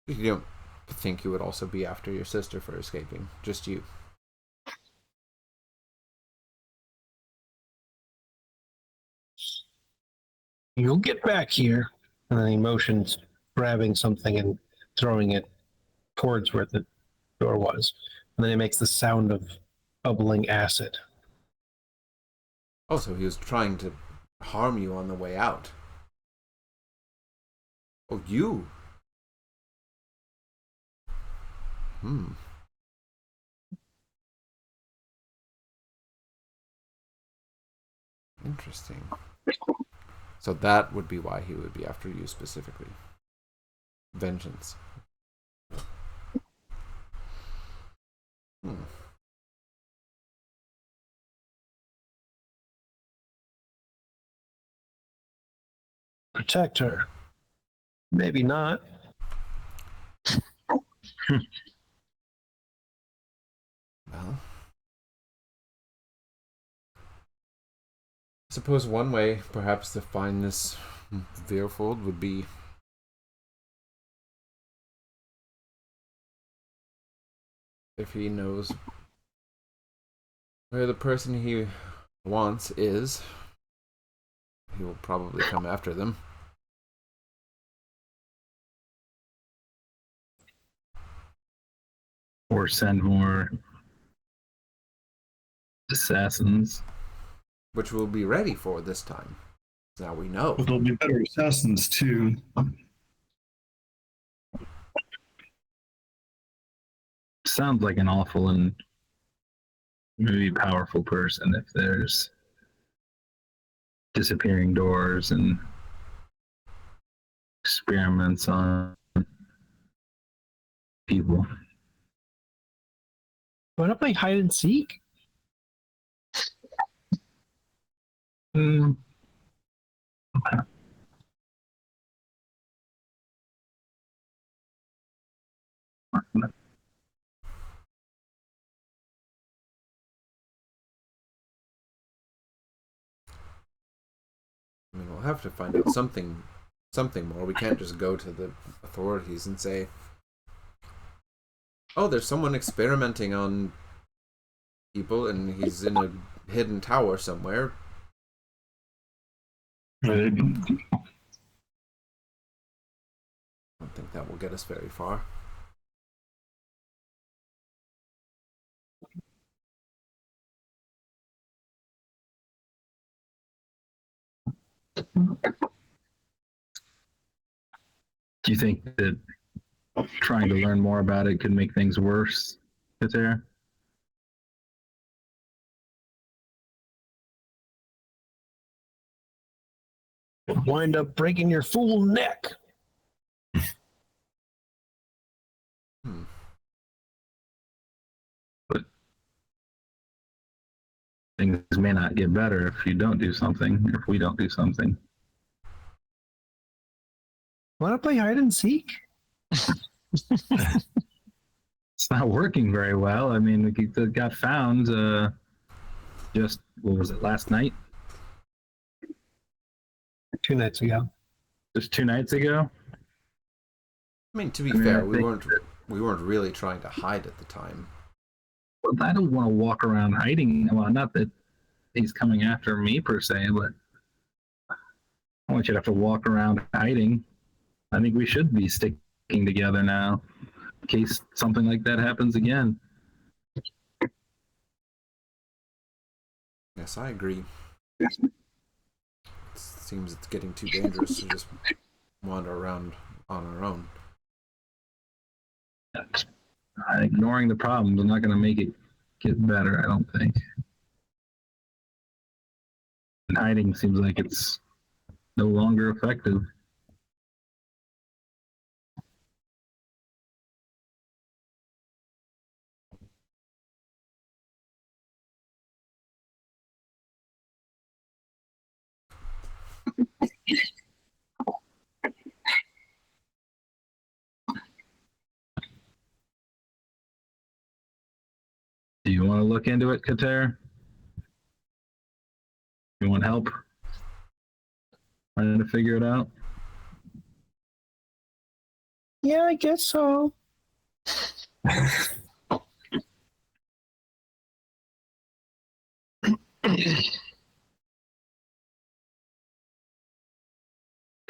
You don't think you would also be after your sister for escaping? Just you? You'll get back here. And then he motions, grabbing something and throwing it towards where the door was. And then he makes the sound of bubbling acid. Also, he was trying to harm you on the way out. Oh, you? Interesting. So that would be why he would be after you specifically. Vengeance. Hmm. Protect her. Maybe not. Well, I suppose one way, perhaps, to find this Veerfold would be if he knows where the person he wants is. He will probably come after them. Or send more assassins. Which we'll be ready for this time. Now we know. But there'll be better assassins too. Sounds like an awful and maybe powerful person if there's disappearing doors and experiments on people. Why not play hide and seek? Mm. I mean, we'll have to find out something more. We can't just go to the authorities and say, oh, there's someone experimenting on people and he's in a hidden tower somewhere. Right. I don't think that will get us very far. Do you think that trying to learn more about it could make things worse, Kater? Wind up breaking your fool neck. Hmm. But things may not get better if you don't do something, or if we don't do something. Want to play hide and seek? It's not working very well. I mean, we got found just, what was it, last night? 2 nights ago. Just 2 nights ago? I mean, to be I mean, fair, I we think weren't really trying to hide at the time. Well, I don't want to walk around hiding. Well, not that he's coming after me per se, but I want you to have to walk around hiding. I think we should be sticking together now in case something like that happens again. Yes, I agree. It seems it's getting too dangerous to just wander around on our own. Ignoring the problems is not going to make it get better, I don't think. And hiding seems like it's no longer effective. Do you want to look into it, Kater? You want help trying to figure it out? Yeah, I guess so.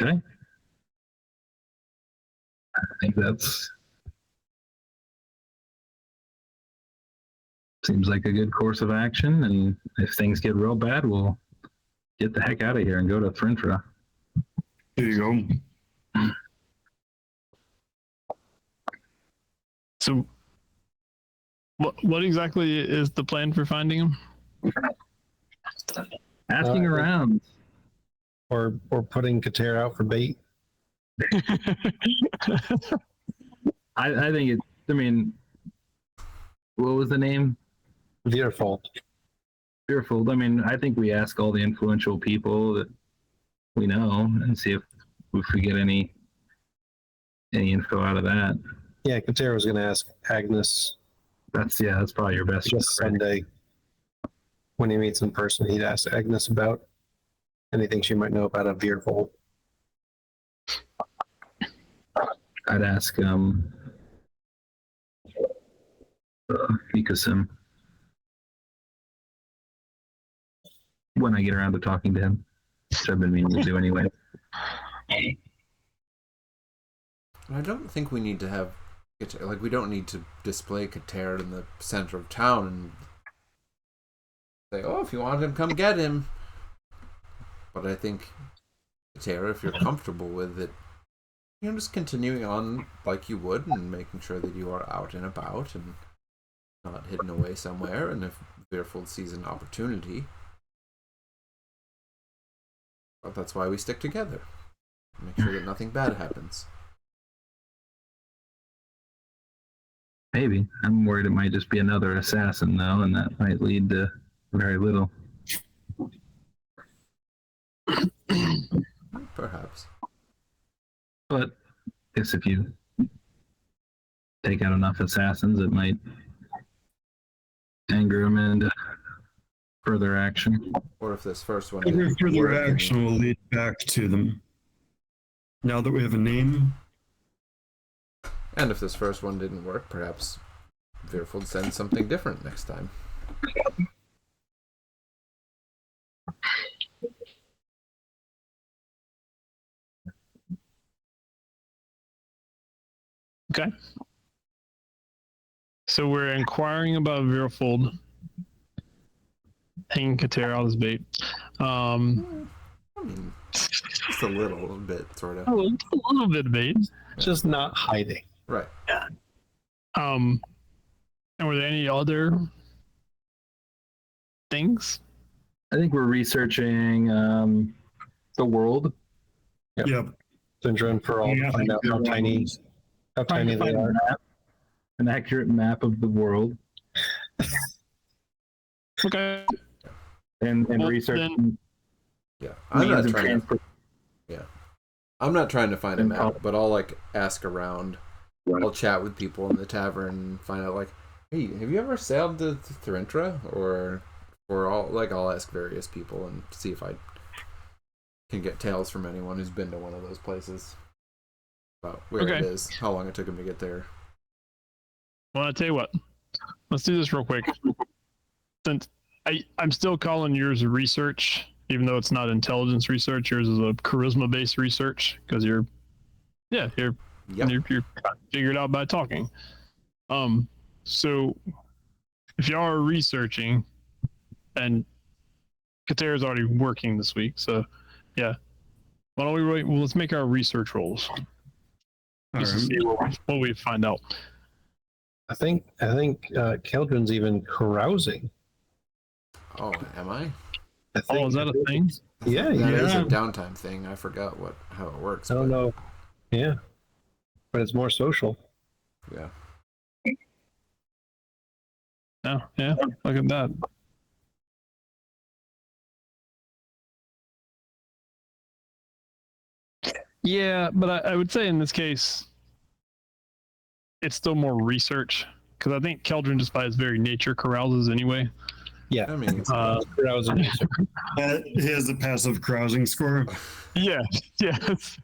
Okay. I think that's seems like a good course of action, and if things get real bad, we'll get the heck out of here and go to Thrintra. There you go. So, what exactly is the plan for finding him? Asking around. Or putting Kater out for bait. I think it. I mean, What was the name? Veerfold. Fearful. I mean, I think we ask all the influential people that we know and see if we get any info out of that. Yeah, Katera was going to ask Agnes That's probably your best. just Sunday when he meets in person. He'd ask Agnes about anything she might know about a Veerfold. I'd ask Ikusim when I get around to talking to him, which I've been meaning to do anyway. I don't think we need to have we don't need to display Kater in the center of town and say, "Oh, if you want him, come get him." But I think Kater, if you're comfortable with it, just continuing on like you would and making sure that you are out and about and not hidden away somewhere. And if Veerfold sees an opportunity, but that's why we stick together. Make sure that nothing bad happens. Maybe. I'm worried it might just be another assassin, though, and that might lead to very little. Perhaps. But I guess if you take out enough assassins, it might anger them into further action. Or if this first one Every didn't further work and- action will lead back to them. Now that we have a name, And if this first one didn't work, perhaps Veerfold sends something different next time. Okay. So we're inquiring about Veerfold hanging Kater on his bait. I mean, just a little bit, sort of. A little bit of bait. Just not hiding. Right. And were there any other things? I think we're researching the world. yep. Syndrome for all to find out how tiny they Find a are. map, an accurate map of the world, Okay. and Well, researching Yeah. I'm not means of trying to. transport. I'm not trying to find a And map, but I'll ask around. I'll chat with people in the tavern and find out hey, have you ever sailed to Therintra? Or I'll ask various people and see if I can get tales from anyone who's been to one of those places about where it Okay. is, how long it took him to get there. Well, I'll tell you what. Let's do this real quick. Since I'm still calling yours research, even though it's not intelligence research. Yours is a charisma-based research because you're Yep. figured out by talking. So if y'all are researching, and Kater's already working this week, so yeah. Why don't we wait? Well, let's make our research rolls just to see what we find out. I think Caeldryn's even carousing. Oh, am I? I think, Oh, is that a thing? Yeah, That is yeah. a downtime thing. I forgot how it works. I don't but, know. Yeah, but it's more social. Yeah. Oh, yeah. Look at that. Yeah, but I would say in this case, it's still more research because I think Caeldryn, just by its very nature, carouses anyway. Yeah, I mean, carousing. He has a passive carousing score. Yeah, yes.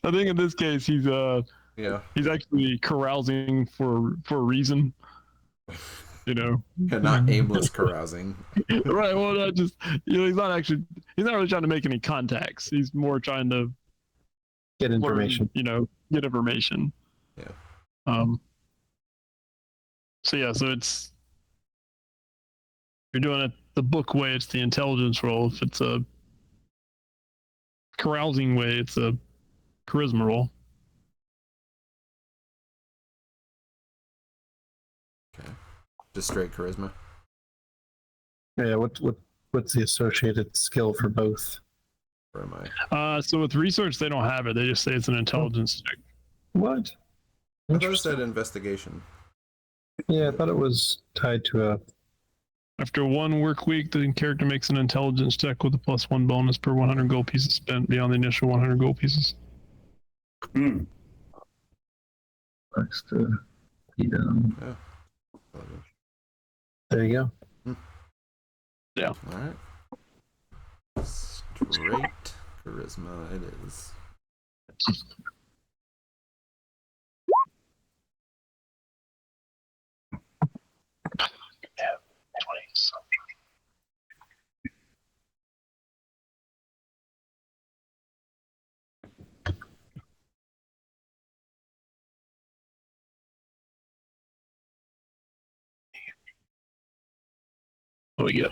I think in this case he's yeah. actually carousing for a reason. You know. And not aimless carousing. Right. Well, not just he's not really trying to make any contacts. He's more trying to Get information. learn, get information. Yeah. So you're doing it the book way, it's the intelligence roll. If it's a carousing way, it's a charisma roll. Okay. Just straight charisma. Yeah. What's the associated skill for both? Where am I? So with research, they don't have it. They just say it's an intelligence check. What? I thought it said investigation. Yeah, I thought it was tied to a. After one work week, the character makes an intelligence check with a +1 bonus per 100 gold pieces spent beyond the initial 100 gold pieces. Hmm. Next to Edom. There you go. Yeah. All right. Straight charisma it is. What we get?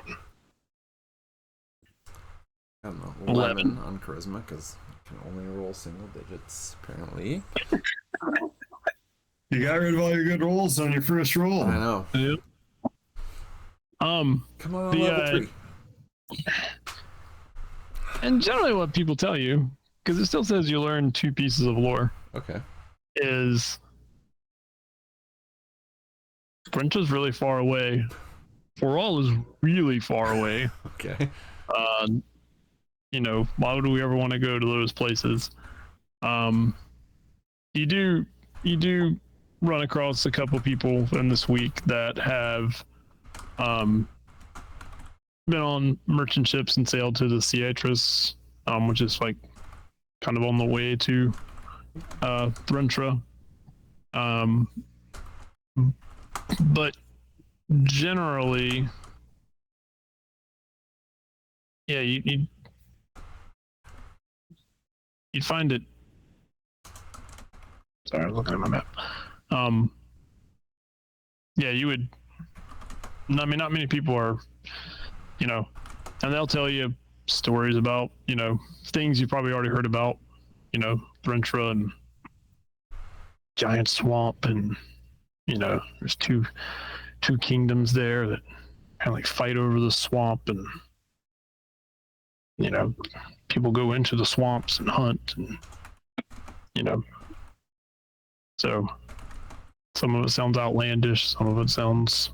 I don't know, 11 11 on charisma because I can only roll single digits apparently. You got rid of all your good rolls on your first roll. I know. Yep. Come on, The, level 3. And generally, what people tell you, because it still says you learn 2 pieces of lore, Okay. is French is really far away. Foral is really far away. Okay. Why would we ever want to go to those places? You do run across a couple people in this week that have been on merchant ships and sailed to the Ciatris, which is like kind of on the way to Threntra. But generally, yeah, you'd find it. Sorry, I'm looking at my map. Yeah, you would. I mean, not many people are, and they'll tell you stories about, things you probably already heard about, Threntra and giant swamp, and there's two kingdoms there that kind of like fight over the swamp, and people go into the swamps and hunt, and so some of it sounds outlandish, some of it sounds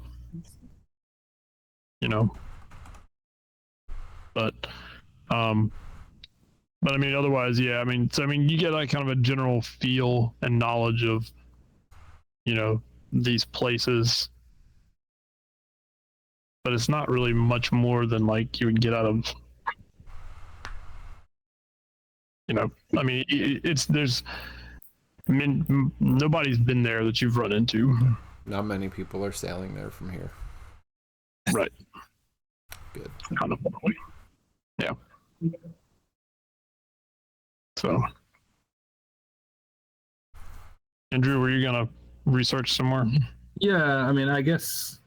but I mean, otherwise, yeah, you get like kind of a general feel and knowledge of these places, but it's not really much more than like you would get out of nobody's been there that you've run into. Not many people are sailing there from here. Right. Good. Kind of. Yeah. So, Andrew, were you gonna research some more? Yeah, I mean, I guess.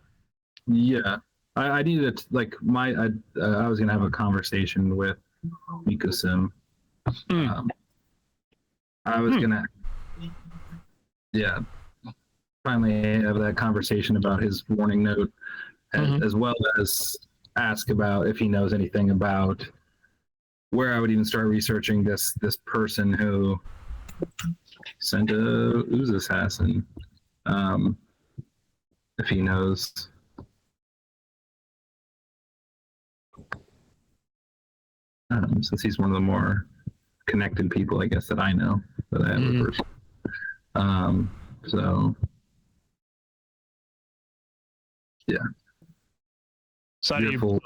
Yeah, I needed to, like I was gonna have a conversation with Mikosim. I was gonna, yeah, finally have that conversation about his warning note, as well as ask about if he knows anything about where I would even start researching this person who sent a ooze assassin. If he knows. Since he's one of the more connected people, I guess, that I know, that I have a person. So yeah. So how do you,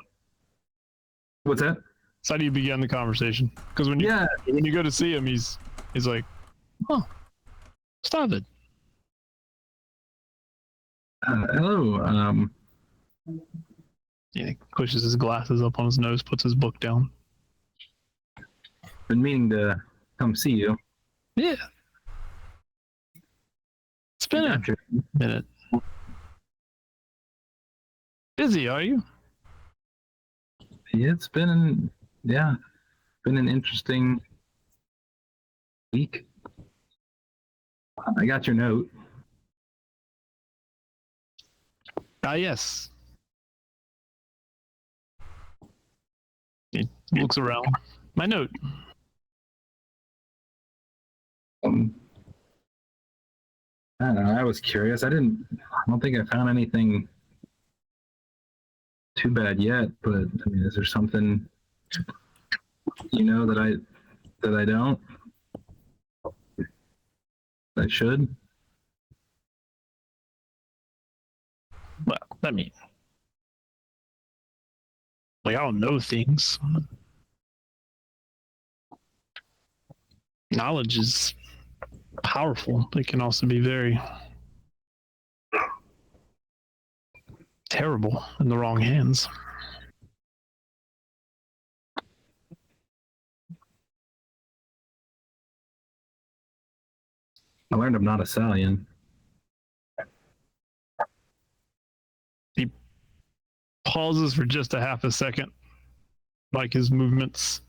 what's that? so how do you begin the conversation? Because when you go to see him, he's like, "Oh, Stavud." Hello. He pushes his glasses up on his nose, puts his book down. Been meaning to come see you. Yeah. It's been a minute. Busy, are you? Yeah, it's been an interesting week. I got your note. Yes. He looks around. My note. I don't know. I was curious. I don't think I found anything too bad yet. But I mean, is there something that I don't? I should. Well, I mean, we all know things. Knowledge is powerful. It can also be very terrible in the wrong hands. I learned I'm not a Salian. He pauses for just a half a second, like his movements.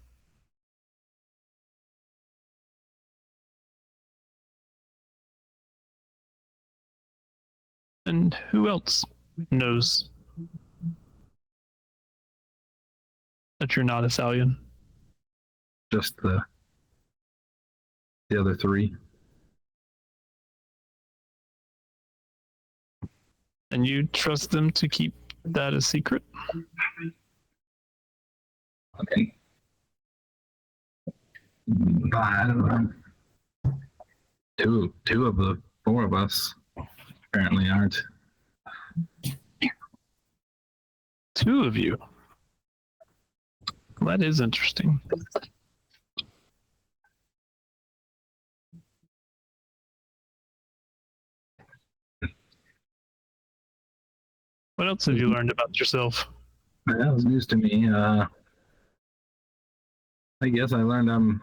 And who else knows that you're not a Salian? Just the other three. And you trust them to keep that a secret? Okay. But I don't know. Two of the four of us apparently aren't. Two of you. That is interesting. What else have you learned about yourself? That was news to me. I guess I learned I'm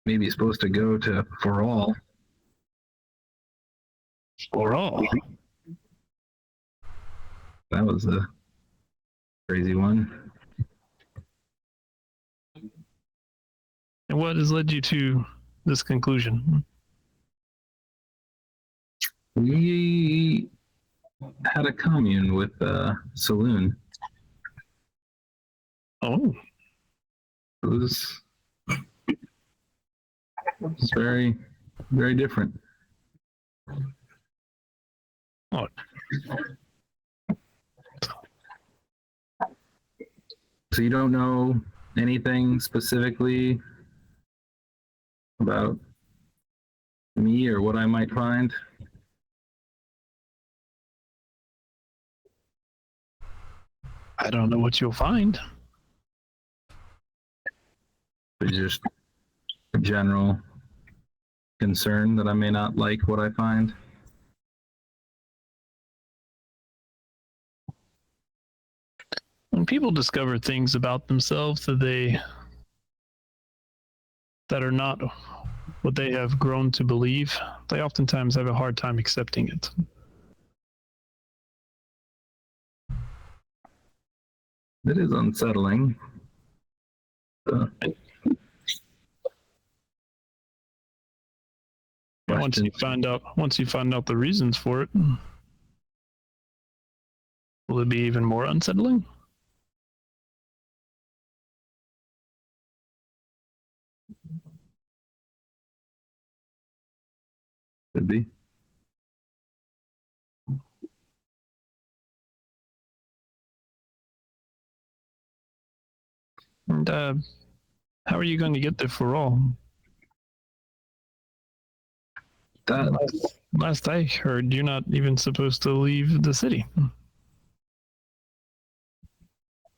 maybe supposed to go to For All. For all. That was a crazy one. And what has led you to this conclusion? We had a commune with Selune. Oh, It was very, very different. oh. So you don't know anything specifically about me or what I might find? I don't know what you'll find. It's just a general concern that I may not like what I find. When people discover things about themselves that are not what they have grown to believe, they oftentimes have a hard time accepting it. It is unsettling. Once you find out the reasons for it, will it be even more unsettling? Could be. And how are you going to get there for all? Last I heard, you're not even supposed to leave the city.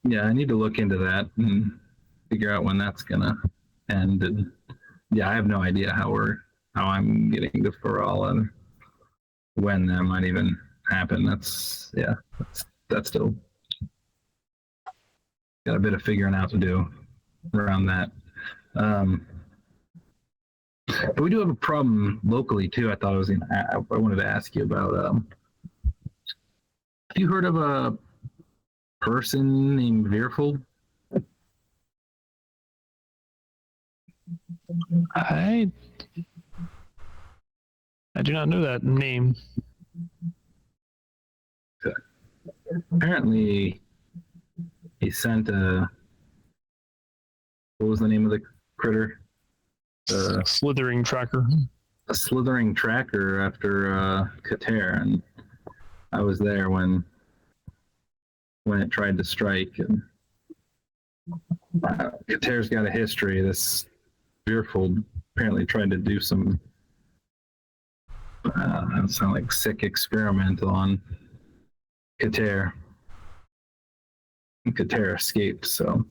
Yeah, I need to look into that and figure out when that's gonna end. And yeah, I have no idea how I'm getting to Faral and when that might even happen. That's still got a bit of figuring out to do around that. But we do have a problem locally too. I wanted to ask you about. Have you heard of a person named Veerfold? I do not know that name. Apparently, he sent what was the name of the critter? Slithering tracker. a slithering tracker after Kater, and I was there when it tried to strike. And Kater's got a history. This Fearful apparently tried to do some sound like sick experiment on Kater. And Kater escaped, so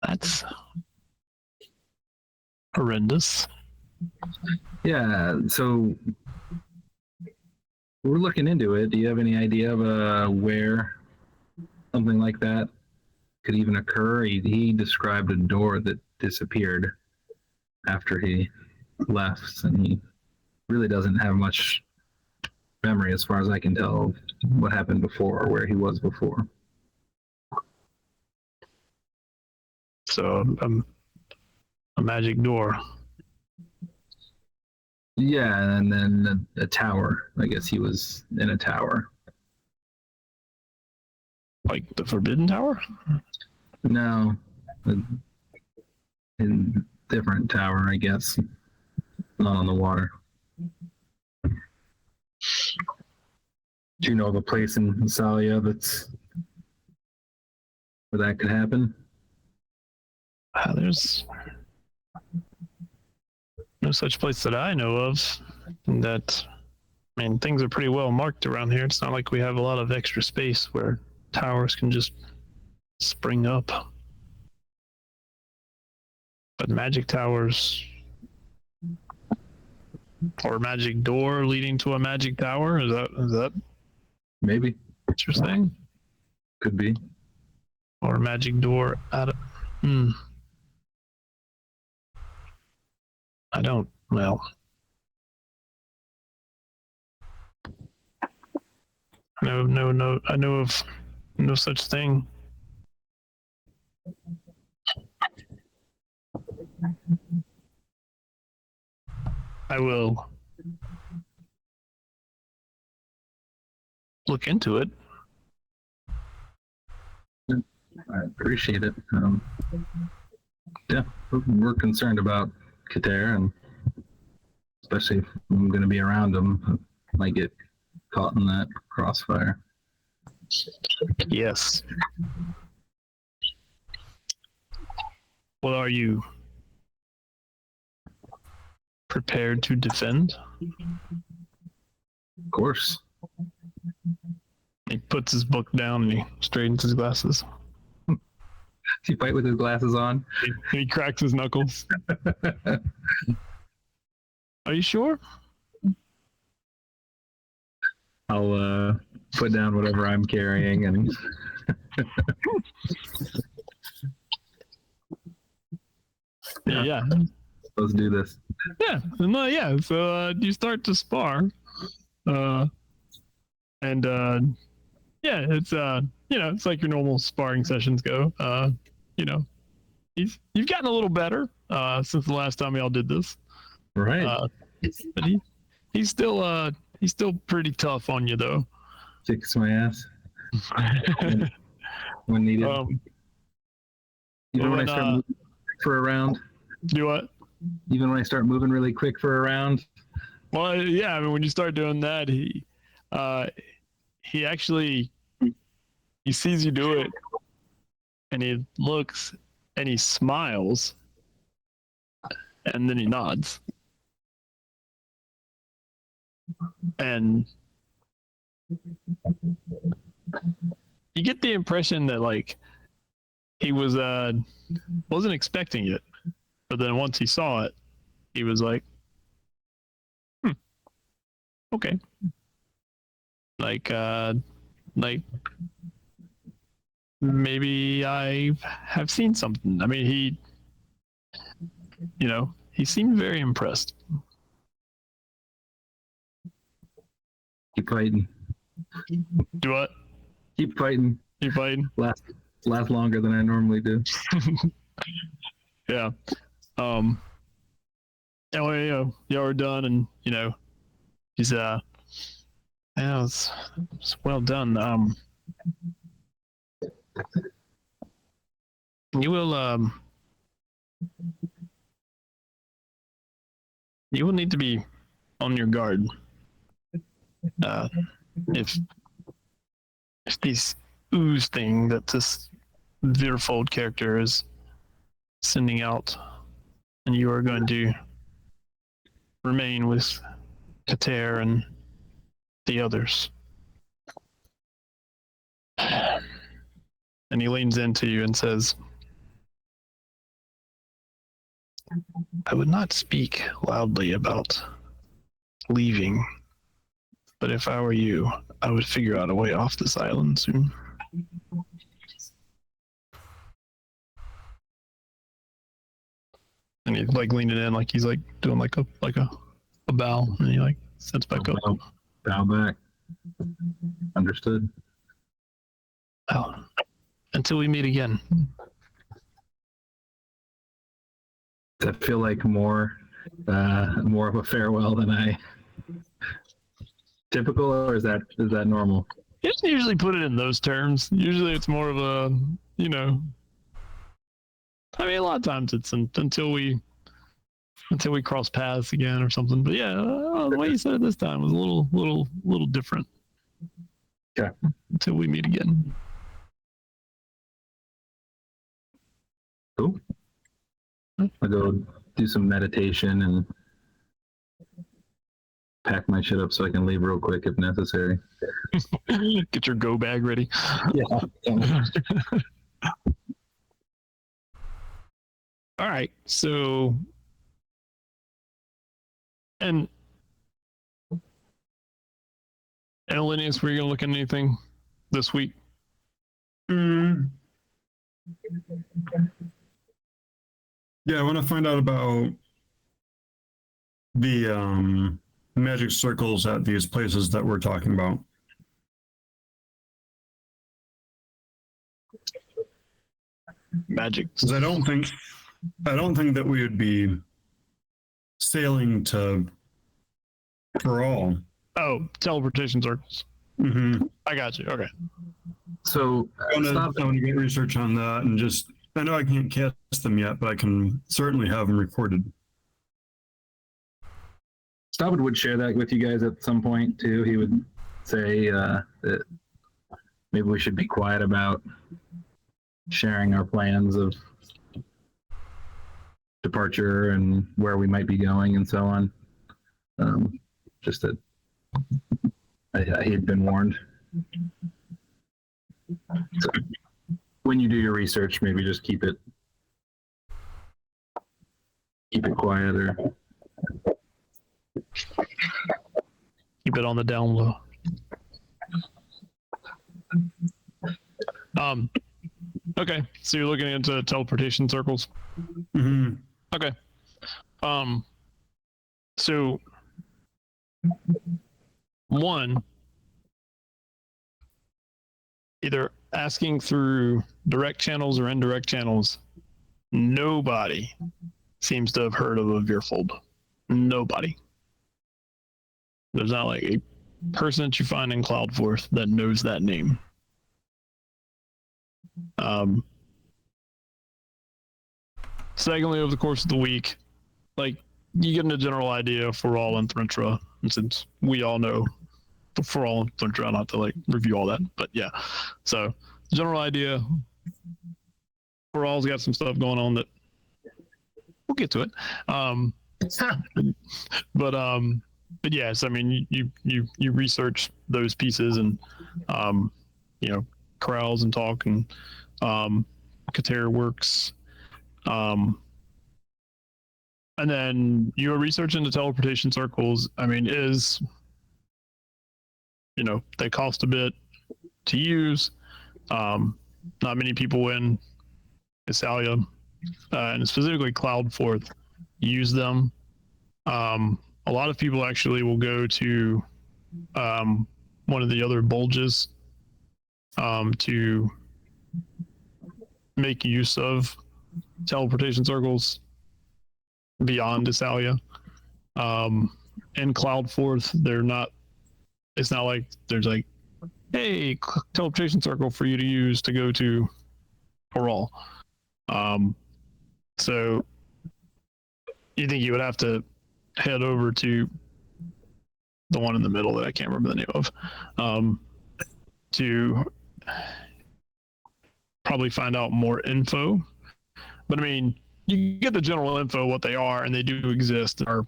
That's horrendous. yeah. So we're looking into it. Do you have any idea of where something like that could even occur? He described a door that disappeared after he left, and he really doesn't have much memory, as far as I can tell, of what happened before or where he was before. So a magic door. Yeah, and then a tower. I guess he was in a tower. Like the Forbidden Tower? No, in different tower, I guess. Not on the water. Do you know of a place in Salia that's where that could happen? There's no such place that I know of. That, I mean, things are pretty well marked around here. It's not like we have a lot of extra space where towers can just spring up. But magic towers or magic door leading to a magic tower, is that Maybe. what you're saying? Could be. Or a magic door out of I don't, well, no, I know of no such thing. I will look into it. I appreciate it. Yeah, we're concerned about Kater, and especially if I'm going to be around him, I might get caught in that crossfire. Yes. Well, are you prepared to defend? Of course. He puts his book down and he straightens his glasses. Does he fight with his glasses on? He cracks his knuckles. Are you sure? I'll put down whatever I'm carrying and Yeah. let's do this. Yeah. No, yeah. So you start to spar. Yeah, it's it's like your normal sparring sessions go. You've gotten a little better since the last time y'all did this. Right. But he's still pretty tough on you though. Kicks my ass when needed. Even when I start moving for a round. Do what? Even when I start moving really quick for a round. Well, yeah. I mean, when you start doing that, he actually he sees you do it, and he looks and he smiles, and then he nods, and you get the impression that like he was wasn't expecting it, but then once he saw it, he was like, okay, like maybe I have seen something. I mean, he seemed very impressed. Keep fighting. Do what? Keep fighting. You fighting? Last longer than I normally do. Yeah. And when y'all are done, and he's yeah, it's well done. You will You will need to be on your guard. If this ooze thing that this Veerfold character is sending out, and you are going to remain with Kater and the others. And he leans into you and says, I would not speak loudly about leaving, but if I were you, I would figure out a way off this island soon. And he's like leaning in, like he's like doing like a bow, and he like sits back up. Bow back. Understood. Well, until we meet again. Does that feel like more of a farewell than I typical, or is that normal? You don't usually put it in those terms. Usually it's more of a, you know, I mean, a lot of times it's until we cross paths again or something. But yeah, the way you said it this time was a little different. Okay. Until we meet again. Cool. I'll go do some meditation and pack my shit up so I can leave real quick if necessary. Get your go bag ready. Yeah. All right. So, and Linus, were you gonna look at anything this week? Yeah, I want to find out about the magic circles at these places that we're talking about. Magic. Because I don't think that we would be sailing to for all. Oh, teleportation circles. Mm-hmm. I got you. Okay. So I want to get research on that, and just, I know I can't cast them yet, but I can certainly have them recorded. Stavud would share that with you guys at some point too. He would say that maybe we should be quiet about sharing our plans of departure and where we might be going and so on. Just that he had been warned. So when you do your research, maybe just keep it quiet, or Keep it on the down low. Okay, so you're looking into teleportation circles. Mm-hmm. Okay. So one, either asking through direct channels or indirect channels, nobody seems to have heard of a Veerfold. Nobody. There's not like a person that you find in Cloudforth that knows that name. Secondly, over the course of the week, like, you get a general idea for all in Threntra, and since we all know for all in Threntra, not to like review all that, but yeah. So general idea for all's got some stuff going on that we'll get to it. But yes, I mean, you research those pieces and you know, corrals and talk and Kater works. And then your research into teleportation circles, I mean, is, you know, they cost a bit to use. Not many people in Isalia, and specifically Cloudforth, use them. A lot of people actually will go to one of the other bulges to make use of teleportation circles beyond Isalia. In Cloudforth, it's not like there's like, hey, teleportation circle for you to use to go to Oral. So you think you would have to head over to the one in the middle that I can't remember the name of, to probably find out more info. But I mean, you get the general info what they are, and they do exist. There are,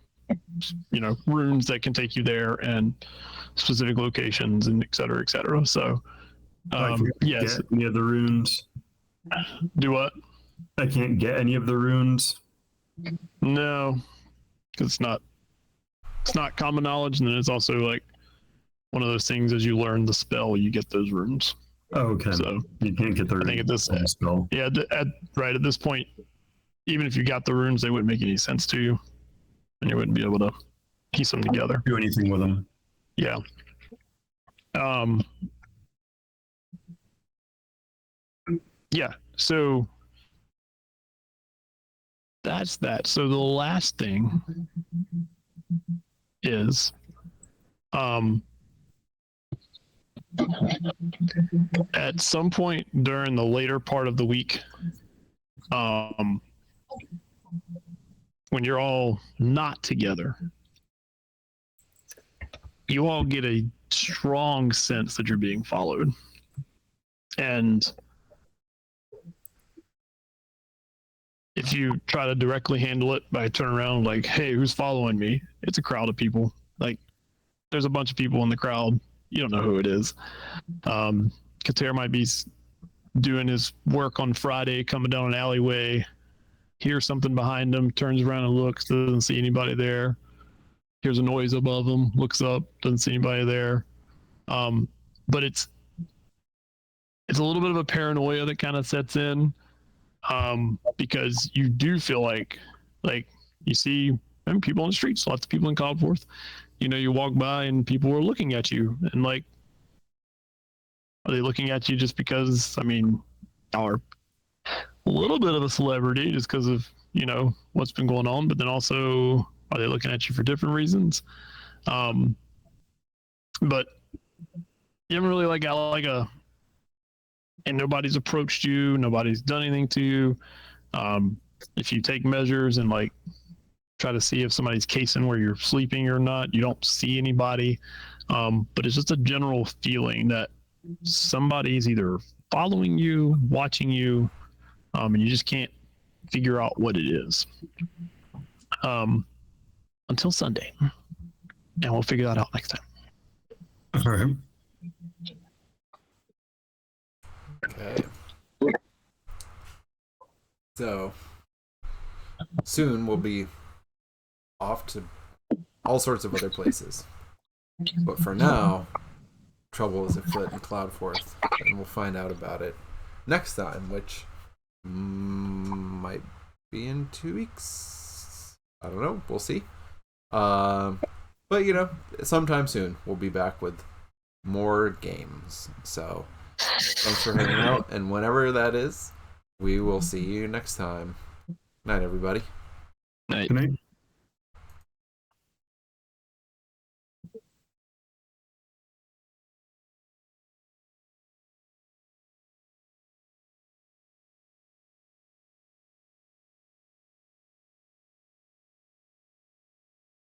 runes that can take you there, and specific locations, and et cetera, et cetera. So, yes. Get any of the runes? Do what? I can't get any of the runes. No, because it's not common knowledge, and then it's also like one of those things. As you learn the spell, you get those runes. Oh, okay. So you can't get the runes. I think at this spell. Yeah, at this point, even if you got the runes, they wouldn't make any sense to you, and you wouldn't be able to piece them together. Do anything with them. Yeah. Yeah. So that's that. So the last thing is, at some point during the later part of the week, when you're all not together, you all get a strong sense that you're being followed. And if you try to directly handle it by turning around like, hey, who's following me? It's a crowd of people. Like, there's a bunch of people in the crowd. You don't know who it is. Kater might be doing his work on Friday, coming down an alleyway, hears something behind him, turns around and looks, doesn't see anybody there. Hears a noise above him, looks up, doesn't see anybody there. But it's a little bit of a paranoia that kind of sets in, because you do feel like you see people on the streets, lots of people in Cobforth. You walk by and people are looking at you, and like, are they looking at you just because, are a little bit of a celebrity just because of, what's been going on, but then also, are they looking at you for different reasons? But you haven't really got and nobody's approached you, nobody's done anything to you. If you take measures and try to see if somebody's casing where you're sleeping or not, you don't see anybody. But it's just a general feeling that somebody's either following you, watching you, and you just can't figure out what it is. Until Sunday. And we'll figure that out next time. All right. Okay. So soon we'll be off to all sorts of other places. But for now, trouble is afoot in Cloudforth, and we'll find out about it next time, which might be in 2 weeks. I don't know. We'll see. But sometime soon we'll be back with more games. So thanks for hanging out, and whenever that is, we will see you next time. Night, everybody. Night. Good night.